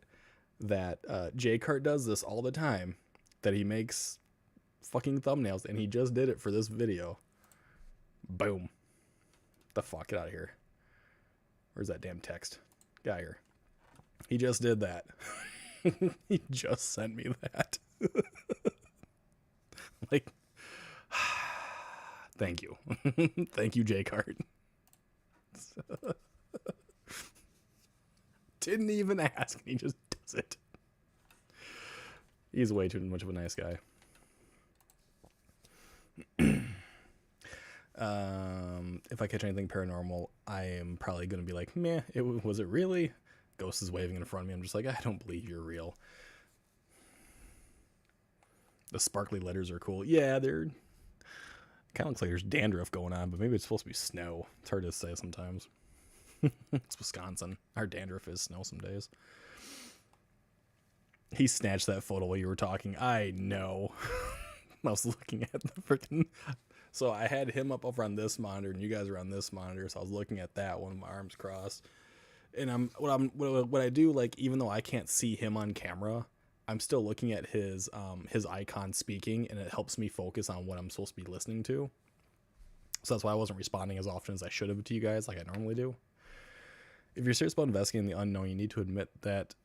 that JCart does this all the time, that he makes fucking thumbnails, and he just did it for this video. Boom. The fuck, get out of here. Where's that damn text? Get out of here. He just did that. He just sent me that. Like, thank you. Thank you, JCart. Didn't even ask. He just does it. He's way too much of a nice guy. If I catch anything paranormal, I am probably going to be like, meh, was it really? Ghost is waving in front of me. I'm just like, I don't believe you're real. The sparkly letters are cool. Yeah, they're kind of looks like there's dandruff going on, but maybe it's supposed to be snow. It's hard to say sometimes. It's Wisconsin. Our dandruff is snow some days. He snatched that photo while you were talking. I know. I was looking at the freaking... So I had him up over on this monitor, and you guys are on this monitor, so I was looking at that one with my arms crossed. And what I do, like, even though I can't see him on camera, I'm still looking at his icon speaking, and it helps me focus on what I'm supposed to be listening to. So that's why I wasn't responding as often as I should have to you guys, like I normally do. If you're serious about investigating the unknown, you need to admit that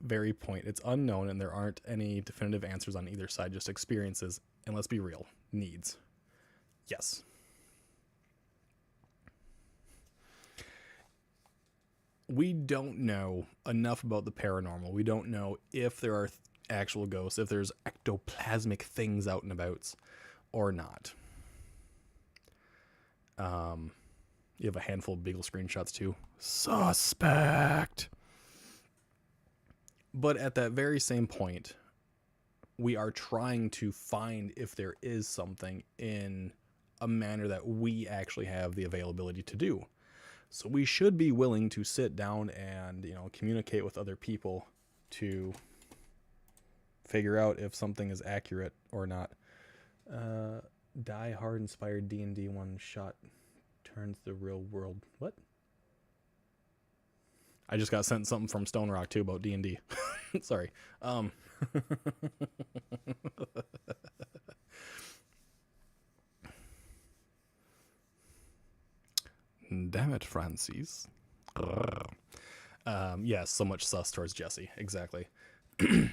very point. It's unknown, and there aren't any definitive answers on either side, just experiences, and let's be real, needs. Yes. We don't know enough about the paranormal. We don't know if there are actual ghosts, if there's ectoplasmic things out and about or not. You have a handful of Beagle screenshots too. Suspect. But at that very same point, we are trying to find if there is something in a manner that we actually have the availability to do. So we should be willing to sit down and, you know, communicate with other people to figure out if something is accurate or not. Die Hard inspired D&D one shot turns the real world. What? I just got sent something from Stone Rock too about D&D. Sorry. Damn it, Francis. Yes, so much sus towards Jesse. Exactly. You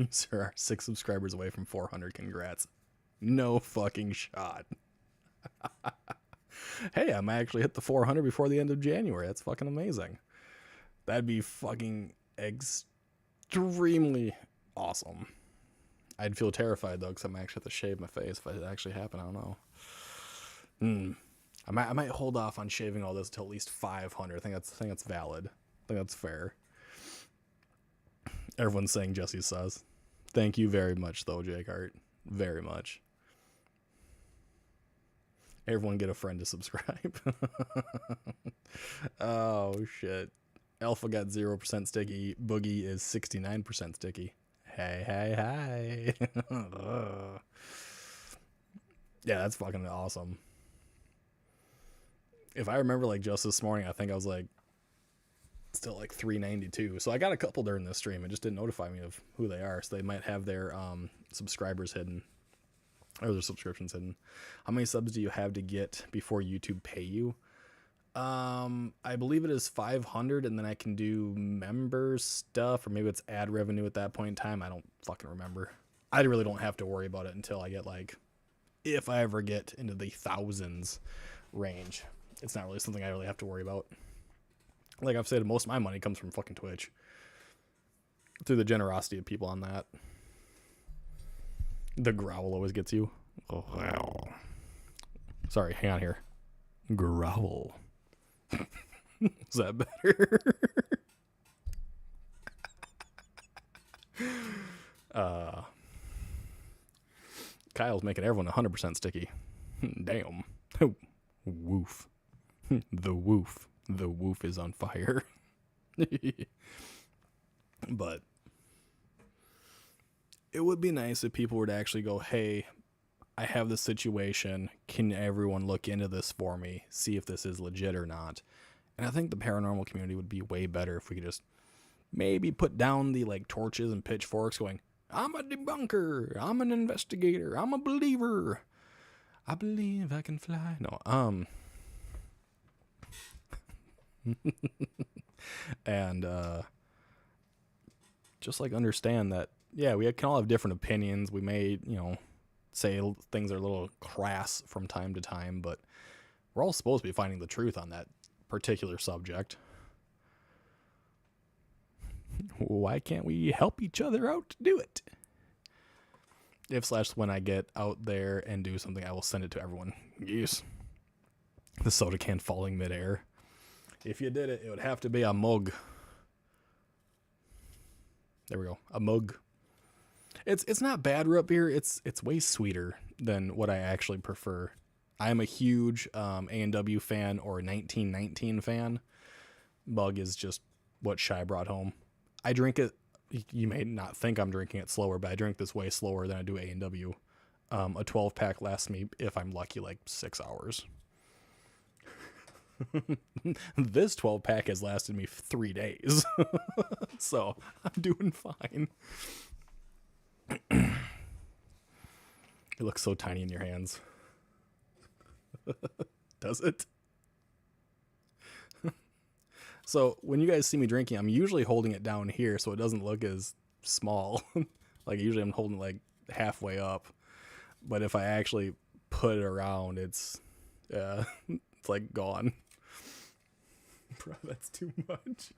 sir are 6 subscribers away from 400. Congrats. No fucking shot. Hey, I might actually hit the 400 before the end of January. That's fucking amazing. That'd be fucking extremely awesome. I'd feel terrified though, because I might actually have to shave my face if it actually happened. I don't know. I might hold off on shaving all this until at least 500. I think that's valid. I think that's fair. Everyone's saying Jesse sus. Thank you very much though, JCart. Very much. Everyone get a friend to subscribe. Oh shit. Alpha got 0% sticky. Boogie is 69% sticky. Hey. Yeah, that's fucking awesome. If I remember, like, just this morning, I think I was, like, still, like, 392. So I got a couple during this stream. It just didn't notify me of who they are. So they might have their subscribers hidden. Or their subscriptions hidden. How many subs do you have to get before YouTube pay you? I believe it is 500, and then I can do member stuff, or maybe it's ad revenue at that point in time. I don't fucking remember. I really don't have to worry about it until I get, like, if I ever get into the thousands range. It's not really something I really have to worry about. Like I've said, most of my money comes from fucking Twitch. Through the generosity of people on that. The growl always gets you. Oh, wow. Sorry, hang on here. Growl. Is that better? Kyle's making everyone 100% sticky. Damn. Woof. The woof. The woof is on fire. But it would be nice if people were to actually go, hey, I have this situation. Can everyone look into this for me? See if this is legit or not. And I think the paranormal community would be way better if we could just maybe put down the like torches and pitchforks going, I'm a debunker. I'm an investigator. I'm a believer. I believe I can fly. No, and just like understand that, yeah, we can all have different opinions. We may, say things are a little crass from time to time, but we're all supposed to be finding the truth on that particular subject. Why can't we help each other out to do it? When I get out there and do something, I will send it to everyone. Yes. The soda can falling midair. If you did it, it would have to be a mug. There we go. A mug. It's not bad root beer. It's way sweeter than what I actually prefer. I am a huge A&W fan or a 1919 fan. Mug is just what Shy brought home. I drink it. You may not think I'm drinking it slower, but I drink this way slower than I do A&W. A 12-pack lasts me, if I'm lucky, like 6 hours. This 12-pack has lasted me 3 days. So I'm doing fine. It looks so tiny in your hands. Does it? So when you guys see me drinking, I'm usually holding it down here so it doesn't look as small. Like usually I'm holding it like halfway up. But if I actually put it around, it's like gone. Bro, that's too much.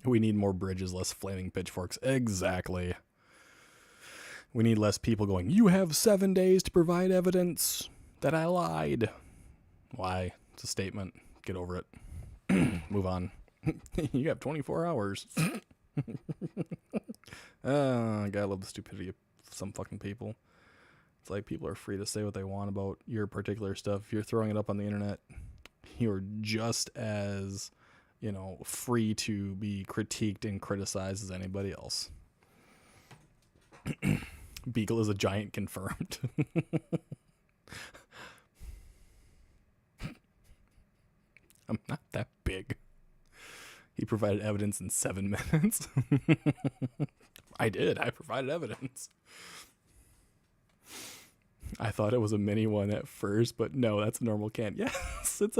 We need more bridges, less flaming pitchforks. Exactly. We need less people going, you have 7 days to provide evidence that I lied. Why? It's a statement. Get over it. Move on. You have 24 hours. I gotta love the stupidity of some fucking people. It's like people are free to say what they want about your particular stuff. If you're throwing it up on the internet, you're just as, free to be critiqued and criticized as anybody else. Beagle is a giant confirmed. I'm not that big. He provided evidence in 7 minutes. I did. I provided evidence. I thought it was a mini one at first, but no, that's a normal can. Yes, it's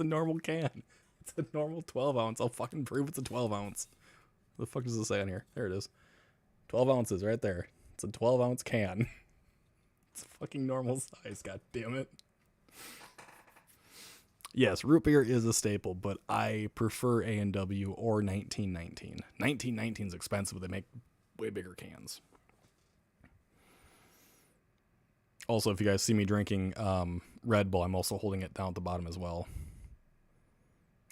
a normal can. It's a normal 12 ounce. I'll fucking prove it's a 12 ounce. What the fuck does it say on here? There it is. 12 ounces right there. It's a 12 ounce can. It's fucking normal size. God damn it. Yes, root beer is a staple, but I prefer A&W or 1919. 1919 is expensive, but they make way bigger cans. Also, if you guys see me drinking Red Bull, I'm also holding it down at the bottom as well.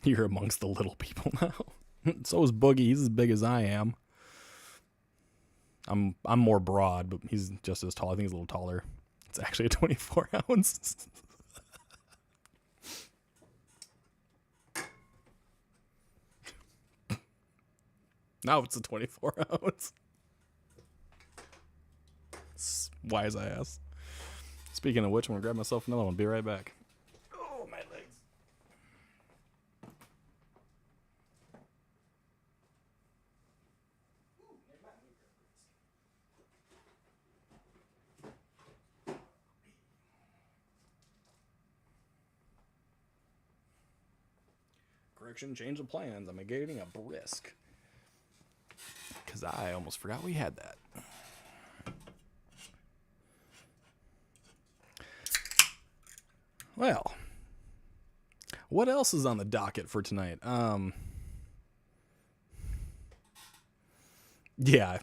You're amongst the little people now. So is Boogie. He's as big as I am. I'm more broad, but he's just as tall. I think he's a little taller. It's actually a 24 ounce. Now it's a 24 ounce. Wise ass. Speaking of which, I'm going to grab myself another one. Be right back. Oh, my legs. Correction, change of plans. I'm getting a brisk. Because I almost forgot we had that. Well, what else is on the docket for tonight? Yeah.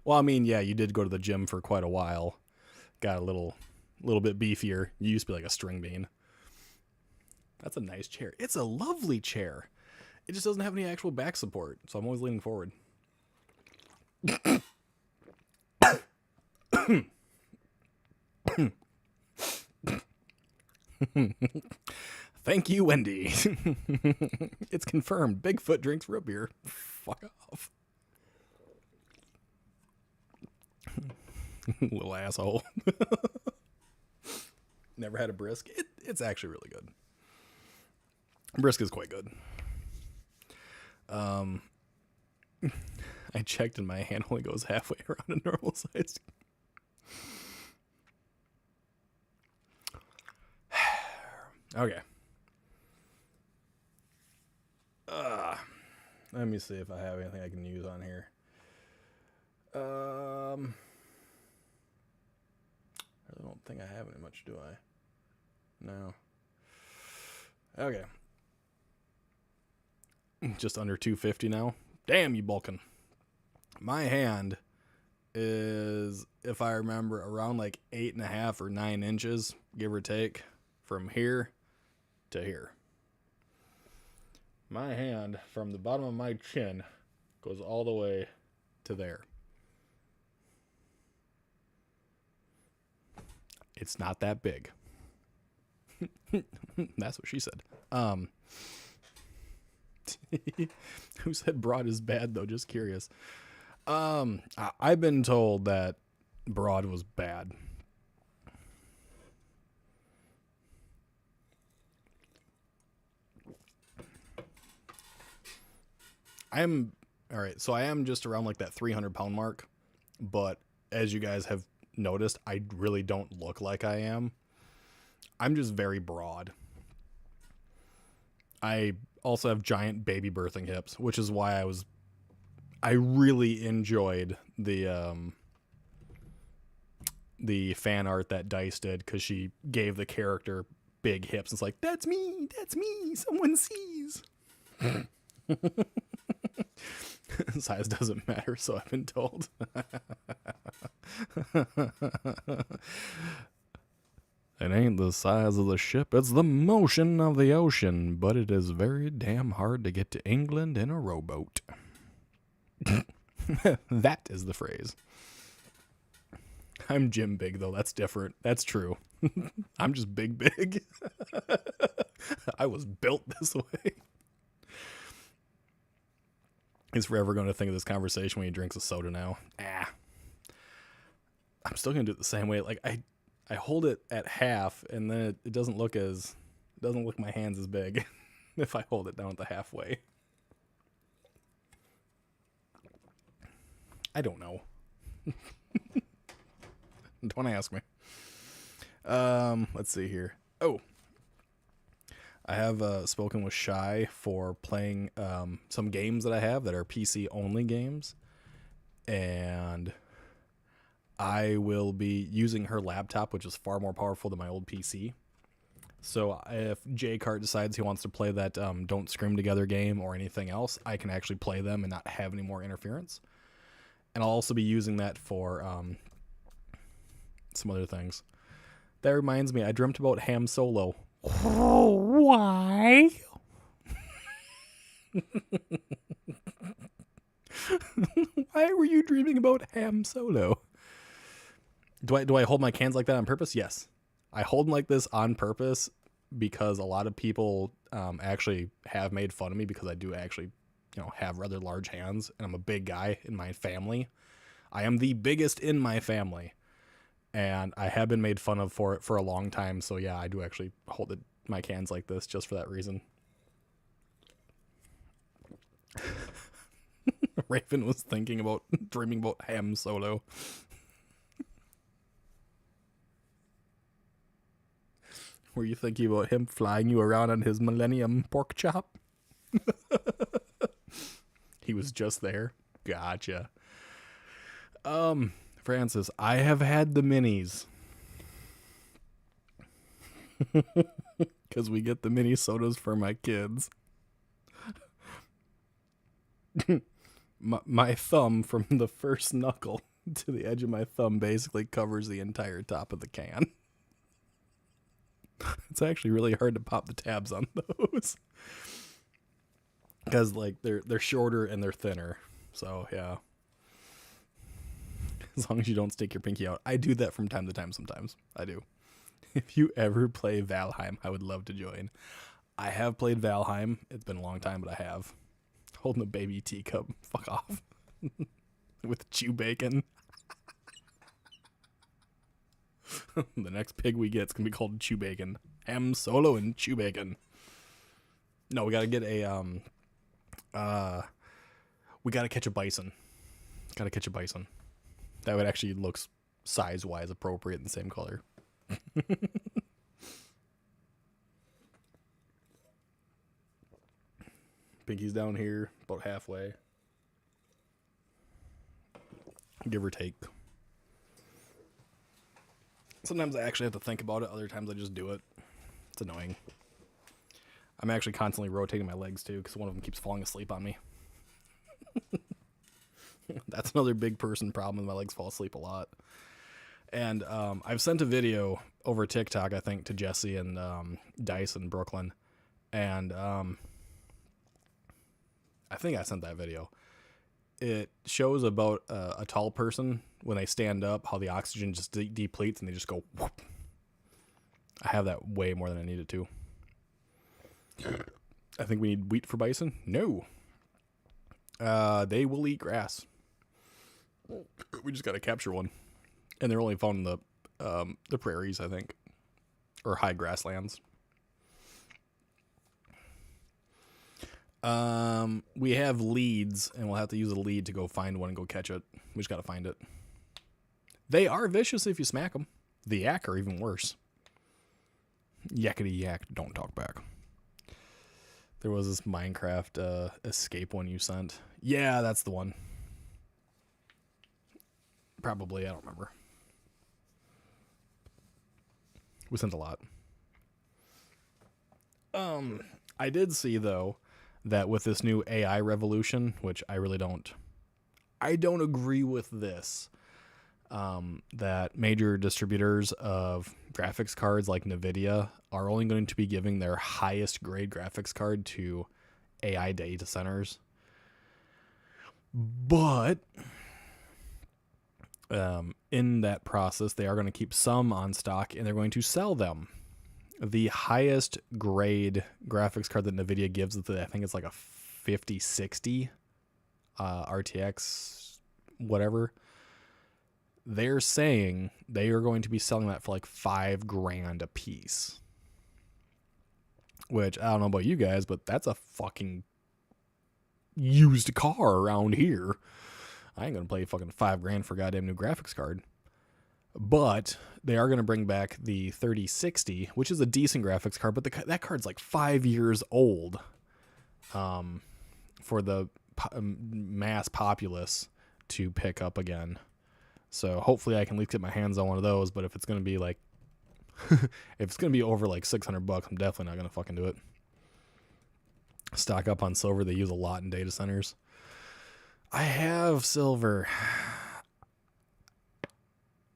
Well, I mean, yeah, you did go to the gym for quite a while. Got a little bit beefier. You used to be like a string bean. That's a nice chair. It's a lovely chair. It just doesn't have any actual back support, so I'm always leaning forward. Thank you, Wendy. It's confirmed. Bigfoot drinks root beer. Fuck off. Little asshole. Never had a brisk. It's actually really good. Brisk is quite good. I checked and my hand only goes halfway around a normal size. Okay. Let me see if I have anything I can use on here. I really don't think I have any much, do I? No. Okay. Just under 250 now. Damn, you bulking. My hand is, if I remember, around like 8.5 or 9 inches, give or take, from here to here. My hand from the bottom of my chin goes all the way to there. It's not that big. That's what she said. Who said broad is bad though? Just curious. I've been told that broad was bad. I am just around like that 300-pound mark, but as you guys have noticed, I really don't look like I am. I'm just very broad. I also have giant baby birthing hips, which is why I really enjoyed the fan art that Dice did, because she gave the character big hips. It's like, that's me, someone sees. Size doesn't matter, so I've been told. It ain't the size of the ship, it's the motion of the ocean, but it is very damn hard to get to England in a rowboat. That is the phrase. I'm Jim Big, though. That's different. That's true. I'm just big. I was built this way. He's forever going to think of this conversation when he drinks a soda now. I'm still going to do it the same way. Like, I hold it at half, and then it doesn't look my hands as big if I hold it down at the halfway. I don't know. Don't ask me. Let's see here. Oh, I have spoken with Shy for playing some games that I have that are PC only games, and I will be using her laptop, which is far more powerful than my old PC. So if JCart decides he wants to play that Don't Scream Together game or anything else, I can actually play them and not have any more interference. And I'll also be using that for some other things. That reminds me, I dreamt about Ham Solo. Why? Why were you dreaming about Ham Solo? Do I hold my cans like that on purpose? Yes. I hold them like this on purpose because a lot of people actually have made fun of me because I do actually, have rather large hands, and I'm a big guy in my family. I am the biggest in my family, and I have been made fun of for it for a long time. So yeah, I do actually hold my cans like this just for that reason. Raven was dreaming about Ham Solo. Were you thinking about him flying you around on his Millennium pork chop? He was just there. Gotcha. Francis, I have had the minis. Because we get the mini sodas for my kids. My thumb from the first knuckle to the edge of my thumb basically covers the entire top of the can. It's actually really hard to pop the tabs on those. Because they're shorter and they're thinner. So yeah. As long as you don't stick your pinky out. I do that from time to time sometimes. I do. If you ever play Valheim, I would love to join. I have played Valheim. It's been a long time, but I have. Holding a baby teacup. Fuck off. With chew bacon. The next pig we get is going to be called Chew Bacon. Ham Solo and Chew Bacon. No, we got to get we got to catch a bison. Got to catch a bison. That would actually look size-wise appropriate in the same color. Pinky's down here, about halfway. Give or take. Sometimes I actually have to think about it. Other times I just do it. It's annoying. I'm actually constantly rotating my legs too because one of them keeps falling asleep on me. That's another big person problem. My legs fall asleep a lot. And I've sent a video over TikTok, I think, to Jesse and Dice in Brooklyn. And I think I sent that video. It shows about a tall person when they stand up, how the oxygen just depletes and they just go whoop. I have that way more than I needed to. I think we need wheat for bison. No. They will eat grass. We just got to capture one. And they're only found in the prairies, I think. Or high grasslands. We have leads, and we'll have to use a lead to go find one and go catch it. We just got to find it. They are vicious if you smack them. The yak are even worse. Yakety yak, don't talk back. There was this Minecraft escape one you sent. Yeah, that's the one. Probably, I don't remember. We sent a lot. I did see, though, that with this new AI revolution, which I really don't agree with this, that major distributors of graphics cards like NVIDIA are only going to be giving their highest grade graphics card to AI data centers. But in that process, they are going to keep some on stock and they're going to sell them. The highest grade graphics card that NVIDIA gives, I think it's like a 5060 RTX, whatever. They're saying they are going to be selling that for like $5,000 a piece. Which, I don't know about you guys, but that's a fucking used car around here. I ain't going to pay fucking $5,000 for a goddamn new graphics card. But they are going to bring back the 3060, which is a decent graphics card, but that card's like 5 years old for the mass populace to pick up again. So hopefully I can at least get my hands on one of those, but if it's going to be like, if it's going to be over like $600, I'm definitely not going to fucking do it. Stock up on silver. They use a lot in data centers. I have silver.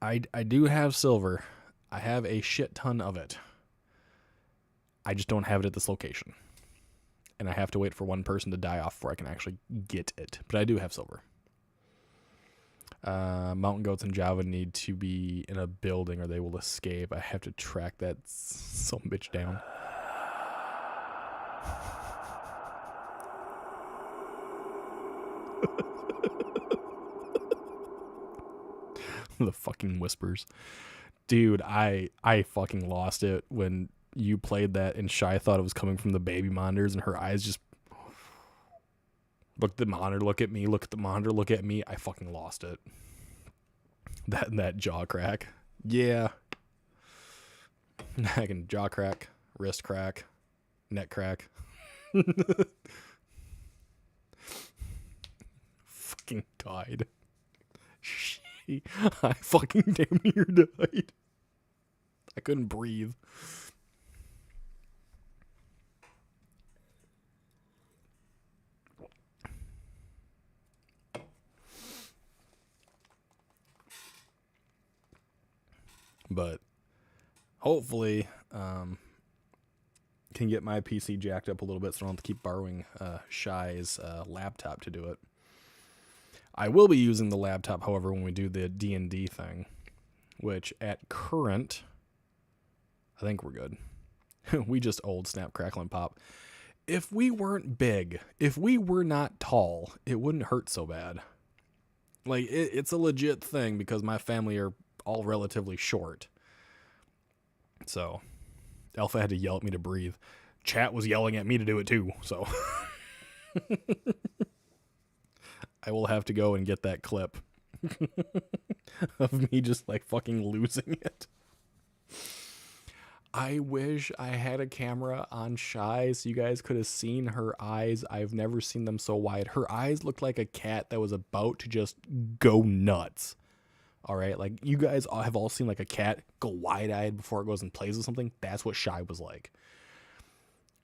I do have silver. I have a shit ton of it. I just don't have it at this location. And I have to wait for one person to die off before I can actually get it. But I do have silver. Mountain goats in Java need to be in a building or they will escape. I have to track that some bitch down. The fucking whispers. Dude, I fucking lost it when you played that and Shy thought it was coming from the baby monitors and her eyes just look at the monitor, look at me, look at the monitor, look at me. I fucking lost it. That jaw crack. Yeah. I can jaw crack, wrist crack, neck crack. Fucking died. I fucking damn near died. I couldn't breathe. But hopefully can get my PC jacked up a little bit so I don't have to keep borrowing Shy's laptop to do it. I will be using the laptop, however, when we do the D&D thing, which at current, I think we're good. We just old snap, crackle, and pop. If we weren't big, if we were not tall, it wouldn't hurt so bad. Like, it's a legit thing because my family are all relatively short. So, Alpha had to yell at me to breathe. Chat was yelling at me to do it too, so. I will have to go and get that clip of me just like fucking losing it. I wish I had a camera on Shy so you guys could have seen her eyes. I've never seen them so wide. Her eyes looked like a cat that was about to just go nuts. All right, like you guys have all seen like a cat go wide-eyed before it goes and plays with something. That's what Shy was like.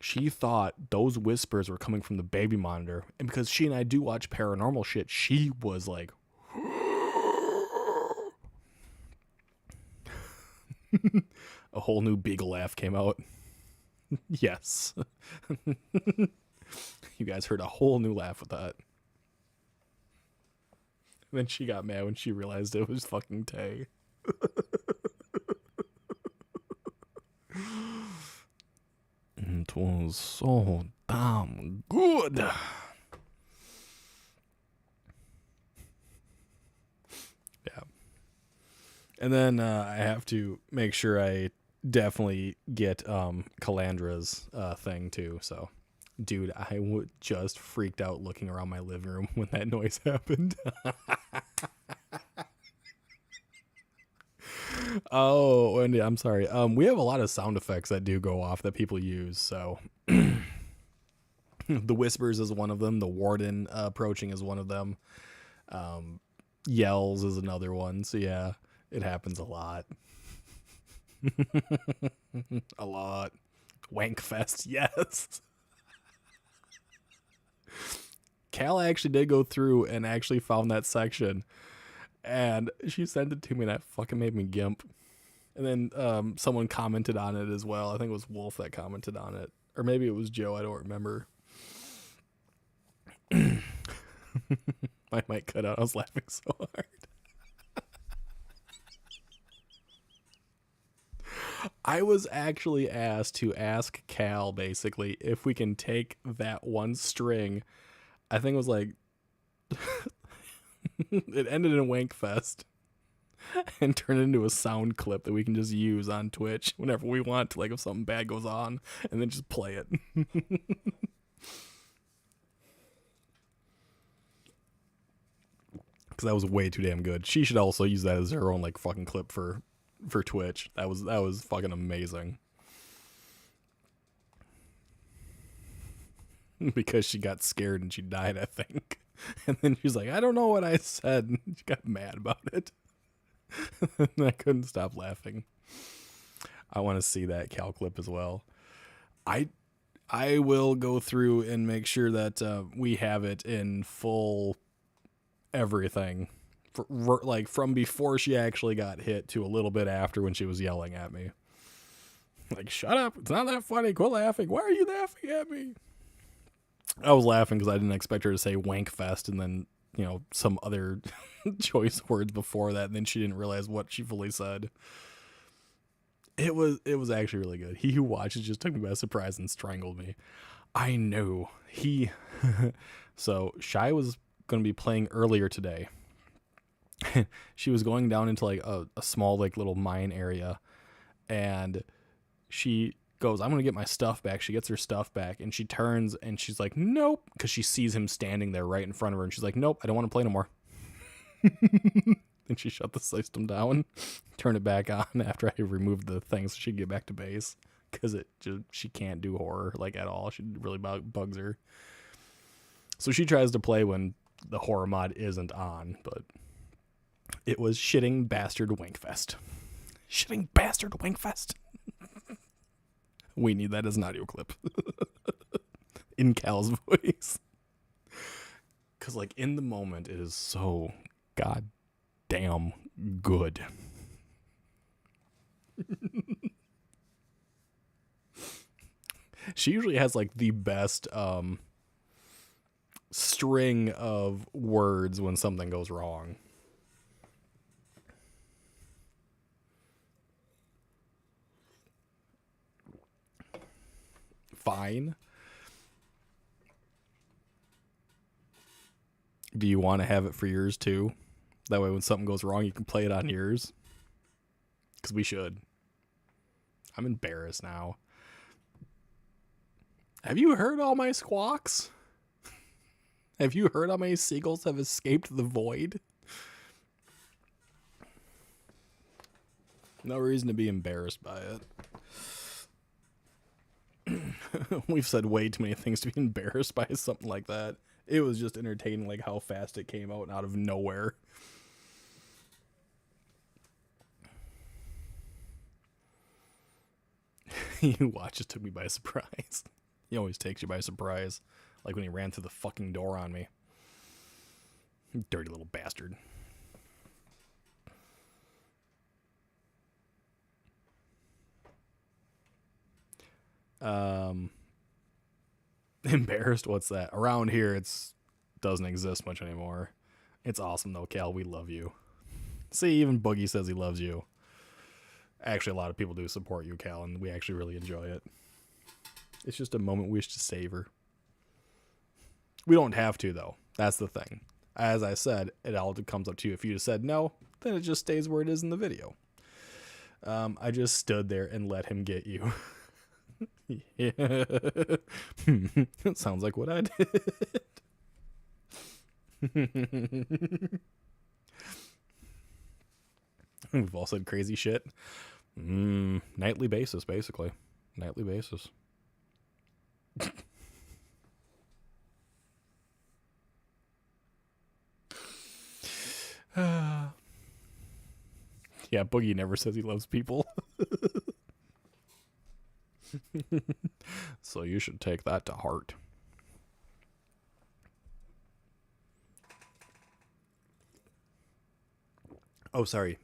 She thought those whispers were coming from the baby monitor. And because she and I do watch paranormal shit, she was like... A whole new Beagle laugh came out. Yes. You guys heard a whole new laugh with that. And then she got mad when she realized it was fucking Tay. It was so damn good. Yeah. And then I have to make sure I definitely get Calandra's thing too. So, dude, I just freaked out looking around my living room when that noise happened. Oh, and I'm sorry. We have a lot of sound effects that do go off that people use. So the whispers is one of them. The warden approaching is one of them. Yells is another one. So yeah, it happens a lot. A lot. Wankfest, yes. Cal actually did go through and actually found that section. And she sent it to me, and that fucking made me gimp. And then someone commented on it as well. I think it was Wolf that commented on it. Or maybe it was Joe, I don't remember. My mic cut out. I was laughing so hard. I was actually asked to ask Cal, basically, if we can take that one string. I think it was like... It ended in Wankfest and turned into a sound clip that we can just use on Twitch whenever we want to, like if something bad goes on, and then just play it. Because that was way too damn good. She should also use that as her own like fucking clip for Twitch. That was fucking amazing. Because she got scared and she died, I think. And then she's like, I don't know what I said. And she got mad about it. And I couldn't stop laughing. I want to see that Cal clip as well. I will go through and make sure that we have it in full everything. Like from before she actually got hit to a little bit after when she was yelling at me. Like, shut up. It's not that funny. Quit laughing. Why are you laughing at me? I was laughing because I didn't expect her to say Wankfest and then, you know, some other choice words before that. And then she didn't realize what she fully said. It was actually really good. He who watches just took me by surprise and strangled me. I know. So Shy was going to be playing earlier today. She was going down into like a small like little mine area. And she goes, I'm gonna get my stuff back. She gets her stuff back and she turns and she's like, nope, because she sees him standing there right in front of her and she's like, nope, I don't want to play no more. And she shut the system down, turn it back on after I removed the thing so she could get back to base, because she can't do horror like at all. She really bugs her. So she tries to play when the horror mod isn't on, but it was shitting bastard Wankfest. Shitting bastard Wankfest. We need that as an audio clip. In Cal's voice. Because, like, in the moment, it is so goddamn good. She usually has, like, the best string of words when something goes wrong. Fine. Do you want to have it for yours too? That way when something goes wrong, you can play it on yours. Because we should. I'm embarrassed now. Have you heard all my squawks? Have you heard how many seagulls have escaped the void? No reason to be embarrassed by it. We've said way too many things to be embarrassed by something like that. It was just entertaining, like how fast it came out and out of nowhere. You watch, it took me by surprise. He always takes you by surprise. Like when he ran through the fucking door on me. Dirty little bastard. Embarrassed? What's that? Around here, it's doesn't exist much anymore. It's awesome though, Cal. We love you. See, even Boogie says he loves you. Actually, a lot of people do support you, Cal, and we actually really enjoy it. It's just a moment we wish to savor. We don't have to, though. That's the thing. As I said, it all comes up to you. If you just said no, then it just stays where it is in the video. I just stood there and let him get you. Yeah. It sounds like what I did. We've all said crazy shit. Nightly basis, basically. Nightly basis. Yeah, Boogie never says he loves people. So you should take that to heart. Oh, sorry.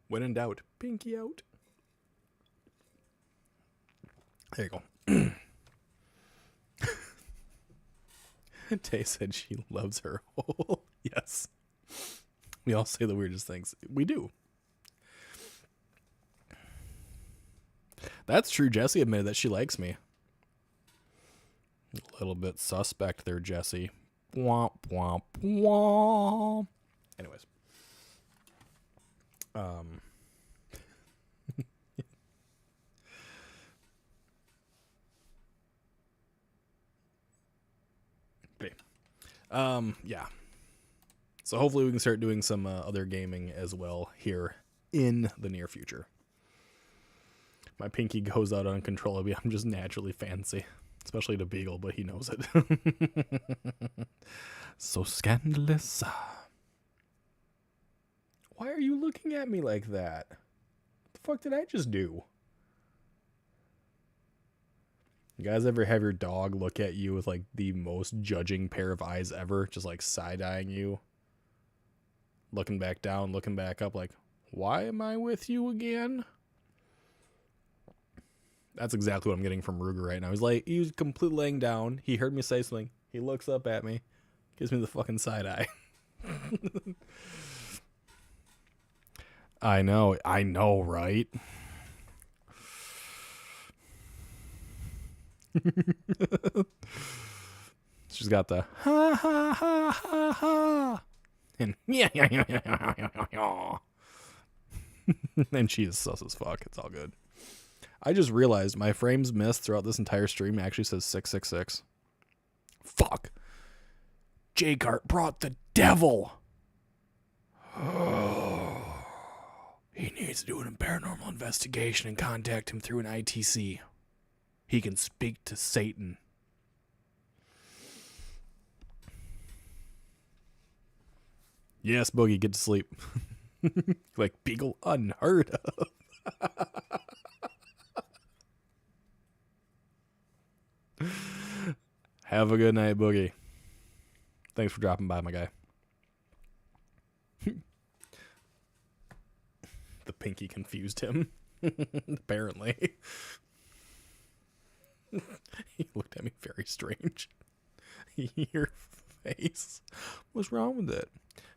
When in doubt, pinky out. There you go. Tay said she loves her hole. Yes. We all say the weirdest things. We do. That's true. Jessie admitted that she likes me. A little bit suspect there, Jessie. Womp, womp, womp. Anyways. Yeah. So hopefully we can start doing some other gaming as well here in the near future. My pinky goes out uncontrollably. I'm just naturally fancy, especially to Beagle, but he knows it. So scandalous. Why are you looking at me like that? What the fuck did I just do? You guys ever have your dog look at you with like the most judging pair of eyes ever? Just like side-eyeing you. Looking back down, looking back up like, why am I with you again? That's exactly what I'm getting from Ruger right now. He was completely laying down. He heard me say something. He looks up at me. Gives me the fucking side eye. I know, right? She's got the ha ha ha ha ha. And yeah. And she is sus as fuck. It's all good. I just realized my frames missed throughout this entire stream actually says 666. Fuck. JCart brought the devil. He needs to do a paranormal investigation and contact him through an ITC. He can speak to Satan. Yes, Boogie, get to sleep. Like Beagle unheard of. Have a good night, Boogie. Thanks for dropping by, my guy. The pinky confused him. Apparently. He looked at me very strange. Your face. What's wrong with it?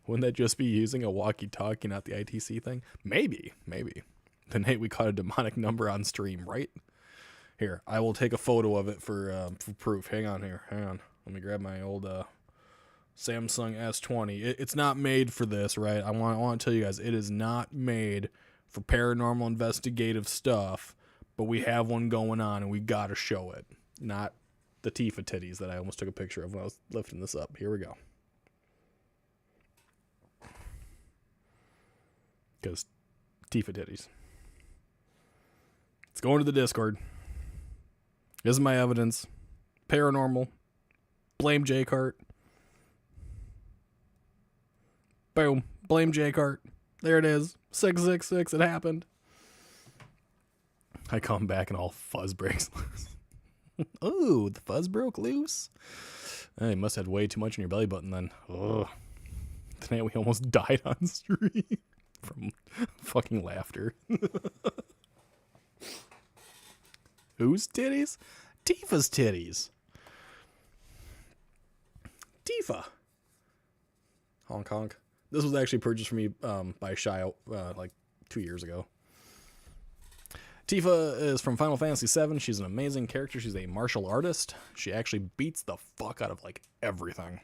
Wouldn't that just be using a walkie-talkie, not the ITC thing? Maybe. The night we caught a demonic number on stream, right? Here, I will take a photo of it for proof. Hang on. Let me grab my old Samsung S20. It's not made for this, right? I want to tell you guys, it is not made for paranormal investigative stuff, but we have one going on and we got to show it. Not the Tifa titties that I almost took a picture of when I was lifting this up. Here we go. Because Tifa titties. It's going to the Discord. This is my evidence. Paranormal. Blame JCart. Boom. Blame JCart. There it is. 666. It happened. I come back and all fuzz breaks loose. Ooh, the fuzz broke loose. Hey, you must have had way too much in your belly button then. Ugh. Tonight we almost died on stream from fucking laughter. Whose titties? Tifa's titties. Tifa. Honk honk. This was actually purchased for me by Shy like 2 years ago. Tifa is from Final Fantasy VII. She's an amazing character. She's a martial artist. She actually beats the fuck out of like everything.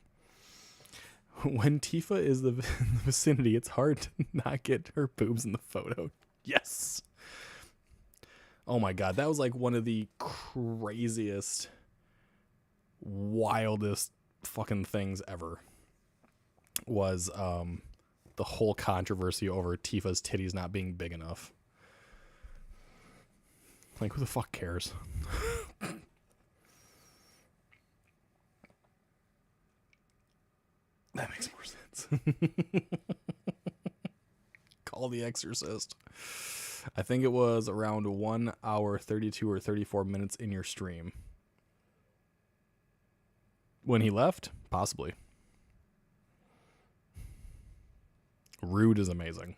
When Tifa is in the vicinity, it's hard to not get her boobs in the photo. Yes. Oh my god, that was like one of the craziest, wildest fucking things ever. Was the whole controversy over Tifa's titties not being big enough. Like, who the fuck cares? That makes more sense. Call the Exorcist. I think it was around 1 hour, 32 or 34 minutes in your stream. When he left? Possibly. Rude is amazing.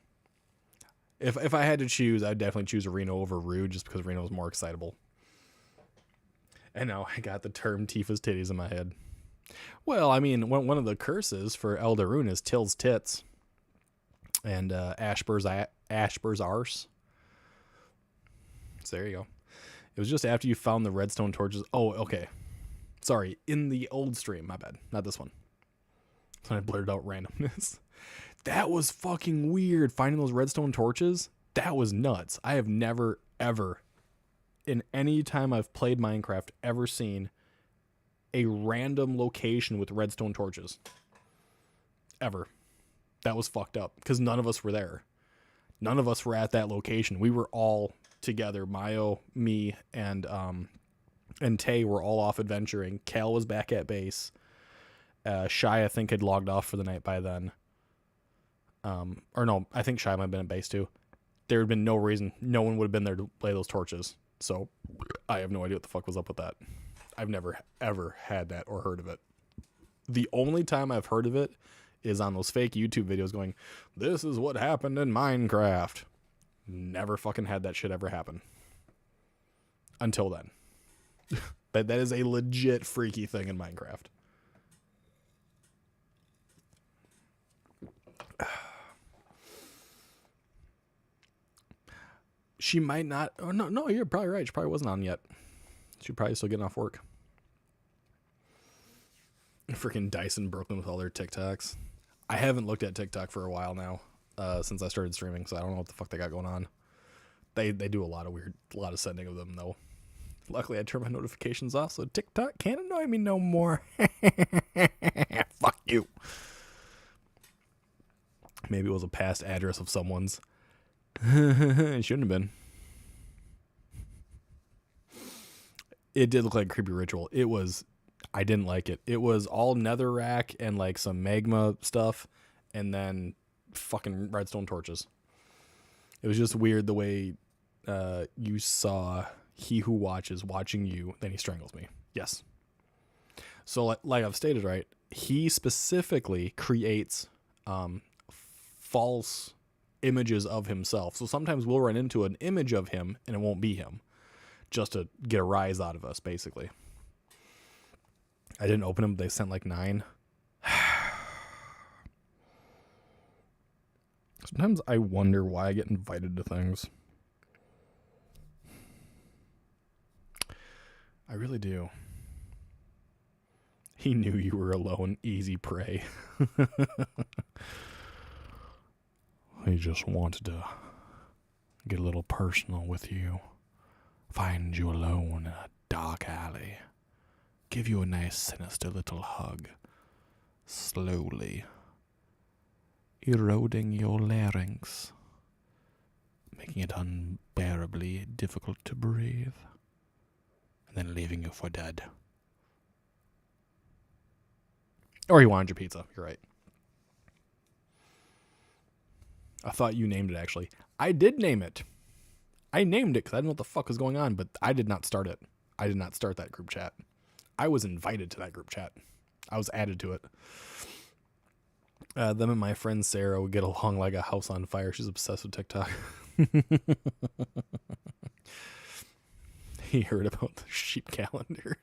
If I had to choose, I'd definitely choose Reno over Rude just because Reno is more excitable. And now I got the term Tifa's titties in my head. Well, I mean, one of the curses for Eldarune is Till's tits. And Ashbur's arse. So there you go. It was just after you found the redstone torches. Oh, okay. Sorry, in the old stream. My bad. Not this one. So I blurted out randomness. That was fucking weird. Finding those redstone torches. That was nuts. I have never, ever, in any time I've played Minecraft, ever seen a random location with redstone torches. Ever. That was fucked up. Because none of us were there. None of us were at that location. We were all together. Mayo, me, and Tay were all off adventuring. Cal was back at base. Shy, I think, had logged off for the night by then. Or no, I think Shy might have been at base too. There had been no reason. No one would have been there to lay those torches. So I have no idea what the fuck was up with that. I've never, ever had that or heard of it. The only time I've heard of it is on those fake YouTube videos going, this is what happened in Minecraft. Never fucking had that shit ever happen. Until then. But that is a legit freaky thing in Minecraft. She might not. Oh, no, you're probably right. She probably wasn't on yet. She's probably still getting off work. Freaking Dyson Brooklyn with all their TikToks. I haven't looked at TikTok for a while now, since I started streaming, so I don't know what the fuck they got going on. They do a lot of sending of them, though. Luckily, I turned my notifications off, so TikTok can't annoy me no more. Fuck you. Maybe it was a past address of someone's. It shouldn't have been. It did look like a creepy ritual. It was. I didn't like it. It was all netherrack and like some magma stuff, and then fucking redstone torches. It was just weird the way you saw he who watches watching you, then he strangles me. Yes. So like I've stated, right, he specifically creates false images of himself. So sometimes we'll run into an image of him and it won't be him, just to get a rise out of us, basically. I didn't open them, but they sent like 9. Sometimes I wonder why I get invited to things. I really do. He knew you were alone. Easy prey. He just wanted to get a little personal with you. Find you alone in a dark alley. Give you a nice sinister little hug. Slowly eroding your larynx, making it unbearably difficult to breathe, and then leaving you for dead. Or he wanted your pizza. You're right. I thought you named it, actually. I did name it. I named it because I didn't know what the fuck was going on, but I did not start it. I did not start that group chat. I was invited to that group chat. I was added to it. Them and my friend Sarah would get along like a house on fire. She's obsessed with TikTok. He heard about the sheep calendar.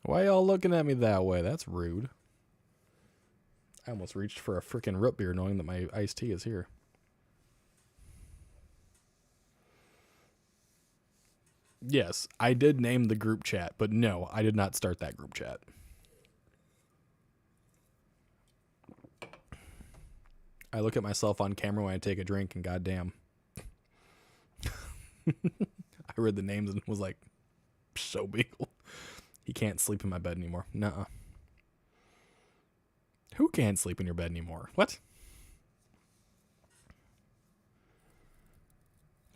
Why y'all looking at me that way? That's rude. I almost reached for a freaking root beer knowing that my iced tea is here. Yes, I did name the group chat, but no, I did not start that group chat. I look at myself on camera when I take a drink, and goddamn. I read the names and was like, so Beagle. He can't sleep in my bed anymore. Nuh-uh. Who can't sleep in your bed anymore? What?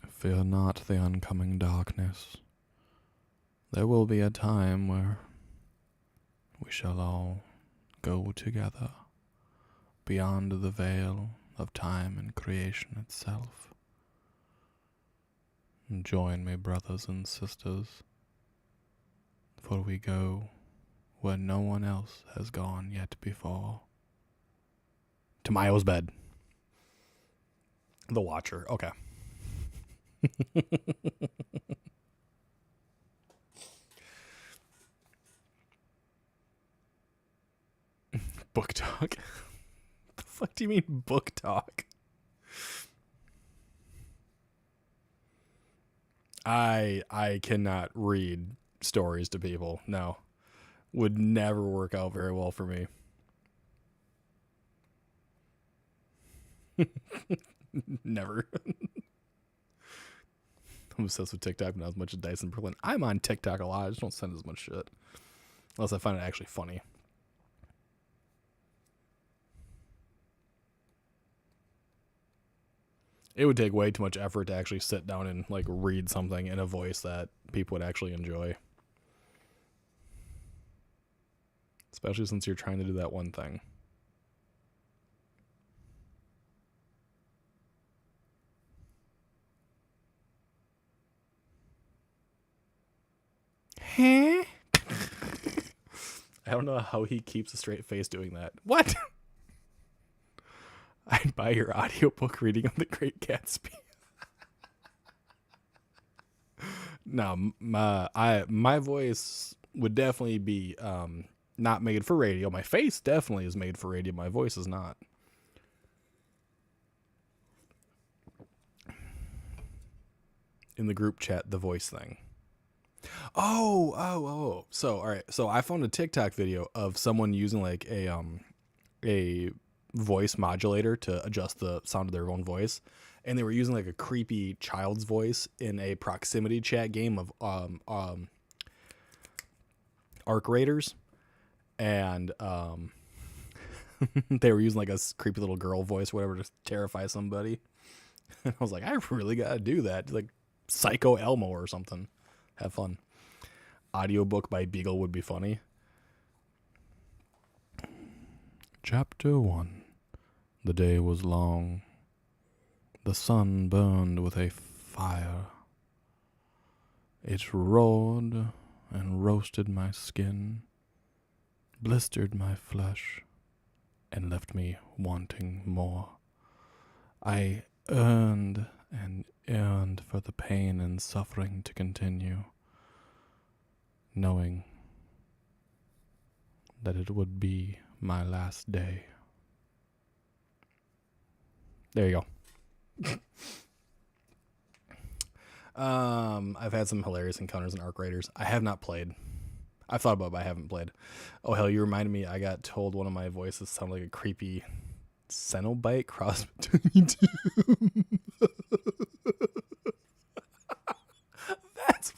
Fear not the oncoming darkness. There will be a time where we shall all go together beyond the veil of time and creation itself. Join me, brothers and sisters, for we go where no one else has gone yet before. To Mayo's bed. The Watcher. Okay. Book talk? The fuck do you mean book talk? I cannot read stories to people. No. Would never work out very well for me. Never. I'm obsessed with TikTok not as much as Dyson Berlin. I'm on TikTok a lot. I just don't send as much shit. Unless I find it actually funny. It would take way too much effort to actually sit down and like read something in a voice that people would actually enjoy. Especially since you're trying to do that one thing. Huh? I don't know how he keeps a straight face doing that. What? I'd buy your audiobook reading of The Great Gatsby. No, my voice would definitely be not made for radio. My face definitely is made for radio. My voice is not. In the group chat, the voice thing. Oh. So, all right. So I found a TikTok video of someone using like a voice modulator to adjust the sound of their own voice. And they were using like a creepy child's voice in a proximity chat game of Arc Raiders. And they were using like a creepy little girl voice, whatever, to terrify somebody. And I was like, I really gotta do that. Like Psycho Elmo or something. Have fun. Audiobook by Beagle would be funny. Chapter 1. The day was long. The sun burned with a fire. It roared and roasted my skin, blistered my flesh, and left me wanting more. I yearned and yearned for the pain and suffering to continue. knowing that it would be my last day. There you go. I've had some hilarious encounters in Arc Raiders. I have not played. I've thought about it, but I haven't played. Oh, hell, you reminded me. I got told one of my voices sounded like a creepy Cenobite cross between two. That's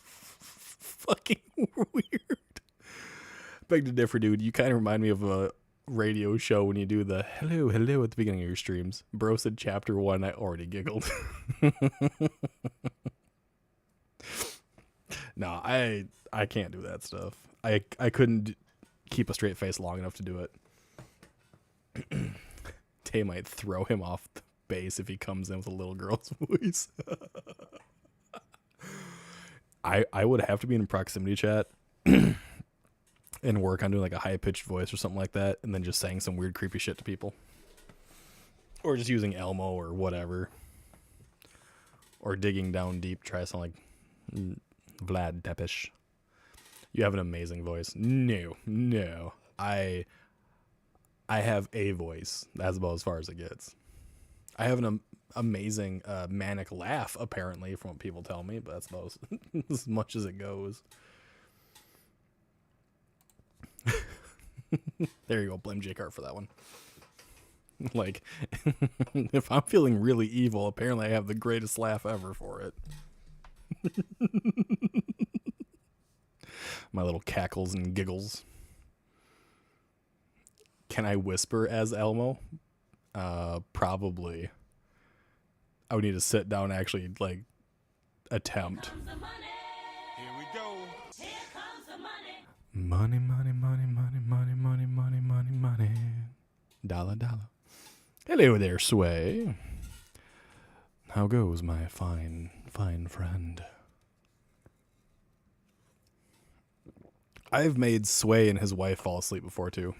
fucking weird. Beg to differ, dude. You kind of remind me of a radio show when you do the hello at the beginning of your streams. Bro said chapter 1. I already giggled. No, I can't do that stuff. I couldn't keep a straight face long enough to do it. Tay might throw him off the base if he comes in with a little girl's voice. I would have to be in proximity chat and work on doing like a high-pitched voice or something like that, and then just saying some weird creepy shit to people. Or just using Elmo or whatever. Or digging down deep, try to sound like Vlad Tepish. You have an amazing voice. No. I have a voice. That's about as far as it gets. I have an amazing manic laugh, apparently, from what people tell me, but that's about as much as it goes. There you go. Blame JCart for that one. Like, if I'm feeling really evil, apparently I have the greatest laugh ever for it. My little cackles and giggles. Can I whisper as Elmo? Probably. I would need to sit down and actually, like, attempt. Here we go. Here comes the money. Money. Dollar. Hello there, Sway. How goes, my fine friend? I've made Sway and his wife fall asleep before, too.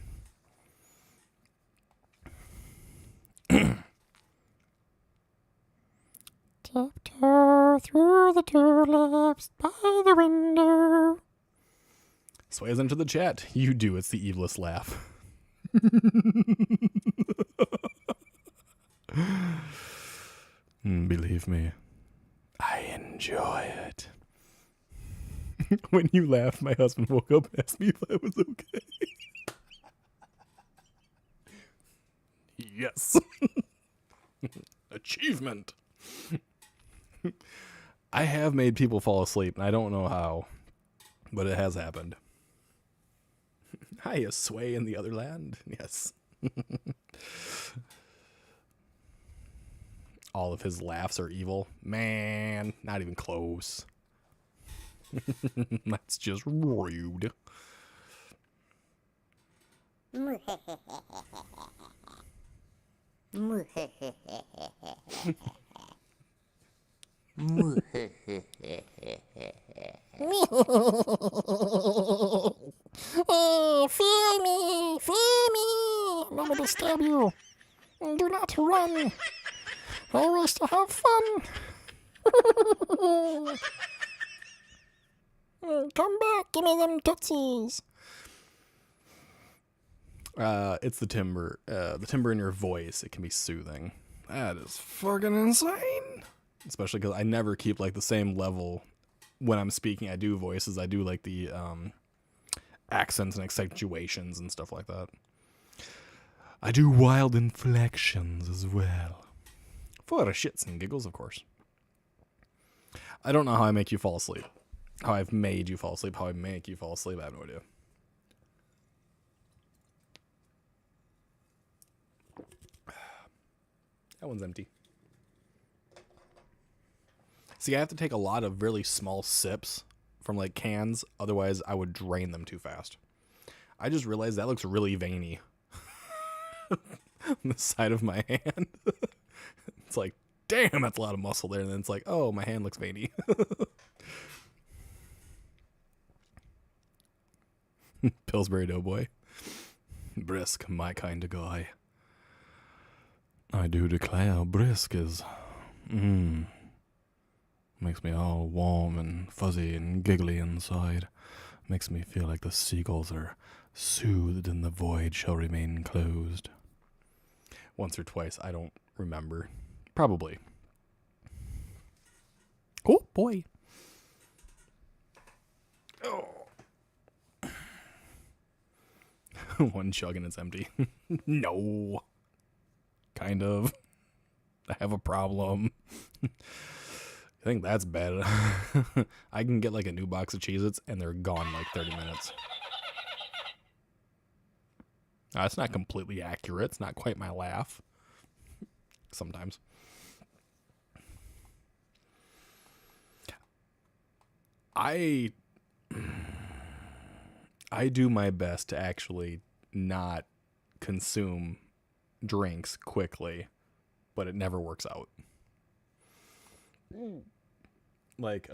Tiptoe through the tulips by the window. Sway's into the chat. You do. It's the evilest laugh. Believe me, I enjoy it. When you laughed, my husband woke up and asked me if I was okay. Yes. Achievement. I have made people fall asleep, and I don't know how, but it has happened. Hiya, Sway in the other land. Yes. All of his laughs are evil. Man, not even close. That's just rude. Fear me! Let me disturb you. Do not run. I wish to have fun. Come back, give me them tootsies. It's the timbre. The timbre in your voice. It can be soothing. That is fucking insane. Especially because I never keep like the same level when I'm speaking. I do voices. I do like the accents and accentuations and stuff like that. I do wild inflections as well. For shits and giggles, of course. I don't know how I make you fall asleep. How I've made you fall asleep. How I make you fall asleep. I have no idea. That one's empty. See, I have to take a lot of really small sips from like cans. Otherwise, I would drain them too fast. I just realized that looks really veiny. On the side of my hand. It's like, damn, that's a lot of muscle there. And then it's like, oh, my hand looks veiny. Pillsbury Doughboy. Brisk, my kind of guy. I do declare brisk is... makes me all warm and fuzzy and giggly inside. Makes me feel like the seagulls are soothed and the void shall remain closed. Once or twice, I don't remember. Probably. Oh, boy. Oh. One chug and it's empty. No. Kind of. I have a problem. I think that's bad. I can get like a new box of Cheez-Its and they're gone in like 30 minutes. That's not completely accurate. It's not quite my laugh. Sometimes. I do my best to actually not consume drinks quickly, but it never works out. Like,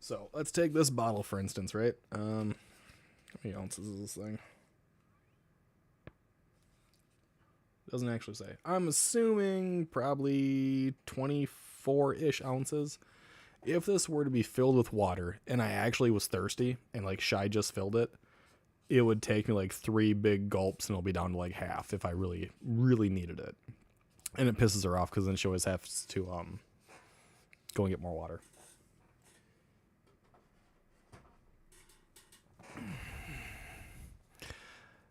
So, let's take this bottle, for instance, right? How many ounces is this thing? Doesn't actually say. I'm assuming probably 24-ish ounces. If this were to be filled with water, and I actually was thirsty, and like Shy just filled it, it would take me like 3 big gulps, and it'll be down to like half if I really, really needed it. And it pisses her off, because then she always has to go and get more water.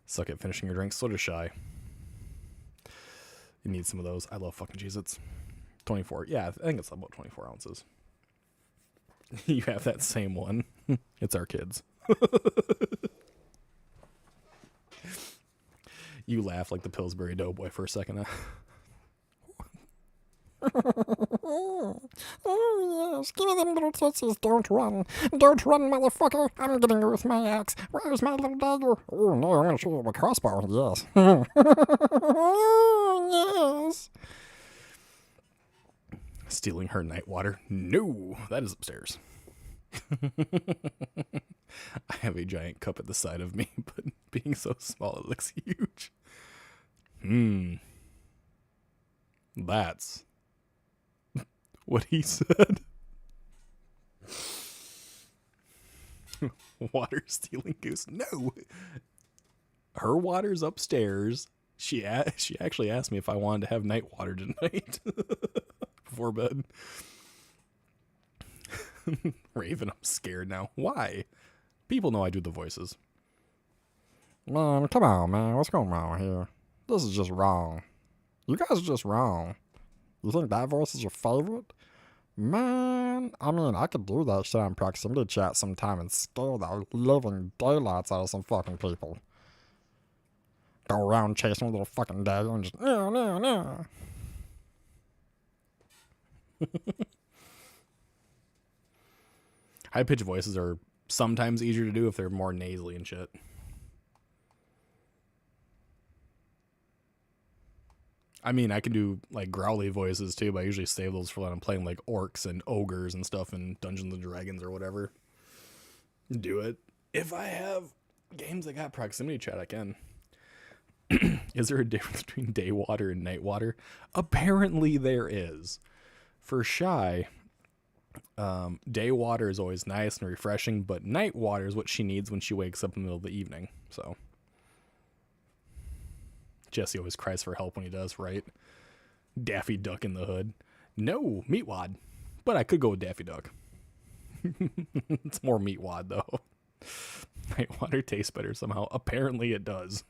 Suck at finishing your drink. So does Shy. You need some of those. I love fucking Cheez-Its. 24. Yeah, I think it's about 24 ounces. You have that same one. It's our kids. You laugh like the Pillsbury Doughboy for a second. Oh, yes. Give me them little tootsies. Don't run. Don't run, motherfucker. I'm getting you with my axe. Where's my little dagger? Oh, no, I'm going to shoot you with a crossbow. Yes. Oh, yes. Stealing her night water? No, that is upstairs. I have a giant cup at the side of me, but being so small, it looks huge. That's what he said. Water stealing goose. No. Her water's upstairs. She actually asked me if I wanted to have night water tonight before bed. Raven, I'm scared now. Why? People know I do the voices. Man, come on, man. What's going on here? This is just wrong. You guys are just wrong. You think that voice is your favorite? Man, I mean, I could do that shit on proximity chat sometime and scare the living daylights out of some fucking people. Go around chasing a little fucking dagger and just, no. High-pitched voices are sometimes easier to do if they're more nasally and shit. I mean, I can do, like, growly voices, too, but I usually save those for when I'm playing, like, orcs and ogres and stuff in Dungeons & Dragons or whatever. Do it. If I have games that got proximity chat, I can. Is there a difference between day water and night water? Apparently there is. For Shy, day water is always nice and refreshing, but night water is what she needs when she wakes up in the middle of the evening, so... Jesse always cries for help when he does, right? Daffy Duck in the hood. No, Meatwad. But I could go with Daffy Duck. It's more Meatwad, though. Night water tastes better somehow. Apparently it does.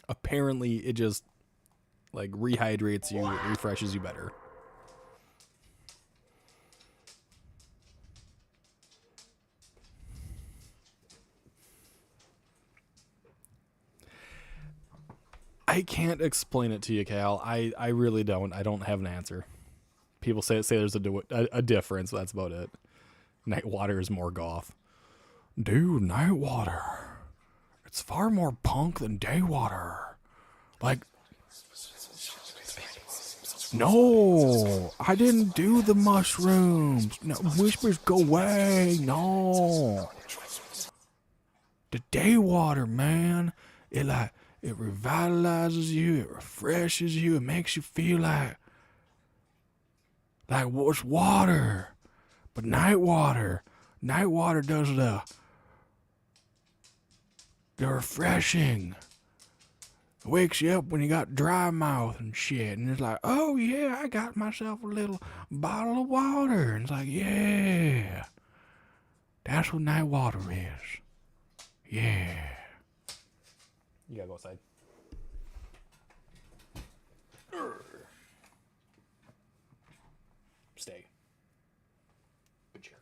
Apparently it just, like, rehydrates you, it refreshes you better. I can't explain it to you, Cal. I really don't. I don't have an answer. People say there's a difference. That's about it. Night water is more goth. Dude, night water. It's far more punk than day water. Like, no, I didn't do the mushrooms. No, whispers go away. No. The day water, man. It revitalizes you. It refreshes you. It makes you feel like it's water. But night water does the refreshing. It wakes you up when you got dry mouth and shit. And it's like, oh yeah, I got myself a little bottle of water. And it's like, yeah. That's what night water is. Yeah. You gotta go outside. Stay. Good chair.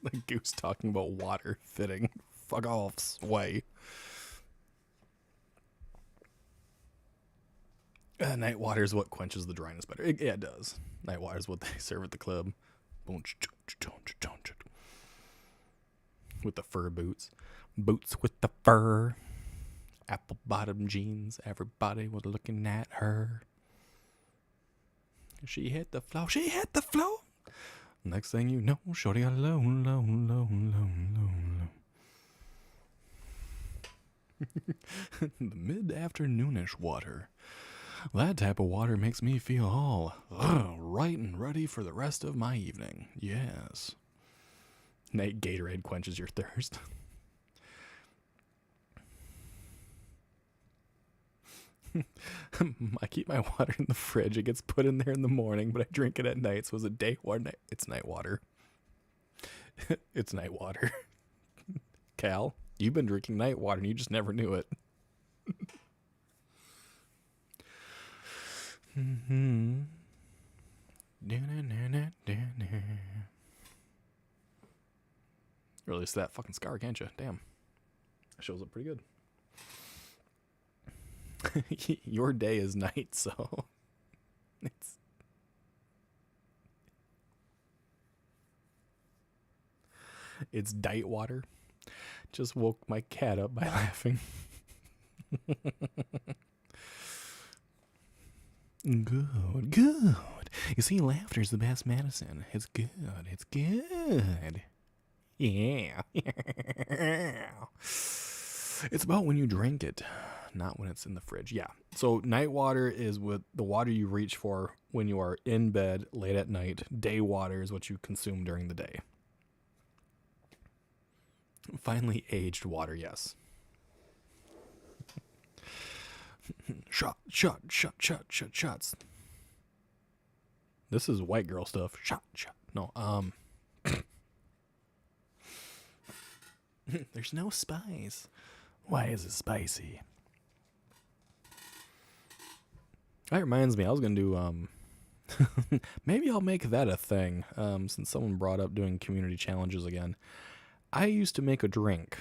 The goose talking about water fitting. Fuck off, sway. Night water is what quenches the dryness better. Yeah, it does. Night water is what they serve at the club. With the fur boots. Boots with the fur. Apple bottom jeans. Everybody was looking at her. She hit the floor. She hit the floor. Next thing you know, shorty got low. The mid-afternoonish water. That type of water makes me feel all right and ready for the rest of my evening. Yes. Night Gatorade quenches your thirst. I keep my water in the fridge. It gets put in there in the morning, but I drink it at night. So it's a day water. It's night water. It's night water. Cal, you've been drinking night water and you just never knew it. Release that fucking scar, can't you? Damn. That shows up pretty good. Your day is night, so it's diet water. Just woke my cat up by laughing. Good. You see, laughter's the best medicine. It's good. Yeah. It's about when you drink it, not when it's in the fridge. Yeah. So night water is with the water you reach for when you are in bed late at night. Day water is what you consume during the day. Finally aged water, yes. Shots. This is white girl stuff. Shot. No, there's no spice. Why is it spicy? That reminds me, I was gonna do maybe I'll make that a thing. Since someone brought up doing community challenges again. I used to make a drink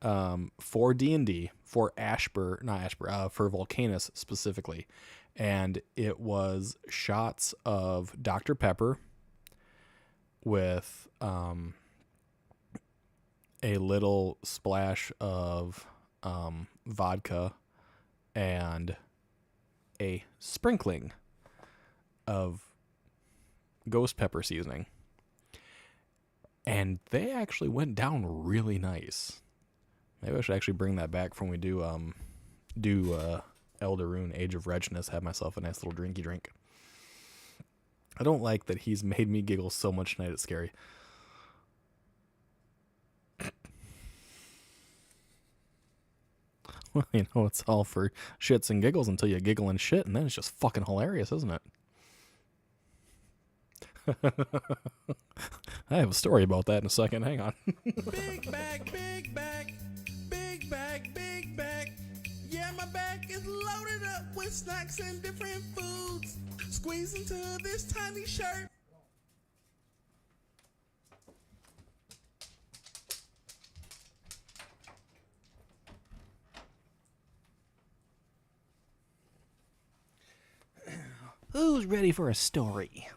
for D&D, for for Volcanus specifically. And it was shots of Dr. Pepper with a little splash of vodka and a sprinkling of ghost pepper seasoning. And they actually went down really nice. Maybe I should actually bring that back when we do Eldaroon, Age of Reginus, have myself a nice little drinky drink. I don't like that he's made me giggle so much tonight, it's scary. Well, you know, it's all for shits and giggles until you giggle and shit, and then it's just fucking hilarious, isn't it? I have a story about that in a second. Hang on. Big bag, big bag, big bag, big bag. Yeah, my bag is loaded up with snacks and different foods. Squeeze into this tiny shirt. Who's ready for a story?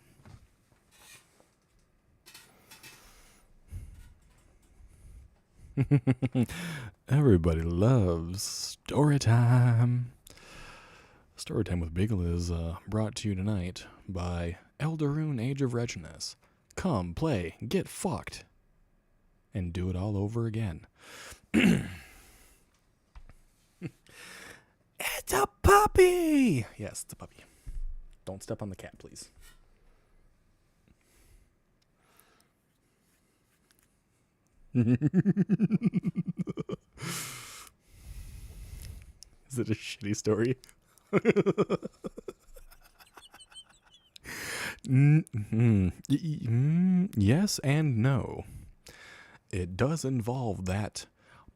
Everybody loves story time. Story time with Beagle is brought to you tonight by Eldaroon Age of Reginus. Come, play, get fucked, and do it all over again. It's a puppy! Yes, it's a puppy. Don't step on the cat, please. Is it a shitty story? Yes and no. It does involve that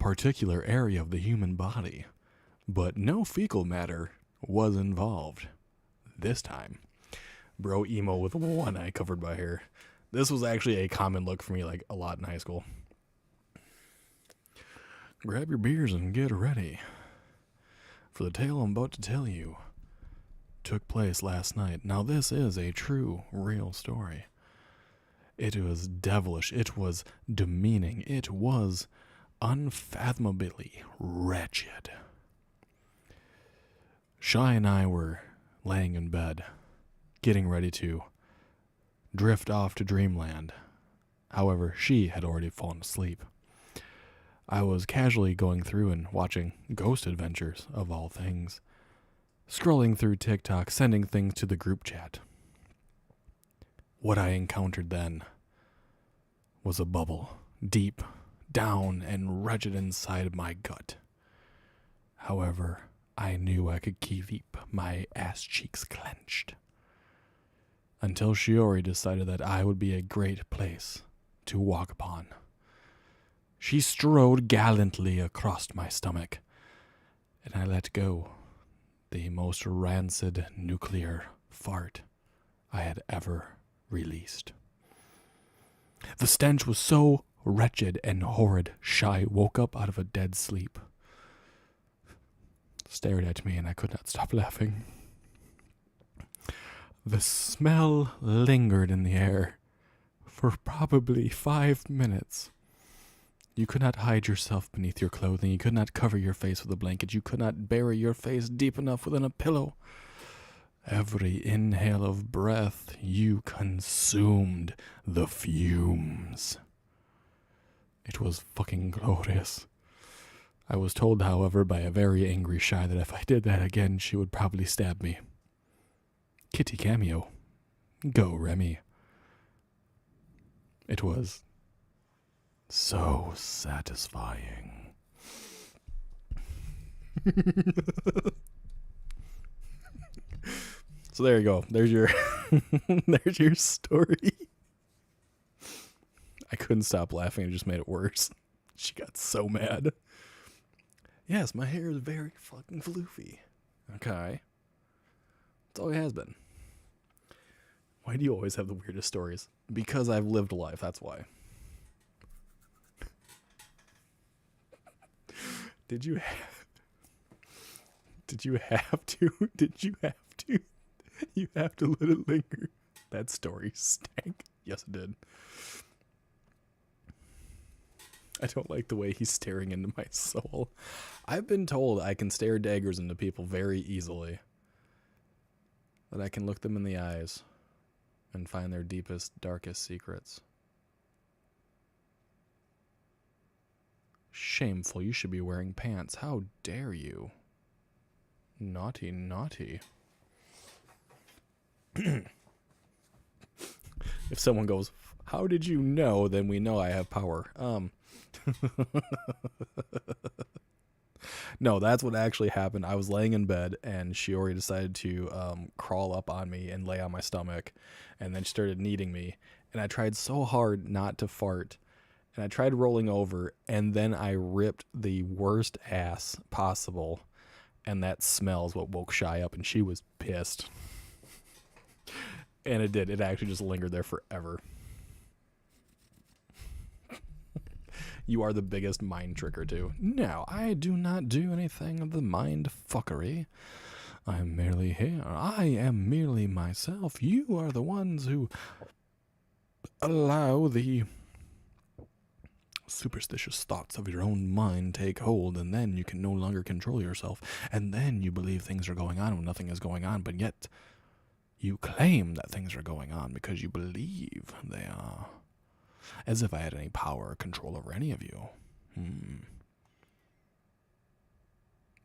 particular area of the human body, but no fecal matter was involved this time. Bro emo with one eye covered by hair. This was actually a common look for me, like a lot in high school. Grab your beers and get ready, for the tale I'm about to tell you took place last night. Now this is a true, real story. It was devilish, it was demeaning, it was unfathomably wretched. Shy and I were laying in bed, getting ready to drift off to dreamland. However, she had already fallen asleep. I was casually going through and watching Ghost Adventures, of all things. Scrolling through TikTok, sending things to the group chat. What I encountered then was a bubble, deep down and wretched inside my gut. However, I knew I could keep my ass cheeks clenched. Until Shiori decided that I would be a great place to walk upon. She strode gallantly across my stomach, and I let go the most rancid nuclear fart I had ever released. The stench was so wretched and horrid, Shy woke up out of a dead sleep, stared at me, and I could not stop laughing. The smell lingered in the air for probably 5 minutes. You could not hide yourself beneath your clothing. You could not cover your face with a blanket. You could not bury your face deep enough within a pillow. Every inhale of breath, you consumed the fumes. It was fucking glorious. I was told, however, by a very angry Shy that if I did that again, she would probably stab me. Kitty cameo. Go, Remy. It was so satisfying. So there you go. There's your there's your story. I couldn't stop laughing. It just made it worse. She got so mad. Yes, my hair is very fucking floofy. Okay. That's all it has been. Why do you always have the weirdest stories? Because I've lived a life, that's why. Did you have to? You have to let it linger. That story stank. Yes, it did. I don't like the way he's staring into my soul. I've been told I can stare daggers into people very easily. That I can look them in the eyes and find their deepest, darkest secrets. Shameful, you should be wearing pants. How dare you? Naughty, naughty. If someone goes, how did you know? Then we know I have power. No, that's what actually happened. I was laying in bed and Shiori decided to crawl up on me and lay on my stomach, and then she started kneading me, and I tried so hard not to fart, and I tried rolling over, and then I ripped the worst ass possible, and that smell is what woke Shy up, and she was pissed. And it did. It actually just lingered there forever. You are the biggest mind tricker, too. No, I do not do anything of the mind fuckery. I'm merely here. I am merely myself. You are the ones who allow the superstitious thoughts of your own mind take hold, and then you can no longer control yourself, and then you believe things are going on when nothing is going on, but yet you claim that things are going on because you believe they are. As if I had any power or control over any of you.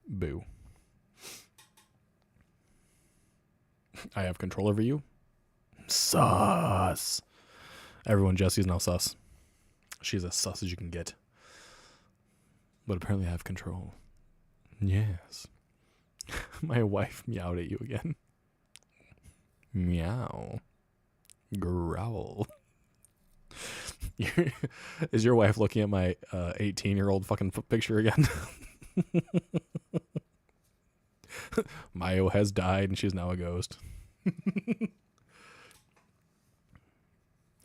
Boo. I have control over you? Sus. Everyone, Jesse's now sus. She's as sus as you can get. But apparently I have control. Yes. My wife meowed at you again. Meow. Growl. Is your wife looking at my 18-year-old fucking picture again? Mayo has died and she's now a ghost.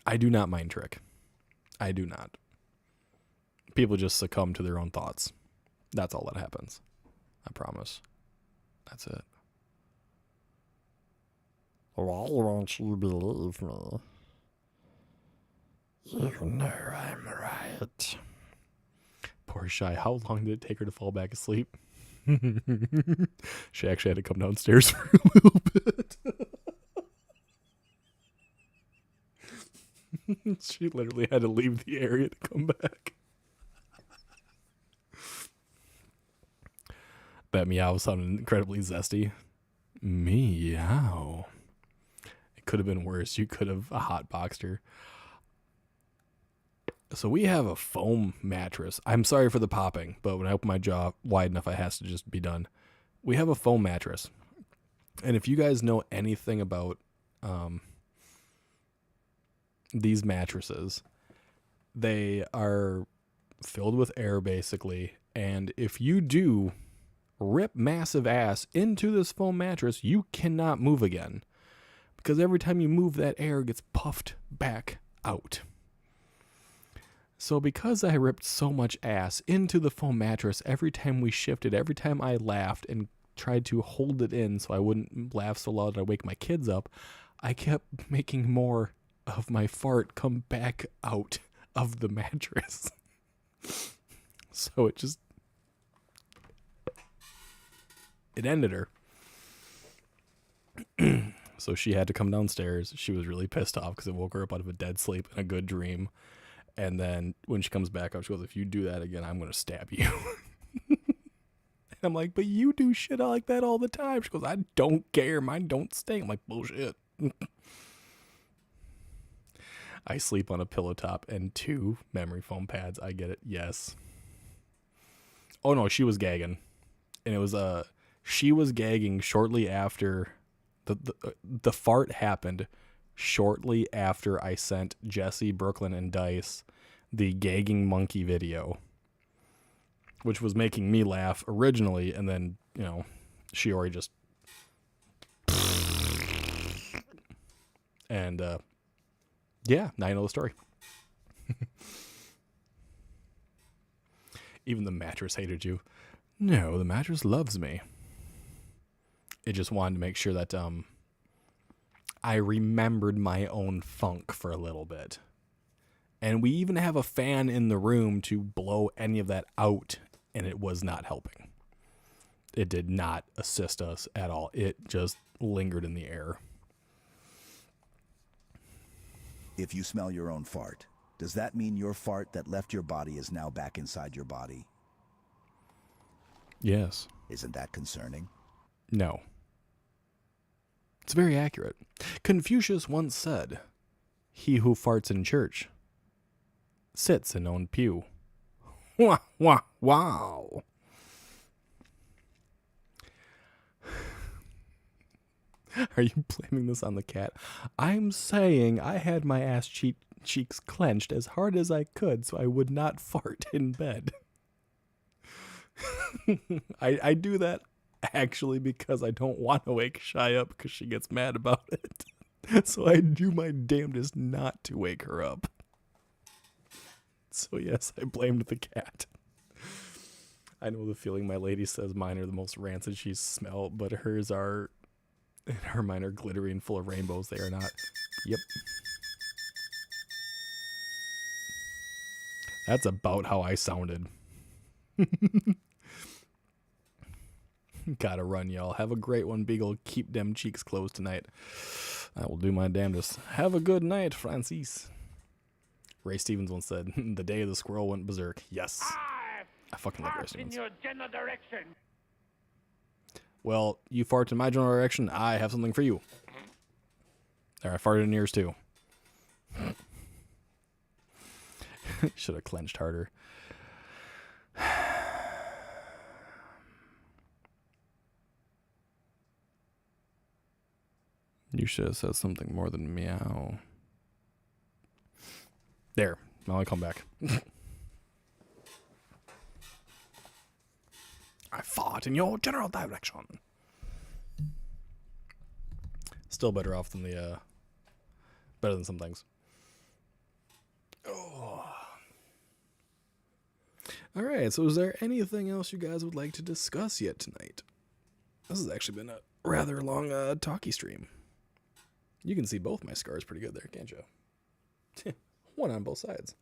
I do not mind Trick. I do not. People just succumb to their own thoughts. That's all that happens. I promise. That's it. Why won't you believe me? You know I'm right. Poor Shy. How long did it take her to fall back asleep? She actually had to come downstairs for a little bit. She literally had to leave the area to come back. That meow sounded incredibly zesty. Meow. It could have been worse. You could have hotboxed her. So we have a foam mattress. I'm sorry for the popping, but when I open my jaw wide enough, it has to just be done. We have a foam mattress. And if you guys know anything about these mattresses, they are filled with air basically. And if you do rip massive ass into this foam mattress, you cannot move again. Because every time you move, that air gets puffed back out. So because I ripped so much ass into the foam mattress, every time we shifted, every time I laughed and tried to hold it in so I wouldn't laugh so loud that I wake my kids up, I kept making more of my fart come back out of the mattress. So it ended her. So she had to come downstairs. She was really pissed off because it woke her up out of a dead sleep and a good dream. And then when she comes back up, she goes, if you do that again, I'm going to stab you. And I'm like, but you do shit like that all the time. She goes, I don't care. Mine don't stink. I'm like, bullshit. I sleep on a pillow top and 2 memory foam pads. I get it. Yes. Oh, no, she was gagging. And it was, she was gagging shortly after the fart happened. Shortly after I sent Jesse, Brooklyn, and Dice the gagging monkey video, which was making me laugh originally, and then, you know, Shiori just... And, yeah, now you know the story. Even the mattress hated you. No, the mattress loves me. It just wanted to make sure that, I remembered my own funk for a little bit. And we even have a fan in the room to blow any of that out, and it was not helping. It did not assist us at all. It just lingered in the air. If you smell your own fart, does that mean your fart that left your body is now back inside your body? Yes. Isn't that concerning? No. It's very accurate. Confucius once said, he who farts in church sits in own pew. Wah, wah, wow. Are you blaming this on the cat? I'm saying I had my ass cheeks clenched as hard as I could so I would not fart in bed. I do that actually because I don't want to wake Shy up because she gets mad about it. So I do my damnedest not to wake her up. So yes, I blamed the cat. I know the feeling. My lady says mine are the most rancid she's smelled, but hers are, and mine are glittery and full of rainbows. They are not. Yep. That's about how I sounded. Gotta run, y'all. Have a great one, Beagle. Keep them cheeks closed tonight. I will do my damnedest. Have a good night, Francis. Ray Stevens once said, the day the squirrel went berserk. Yes. I fucking love Ray Stevens. In your general direction. Well, you fart in my general direction. I have something for you. There, I farted in yours too. Should have clenched harder. You should have said something more than meow. There. Now I come back. I fought in your general direction. Still better off than the, better than some things. Oh. All right, so is there anything else you guys would like to discuss yet tonight? This has actually been a rather long, talkie stream. You can see both my scars pretty good there, can't you? One on both sides.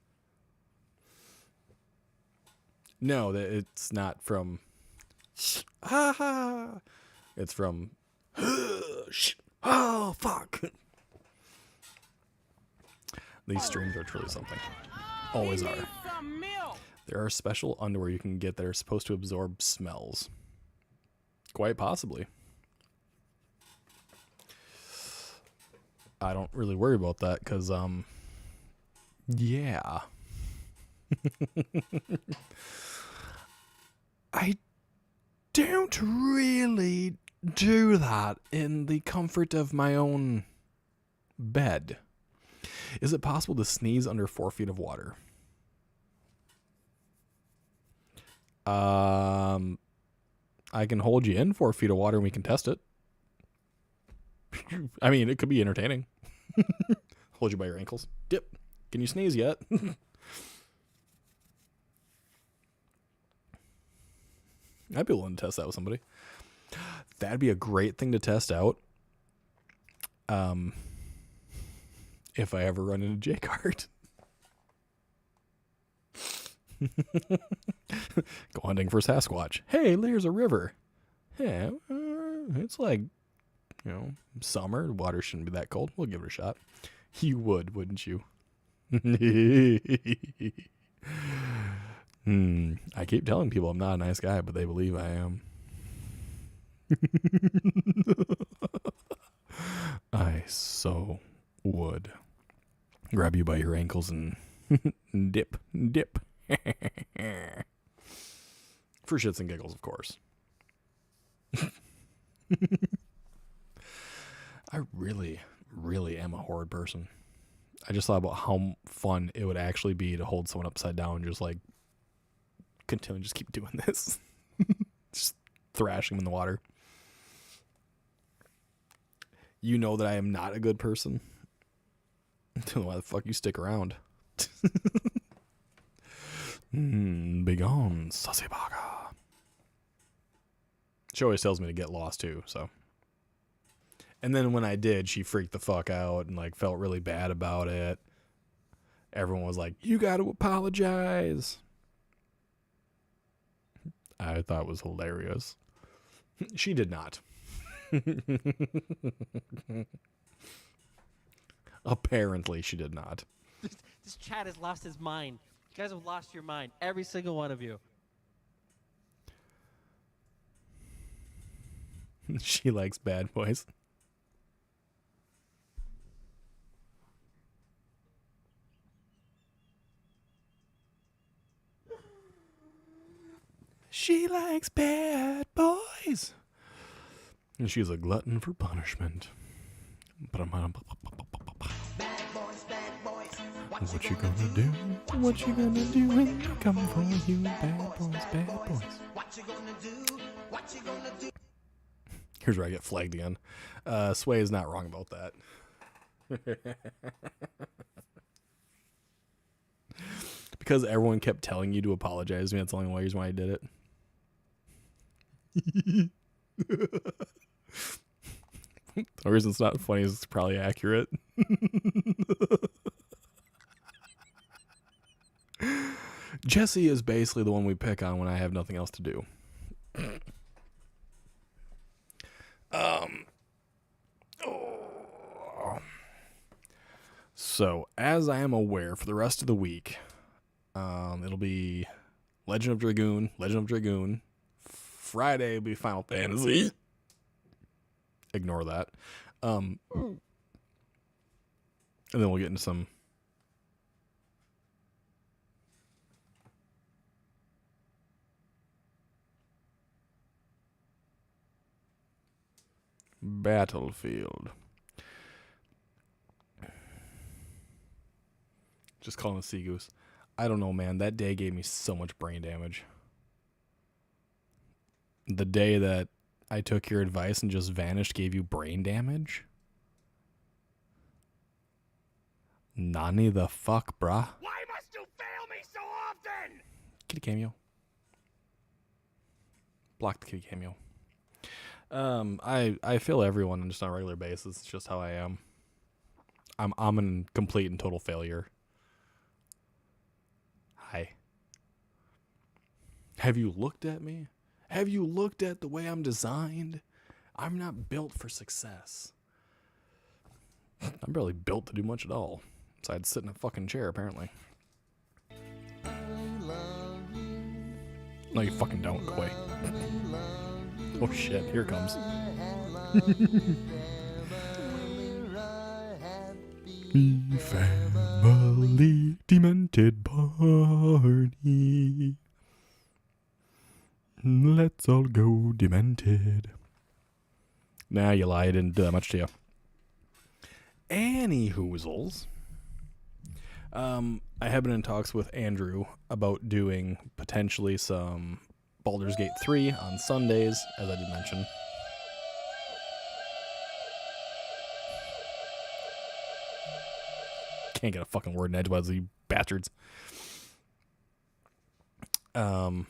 No, it's not from... Ha! It's from... Oh, fuck! These streams are truly something. Always are. There are special underwear you can get that are supposed to absorb smells. Quite possibly. I don't really worry about that because, yeah. I don't really do that in the comfort of my own bed. Is it possible to sneeze under 4 feet of water? I can hold you in 4 feet of water and we can test it. I mean, it could be entertaining. Hold you by your ankles. Dip. Can you sneeze yet? I'd be willing to test that with somebody. That'd be a great thing to test out. If I ever run into JCart. Go hunting for Sasquatch. Hey, there's a river. Yeah, it's like, you know, summer. The water shouldn't be that cold. We'll give it a shot. You would, wouldn't you? I keep telling people I'm not a nice guy, but they believe I am. I so would grab you by your ankles and dip. For shits and giggles, of course. I really, really am a horrid person. I just thought about how fun it would actually be to hold someone upside down and just like continue, just keep doing this. Just thrashing them in the water. You know that I am not a good person. I don't know why the fuck you stick around. Begone, Sassy Baga. She always tells me to get lost too, so. And then when I did, she freaked the fuck out and like felt really bad about it. Everyone was like, you got to apologize. I thought it was hilarious. She did not. Apparently she did not. This chat has lost his mind. You guys have lost your mind. Every single one of you. She likes bad boys. She likes bad boys. And she's a glutton for punishment. What you gonna do? What you gonna do when they come for you? Bad boys, bad boys. What you gonna do? What you gonna do? Here's where I get flagged again. Sway is not wrong about that. Because everyone kept telling you to apologize to me, that's the only reason why I did it. The reason it's not funny is it's probably accurate. Jesse is basically the one we pick on when I have nothing else to do. So, as I am aware, for the rest of the week, it'll be Legend of Dragoon. Friday will be Final Fantasy. Ignore that. And then we'll get into some Battlefield. Just calling a sea goose. I don't know, man. That day gave me so much brain damage. The day that I took your advice and just vanished gave you brain damage? Nani the fuck, brah? Why must you fail me so often? Kitty cameo. Block the kitty cameo. I fail everyone just on a regular basis. It's just how I am. I'm a complete and total failure. Hi. Have you looked at me? Have you looked at the way I'm designed? I'm not built for success. I'm barely built to do much at all. Besides sit in a fucking chair, apparently. No, you fucking don't. Go away. Oh shit, here it comes. Me family demented Barney. Let's all go demented. Nah, you lie. I didn't do that much to you. Any hoozles. I have been in talks with Andrew about doing potentially some Baldur's Gate 3 on Sundays, as I did mention. Can't get a fucking word in edgewise, you bastards. So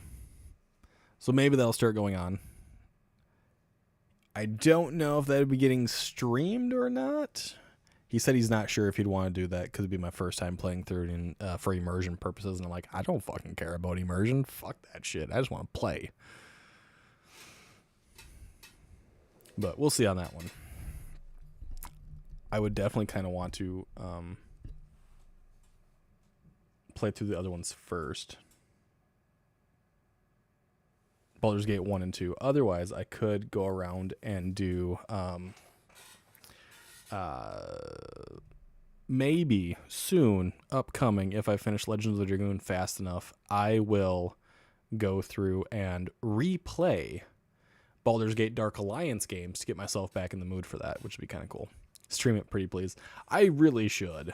maybe that'll start going on. I don't know if that would be getting streamed or not. He said he's not sure if he'd want to do that because it'd be my first time playing through it in, for immersion purposes. And I'm like, I don't fucking care about immersion. Fuck that shit. I just want to play. But we'll see on that one. I would definitely kind of want to play through the other ones first. Baldur's Gate 1 and 2. Otherwise, I could go around and do maybe soon, upcoming, if I finish Legends of the Dragoon fast enough, I will go through and replay Baldur's Gate Dark Alliance games to get myself back in the mood for that, which would be kind of cool. Stream it, pretty please. I really should.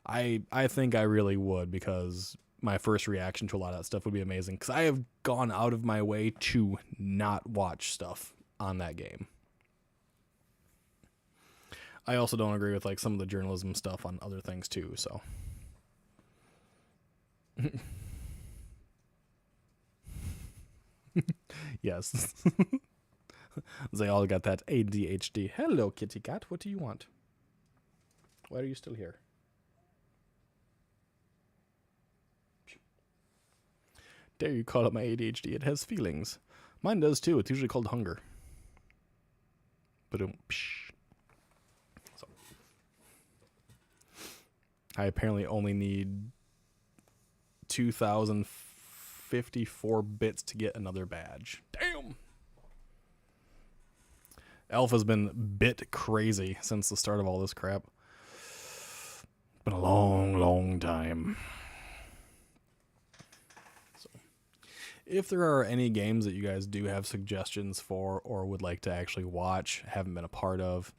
I think I really would, because my first reaction to a lot of that stuff would be amazing, because I have gone out of my way to not watch stuff on that game. I also don't agree with like some of the journalism stuff on other things too, so. Yes. They all got that ADHD. Hello, kitty cat. What do you want? Why are you still here? Dare you call it my ADHD? It has feelings. Mine does too. It's usually called hunger. But so I apparently only need 2,054 bits to get another badge. Damn. Alpha's been bit crazy since the start of all this crap. Been a long, long time. So, if there are any games that you guys do have suggestions for or would like to actually watch, haven't been a part of,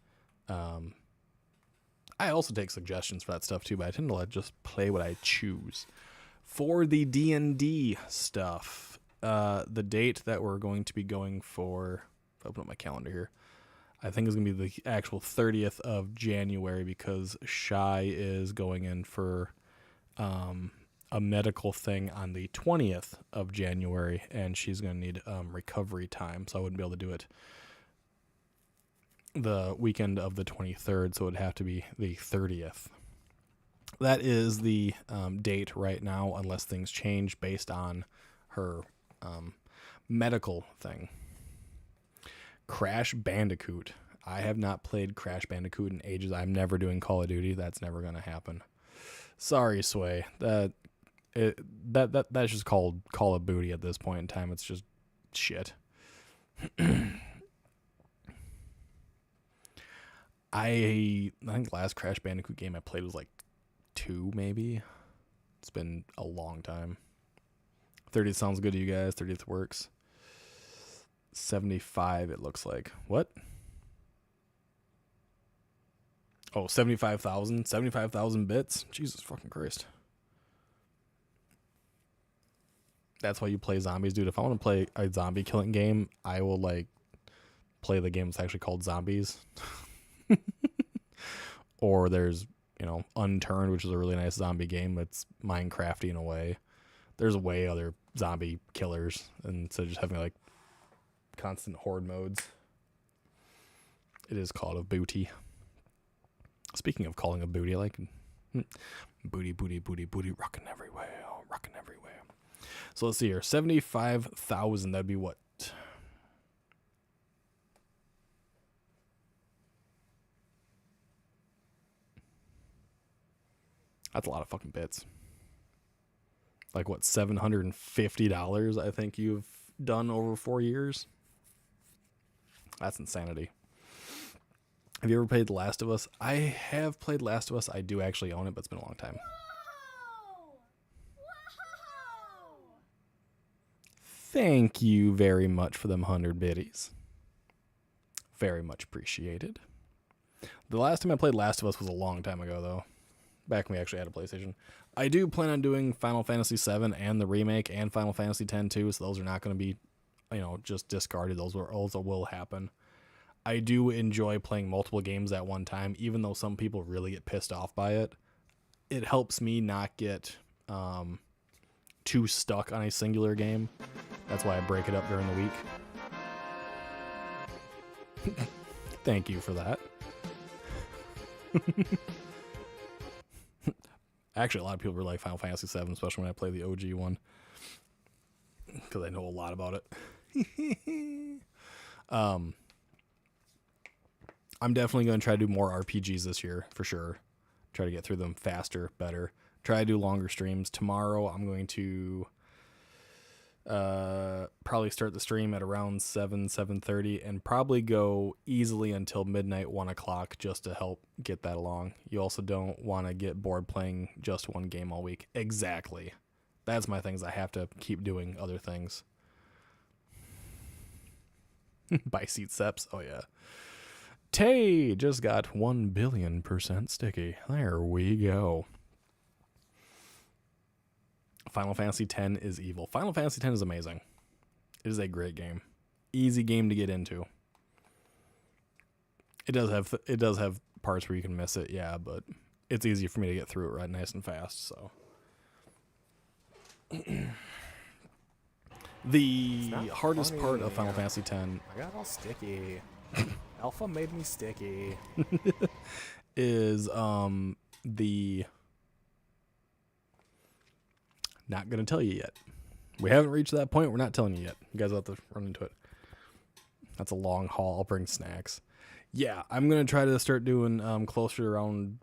I also take suggestions for that stuff too, but I tend to just play what I choose. For the D&D stuff, the date that we're going to be going for, if I open up my calendar here, I think it's going to be the actual 30th of January, because Shy is going in for a medical thing on the 20th of January, and she's going to need recovery time, so I wouldn't be able to do it the weekend of the 23rd, so it would have to be the 30th. that is the date right now, unless things change based on her medical thing. Crash Bandicoot. I have not played Crash Bandicoot in ages. I'm never doing Call of Duty. That's never going to happen. Sorry, Sway. That's just called Call of Booty at this point in time. It's just shit. I think the last Crash Bandicoot game I played was like 2, maybe. It's been a long time. 30th sounds good to you guys. 30th works. 75 it looks like. What? Oh, 75,000? 75,000 bits? Jesus fucking Christ. That's why you play zombies, dude. If I want to play a zombie killing game, I will like play the game that's actually called Zombies. Or there's, Unturned, which is a really nice zombie game that's Minecrafty in a way. There's way other zombie killers instead of just having like constant horde modes. It is Call of Booty. Speaking of calling a booty, I like booty, booty, booty, booty, rocking everywhere, rocking everywhere. So let's see here, 75,000. That'd be what? That's a lot of fucking bits. Like what, $750 I think you've done over 4 years? That's insanity. Have you ever played The Last of Us? I have played Last of Us. I do actually own it, but it's been a long time. Thank you very much for them 100 biddies. Very much appreciated. The last time I played Last of Us was a long time ago, though. Back when we actually had a PlayStation. I do plan on doing Final Fantasy VII and the remake and Final Fantasy X too, so those are not going to be, just discarded. Those will happen. I do enjoy playing multiple games at one time, even though some people really get pissed off by it. It helps me not get too stuck on a singular game. That's why I break it up during the week. Thank you for that. Actually, a lot of people really like Final Fantasy VII, especially when I play the OG one, because I know a lot about it. I'm definitely going to try to do more RPGs this year, for sure. Try to get through them faster, better. Try to do longer streams. Tomorrow, I'm going to probably start the stream at around 7:30, and probably go easily until midnight, 1 o'clock, just to help get that along. You also don't want to get bored playing just one game all week. Exactly. That's my things. I have to keep doing other things. Buy seat seps. Oh, yeah. Tay just got 1 billion% sticky. There we go. Final Fantasy X is evil. Final Fantasy X is amazing. It is a great game. Easy game to get into. It does have parts where you can miss it, yeah, but it's easy for me to get through it right nice and fast, so. The hardest part of Final Fantasy X I got all sticky. Alpha made me sticky. is the not gonna tell you yet. We haven't reached that point. We're not telling you yet. You guys will have to run into it. That's a long haul. I'll bring snacks. Yeah, I'm gonna try to start doing closer to around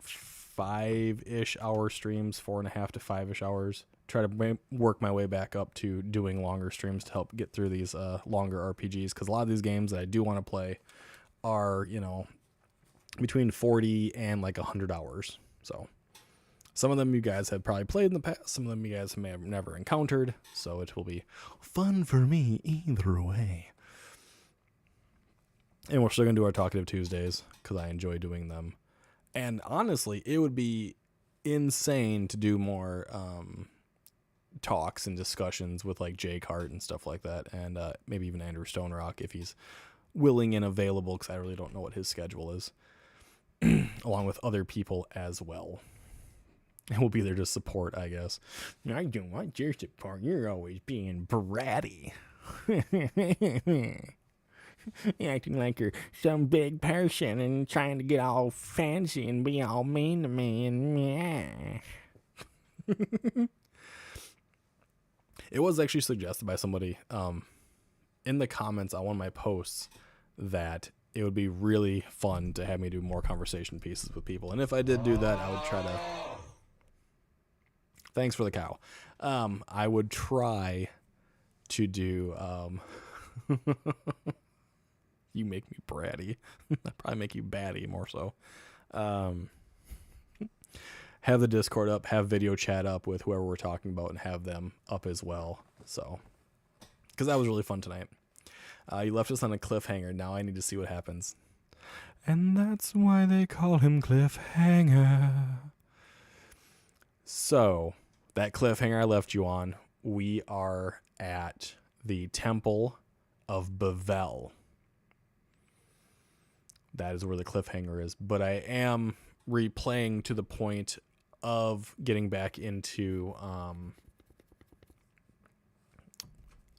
5-ish hour streams, 4.5 to 5-ish hours. Try to work my way back up to doing longer streams to help get through these longer RPGs, because a lot of these games that I do want to play are, between 40 and like 100 hours. So some of them you guys have probably played in the past, some of them you guys may have never encountered, so it will be fun for me either way. And we're still going to do our Talkative Tuesdays, because I enjoy doing them. And honestly, it would be insane to do more talks and discussions with like JCart and stuff like that, and maybe even Andrew Stonerock if he's willing and available, because I really don't know what his schedule is, along with other people as well. And we'll be there to support, I guess. I don't want your support. You're always being bratty. Acting like you're some big person and trying to get all fancy and be all mean to me and yeah. It was actually suggested by somebody in the comments on one of my posts that it would be really fun to have me do more conversation pieces with people. And if I did do that, I would try to... Thanks for the cow. I would try to do... You make me bratty. I probably make you batty more so. Have the Discord up, have video chat up with whoever we're talking about, and have them up as well. So, because that was really fun tonight. You left us on a cliffhanger. Now I need to see what happens. And that's why they call him Cliffhanger. So, that cliffhanger I left you on, we are at the Temple of Bavel. That is where the cliffhanger is. But I am replaying to the point of getting back into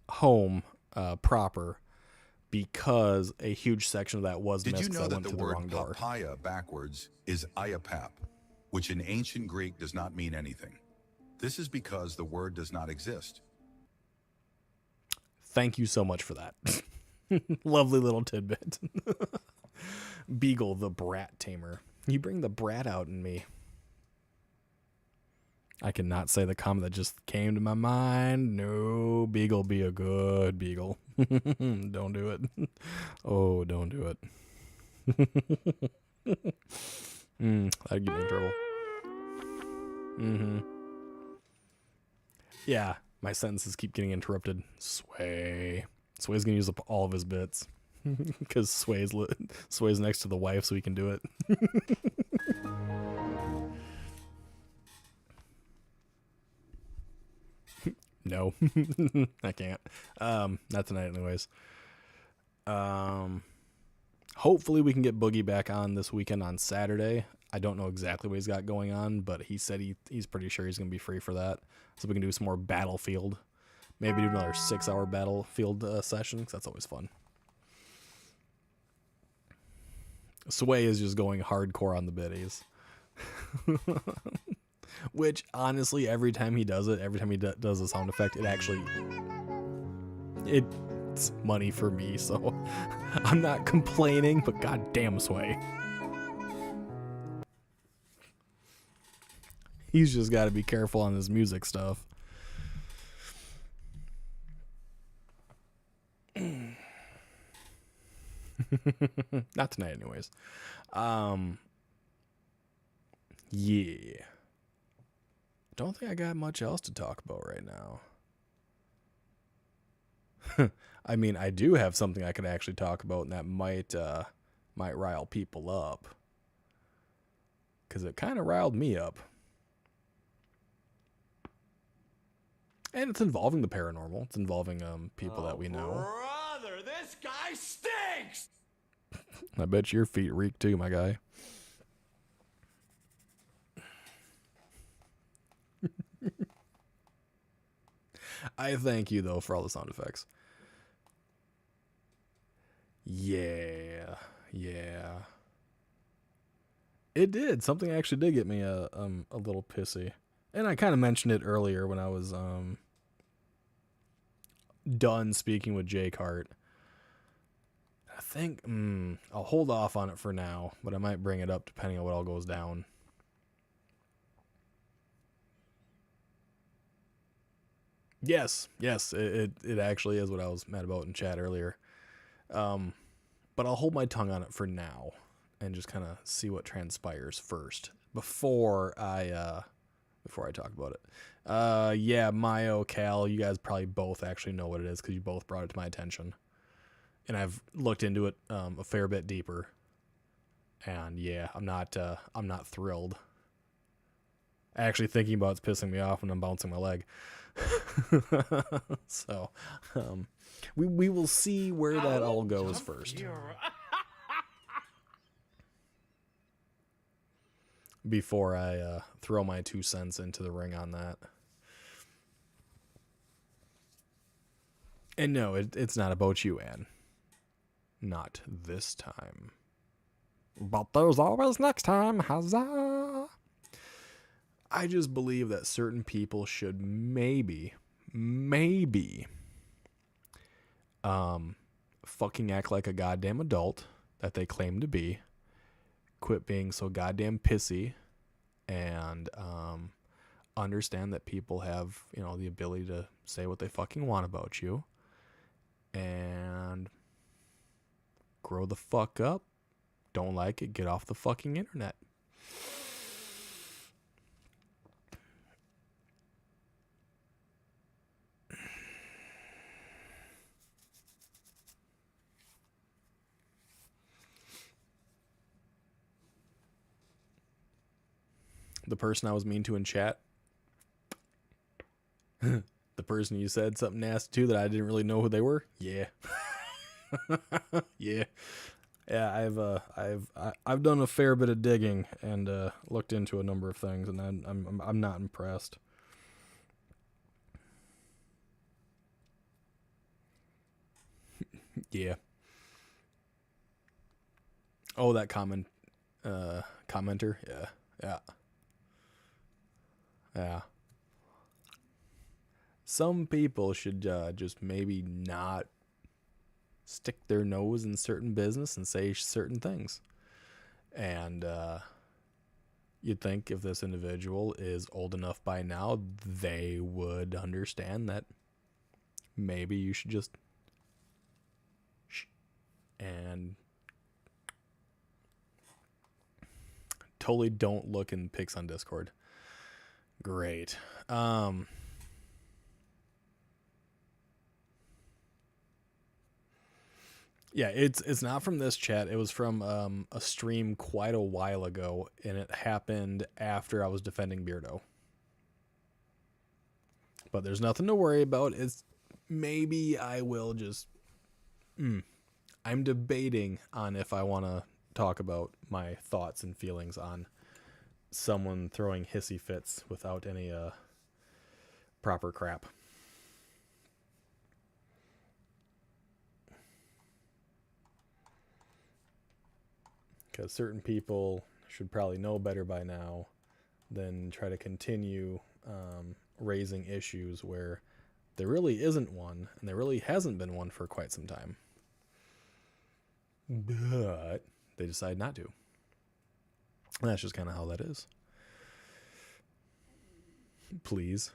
home proper, because a huge section of that was missed. Did you know I that went the to the word wrong door. papaya backwards is iapap, which in ancient Greek does not mean anything? This is because the word does not exist. Thank you so much for that. Lovely little tidbit. Beagle, the brat tamer. You bring the brat out in me. I cannot say the comment that just came to my mind. No, Beagle be a good Beagle. Don't do it. Oh, don't do it. That'd get me in trouble. Yeah, my sentences keep getting interrupted. Sway's gonna use up all of his bits. Because Sway's next to the wife, so he can do it. No, I can't. Not tonight, anyways. Hopefully we can get Boogie back on this weekend on Saturday. I don't know exactly what he's got going on, but he said he's pretty sure he's gonna be free for that, so we can do some more Battlefield. Maybe do another 6-hour Battlefield session, because that's always fun. Sway is just going hardcore on the biddies. Which, honestly, every time he does it, every time he does a sound effect, it's money for me, so I'm not complaining, but goddamn Sway. He's just got to be careful on his music stuff. Not tonight, anyways. Yeah. Don't think I got much else to talk about right now. I mean, I do have something I could actually talk about, and that might rile people up. Because it kind of riled me up. And it's involving the paranormal. It's involving people that we know. Brother, this guy stinks! I bet your feet reek too, my guy. I thank you, though, for all the sound effects. Yeah. It did. Something actually did get me a little pissy. And I kind of mentioned it earlier when I was done speaking with JCart. I think I'll hold off on it for now, but I might bring it up depending on what all goes down. Yes, it actually is what I was mad about in chat earlier. But I'll hold my tongue on it for now and just kind of see what transpires first before I talk about it. Yeah, Mayo, Cal, you guys probably both actually know what it is because you both brought it to my attention. And I've looked into it a fair bit deeper. And yeah, I'm not thrilled. Actually thinking about it's pissing me off and I'm bouncing my leg. So, we will see where that all goes first. Before I throw my 2 cents into the ring on that. And no, it's not about you, Ann. not this time. But there's always next time. Huzzah! I just believe that certain people should maybe, fucking act like a goddamn adult that they claim to be. Quit being so goddamn pissy, and understand that people have, the ability to say what they fucking want about you, and grow the fuck up. Don't like it, get off the fucking internet. The person I was mean to in chat, the person you said something nasty to that I didn't really know who they were. Yeah. Yeah. Yeah, I've done a fair bit of digging and looked into a number of things, and I'm not impressed. Yeah. Oh, that commenter. Yeah. Yeah. Yeah. Some people should just maybe not stick their nose in certain business and say certain things. And you'd think if this individual is old enough by now, they would understand that maybe you should just and totally don't look in pics on Discord. Great. Yeah, it's not from this chat. It was from a stream quite a while ago, and it happened after I was defending Beardo. But there's nothing to worry about. It's maybe I will just... I'm debating on if I want to talk about my thoughts and feelings on someone throwing hissy fits without any proper crap. Because certain people should probably know better by now than try to continue raising issues where there really isn't one, and there really hasn't been one for quite some time. But they decide not to. And that's just kind of how that is. Please.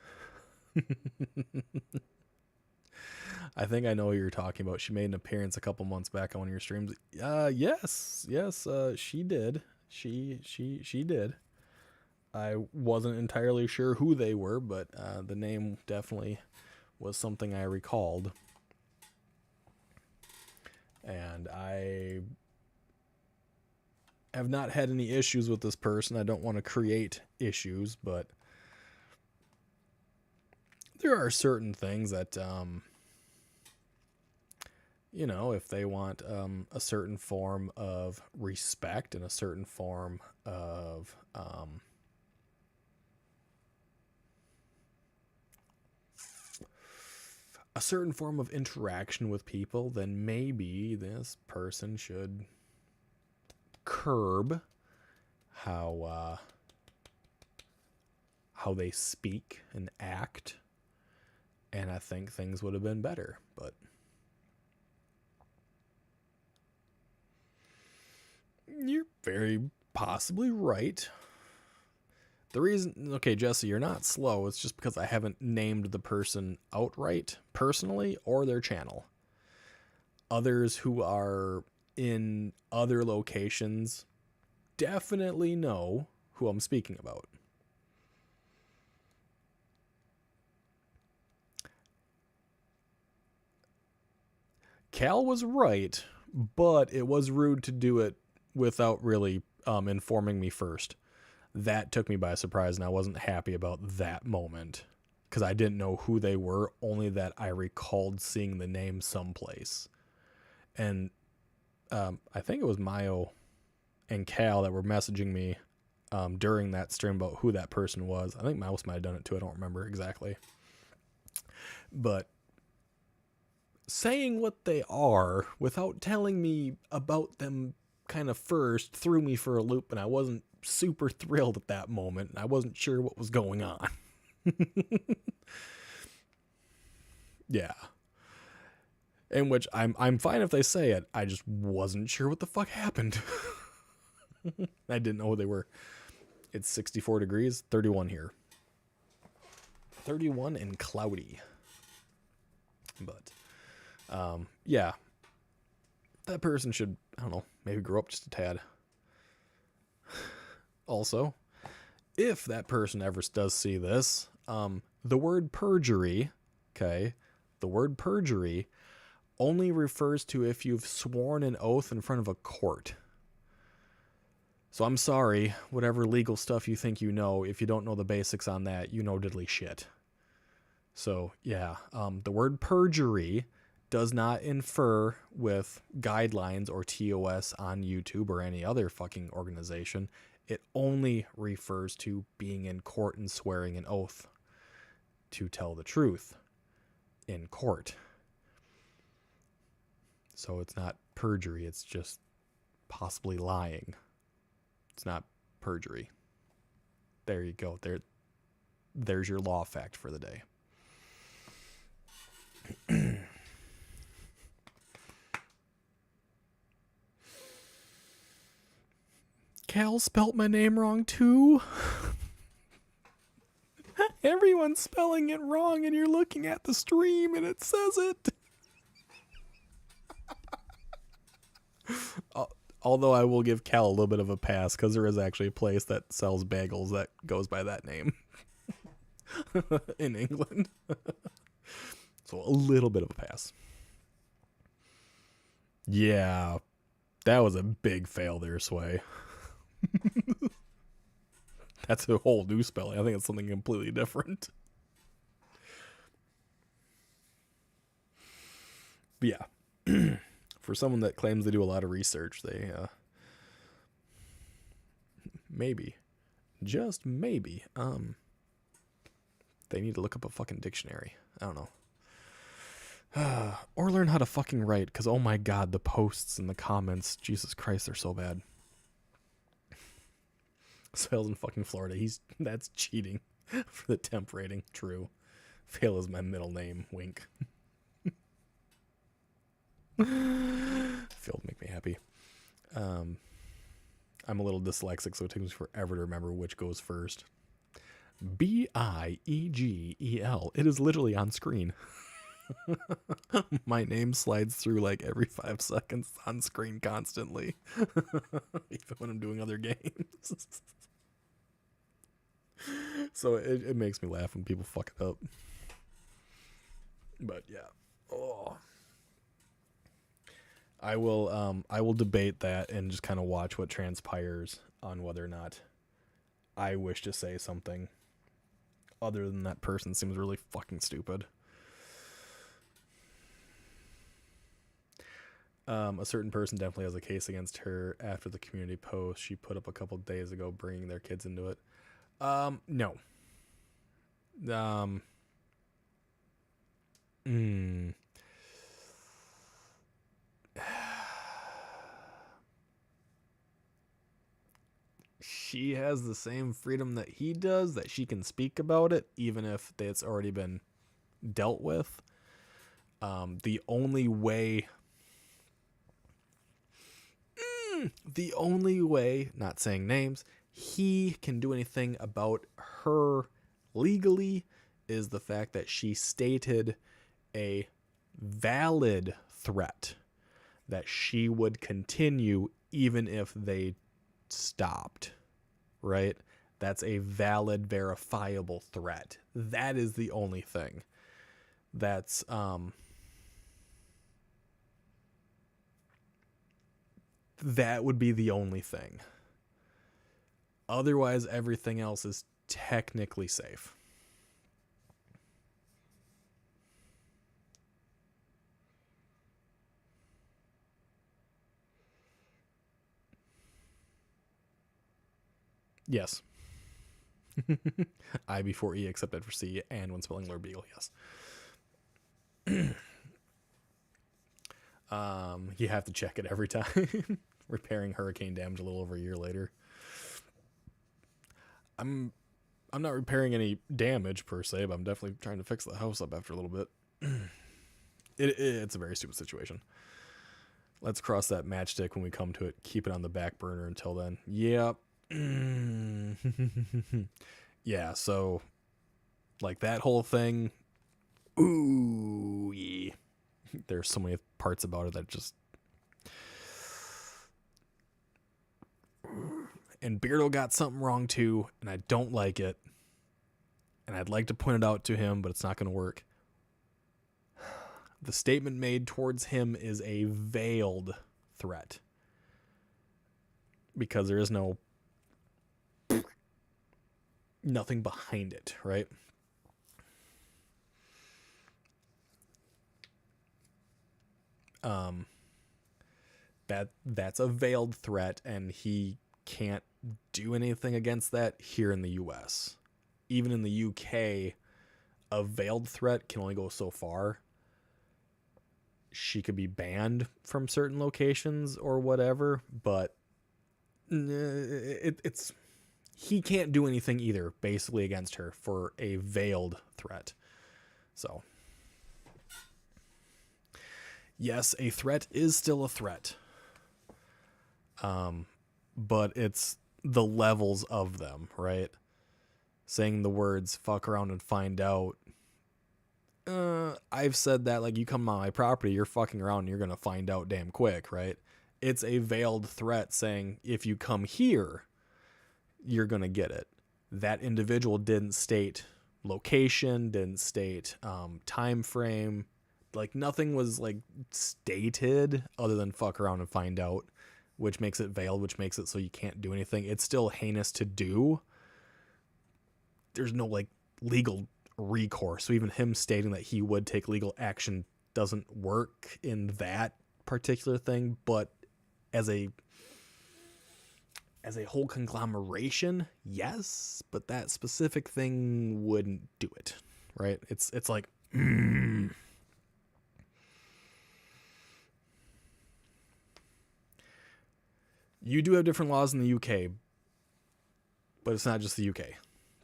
I think I know who you're talking about. She made an appearance a couple months back on one of your streams. Yes, she did. She did. I wasn't entirely sure who they were, but the name definitely was something I recalled. And I have not had any issues with this person. I don't want to create issues, but there are certain things that, if they want a certain form of respect and a certain form of interaction with people, then maybe this person should curb how they speak and act, and I think things would have been better. But you're very possibly right. The reason, okay, Jesse, you're not slow. It's just because I haven't named the person outright personally or their channel. Others who are in other locations definitely know who I'm speaking about. Cal was right, but it was rude to do it without really informing me first. That took me by surprise, and I wasn't happy about that moment because I didn't know who they were, only that I recalled seeing the name someplace. And I think it was Mayo and Cal that were messaging me during that stream about who that person was. I think Mouse might have done it too. I don't remember exactly. But saying what they are without telling me about them kind of first threw me for a loop, and I wasn't super thrilled at that moment, and I wasn't sure what was going on. Yeah. In which I'm fine if they say it. I just wasn't sure what the fuck happened. I didn't know who they were. It's 64 degrees, 31 here. 31 and cloudy. But, yeah. That person should, I don't know, maybe grow up just a tad. Also, if that person ever does see this, the word perjury, okay, the word perjury only refers to if you've sworn an oath in front of a court. So I'm sorry, whatever legal stuff you think you know, if you don't know the basics on that, you know diddly shit. So, yeah, the word perjury does not infer with guidelines or TOS on YouTube or any other fucking organization. It only refers to being in court and swearing an oath to tell the truth in court. So it's not perjury, it's just possibly lying. It's not perjury. There you go. There's your law fact for the day. Cal spelt my name wrong too. Everyone's spelling it wrong and you're looking at the stream and it says it. Although I will give Cal a little bit of a pass because there is actually a place that sells bagels that goes by that name in England. So a little bit of a pass. Yeah, that was a big fail there, Sway. That's a whole new spelling. I think it's something completely different. But yeah. For someone that claims they do a lot of research, they maybe, just maybe, they need to look up a fucking dictionary. I don't know. Or learn how to fucking write, because oh my god, the posts and the comments, Jesus Christ, they're so bad. Sales in fucking Florida, that's cheating for the temp rating. True. Fail is my middle name, wink. Phil would make me happy. I'm a little dyslexic, so it takes me forever to remember which goes first. Biegel. It is literally on screen. My name slides through like every 5 seconds on screen constantly. Even when I'm doing other games. So it makes me laugh when people fuck it up. But yeah. Oh. I will debate that and just kind of watch what transpires on whether or not I wish to say something other than that person seems really fucking stupid. A certain person definitely has a case against her after the community post she put up a couple days ago bringing their kids into it. No. She has the same freedom that he does, that she can speak about it, even if it's already been dealt with. The only way, not saying names, he can do anything about her legally is the fact that she stated a valid threat that she would continue even if they stopped, right? That's a valid, verifiable threat. That is the only thing. That's, that would be the only thing. Otherwise, everything else is technically safe. Yes. I before E except for C, and when spelling LordBiegel, yes. You have to check it every time. Repairing hurricane damage a little over a year later. I'm not repairing any damage per se, but I'm definitely trying to fix the house up after a little bit. It's a very stupid situation. Let's cross that matchstick when we come to it. Keep it on the back burner until then. Yep. Yeah, so like that whole thing. Ooh, yeah. There's so many parts about it that just. And Beardo got something wrong too, and I don't like it. And I'd like to point it out to him, but it's not going to work. The statement made towards him is a veiled threat. Because there is nothing behind it, right? That's a veiled threat, and he can't do anything against that here in the US. Even in the UK, a veiled threat can only go so far. She could be banned from certain locations or whatever, but it's he can't do anything either, basically, against her for a veiled threat. So, yes, a threat is still a threat. But it's the levels of them, right? Saying the words "fuck around and find out." I've said that, like, you come on my property, you're fucking around and you're going to find out damn quick, right? It's a veiled threat saying, if you come here, you're going to get it. That individual didn't state location, didn't state time frame. Like, nothing was, like, stated other than fuck around and find out, which makes it veiled, which makes it so you can't do anything. It's still heinous to do. There's no, like, legal recourse. So even him stating that he would take legal action doesn't work in that particular thing, but as a whole conglomeration, yes, but that specific thing wouldn't do it, right? It's like You do have different laws in the UK, but it's not just the UK.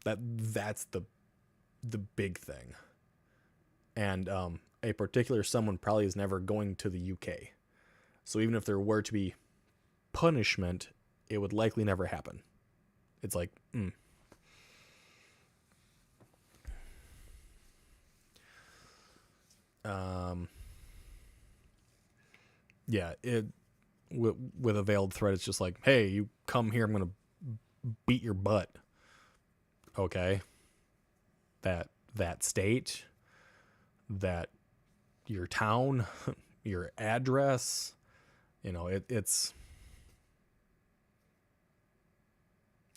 That's the big thing. And a particular someone probably is never going to the UK. So even if there were to be punishment, it would likely never happen. It's like, yeah, with a veiled threat, it's just like, hey, you come here, I'm going to beat your butt. Okay. That state, that your town, your address, it's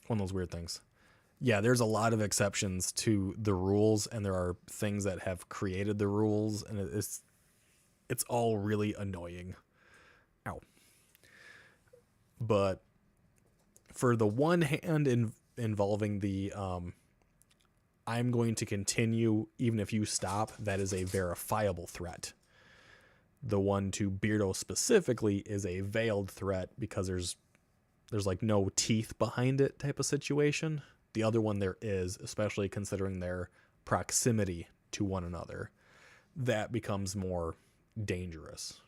one of those weird things. Yeah, there's a lot of exceptions to the rules, and there are things that have created the rules, and it's all really annoying. Ow. But for the one hand involving the I'm going to continue even if you stop, that is a verifiable threat. The one to Beardo specifically is a veiled threat because there's like no teeth behind it type of situation. The other one there is, especially considering their proximity to one another. That becomes more dangerous.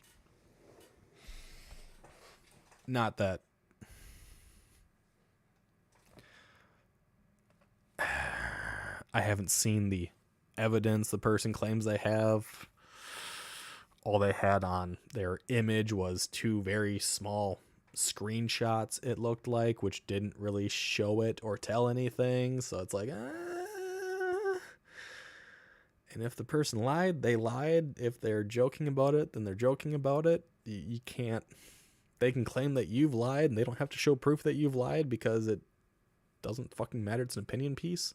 Not that I haven't seen the evidence the person claims they have. All they had on their image was 2 very small screenshots, it looked like, which didn't really show it or tell anything. So it's like, And if the person lied, they lied. If they're joking about it, then they're joking about it. You can't. They can claim that you've lied, and they don't have to show proof that you've lied because it doesn't fucking matter. It's an opinion piece.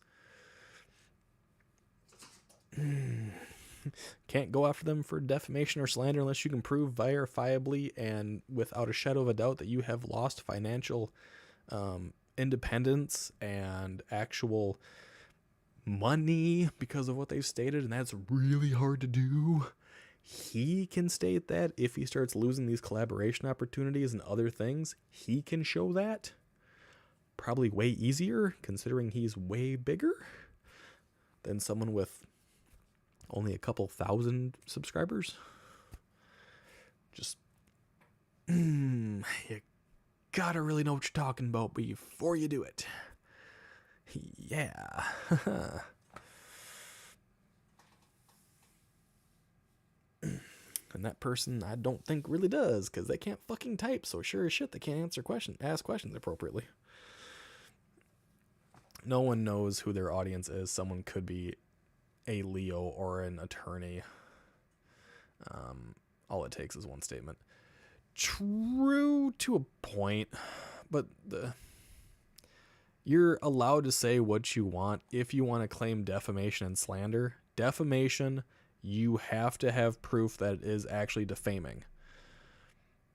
Can't go after them for defamation or slander unless you can prove verifiably and without a shadow of a doubt that you have lost financial independence and actual money because of what they've stated, and that's really hard to do he can state that if he starts losing these collaboration opportunities and other things, he can show that. Probably way easier, considering he's way bigger than someone with only a couple thousand subscribers. Just, you gotta really know what you're talking about before you do it. Yeah. And that person, I don't think really does, because they can't fucking type, so sure as shit they can't ask questions appropriately. No one knows who their audience is. Someone could be a Leo or an attorney. All it takes is one statement. True to a point, but you're allowed to say what you want. If you want to claim defamation and slander, defamation, you have to have proof that it is actually defaming,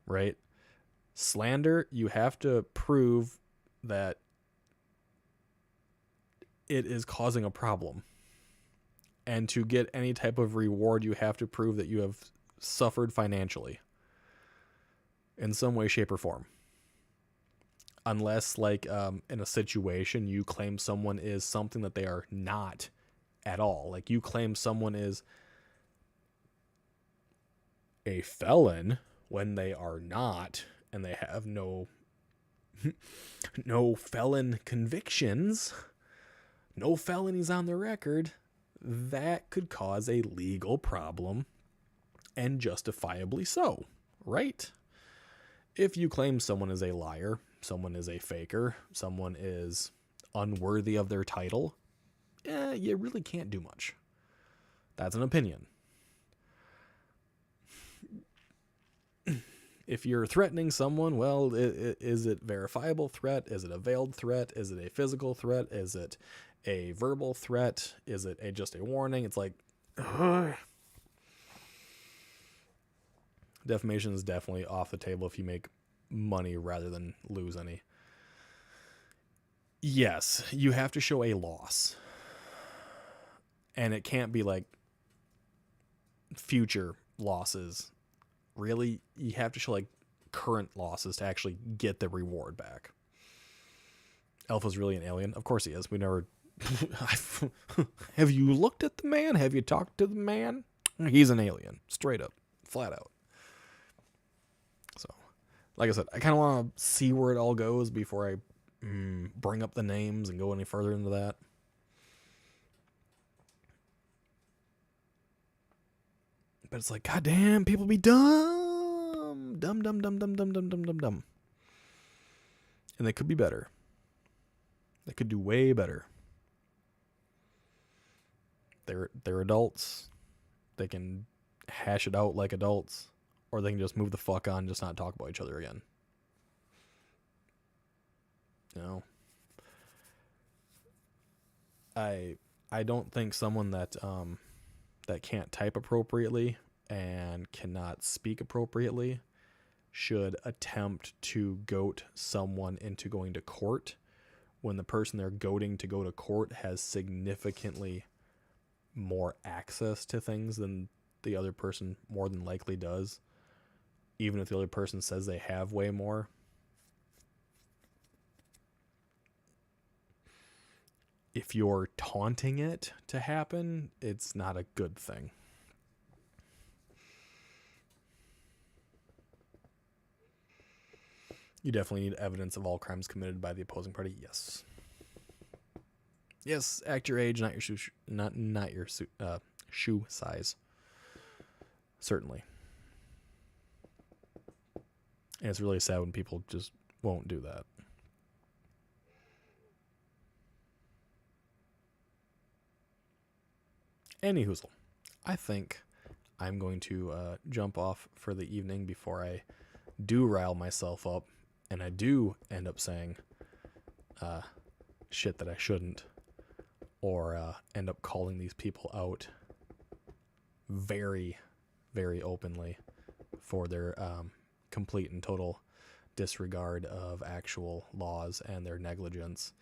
right? Slander, you have to prove that it is causing a problem. And to get any type of reward, you have to prove that you have suffered financially in some way, shape, or form. Unless, like, in a situation, you claim someone is something that they are not at all. Like, you claim someone is a felon when they are not, and they have no felon convictions, no felonies on the record, that could cause a legal problem, and justifiably so, right? If you claim someone is a liar, someone is a faker, someone is unworthy of their title, you really can't do much. That's an opinion. If you're threatening someone, well, is it verifiable threat? Is it a veiled threat? Is it a physical threat? Is it a verbal threat? Is it just a warning? It's like, ugh. Defamation is definitely off the table if you make money rather than lose any. Yes, you have to show a loss. And it can't be like future losses. Really, you have to show like current losses to actually get the reward back. Alpha's really an alien? Of course he is. We never... Have you looked at the man? Have you talked to the man? He's an alien. Straight up. Flat out. So, like I said, I kind of want to see where it all goes before I bring up the names and go any further into that. But it's like, goddamn, people be dumb. Dumb. And they could be better. They could do way better. They're adults. They can hash it out like adults. Or they can just move the fuck on and just not talk about each other again. No. I don't think someone that can't type appropriately and cannot speak appropriately should attempt to goat someone into going to court when the person they're goading to go to court has significantly more access to things than the other person more than likely does. Even if the other person says they have way more. If you're taunting it to happen, it's not a good thing. You definitely need evidence of all crimes committed by the opposing party. Yes. Yes, act your age, not your shoe size. Certainly. And it's really sad when people just won't do that. Any hoozle. I think I'm going to jump off for the evening before I do rile myself up and I do end up saying shit that I shouldn't, or end up calling these people out very, very openly for their complete and total disregard of actual laws and their negligence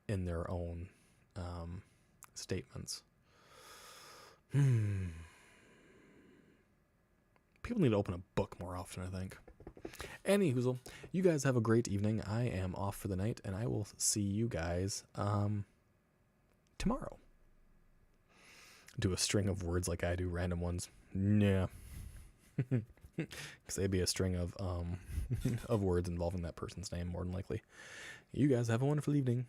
in their own statements. People need to open a book more often, I think. Anyhoozle, you guys have a great evening. I am off for the night, and I will see you guys tomorrow. Do a string of words like I do, random ones. Yeah. Because they'd be a string of of words involving that person's name, more than likely. You guys have a wonderful evening.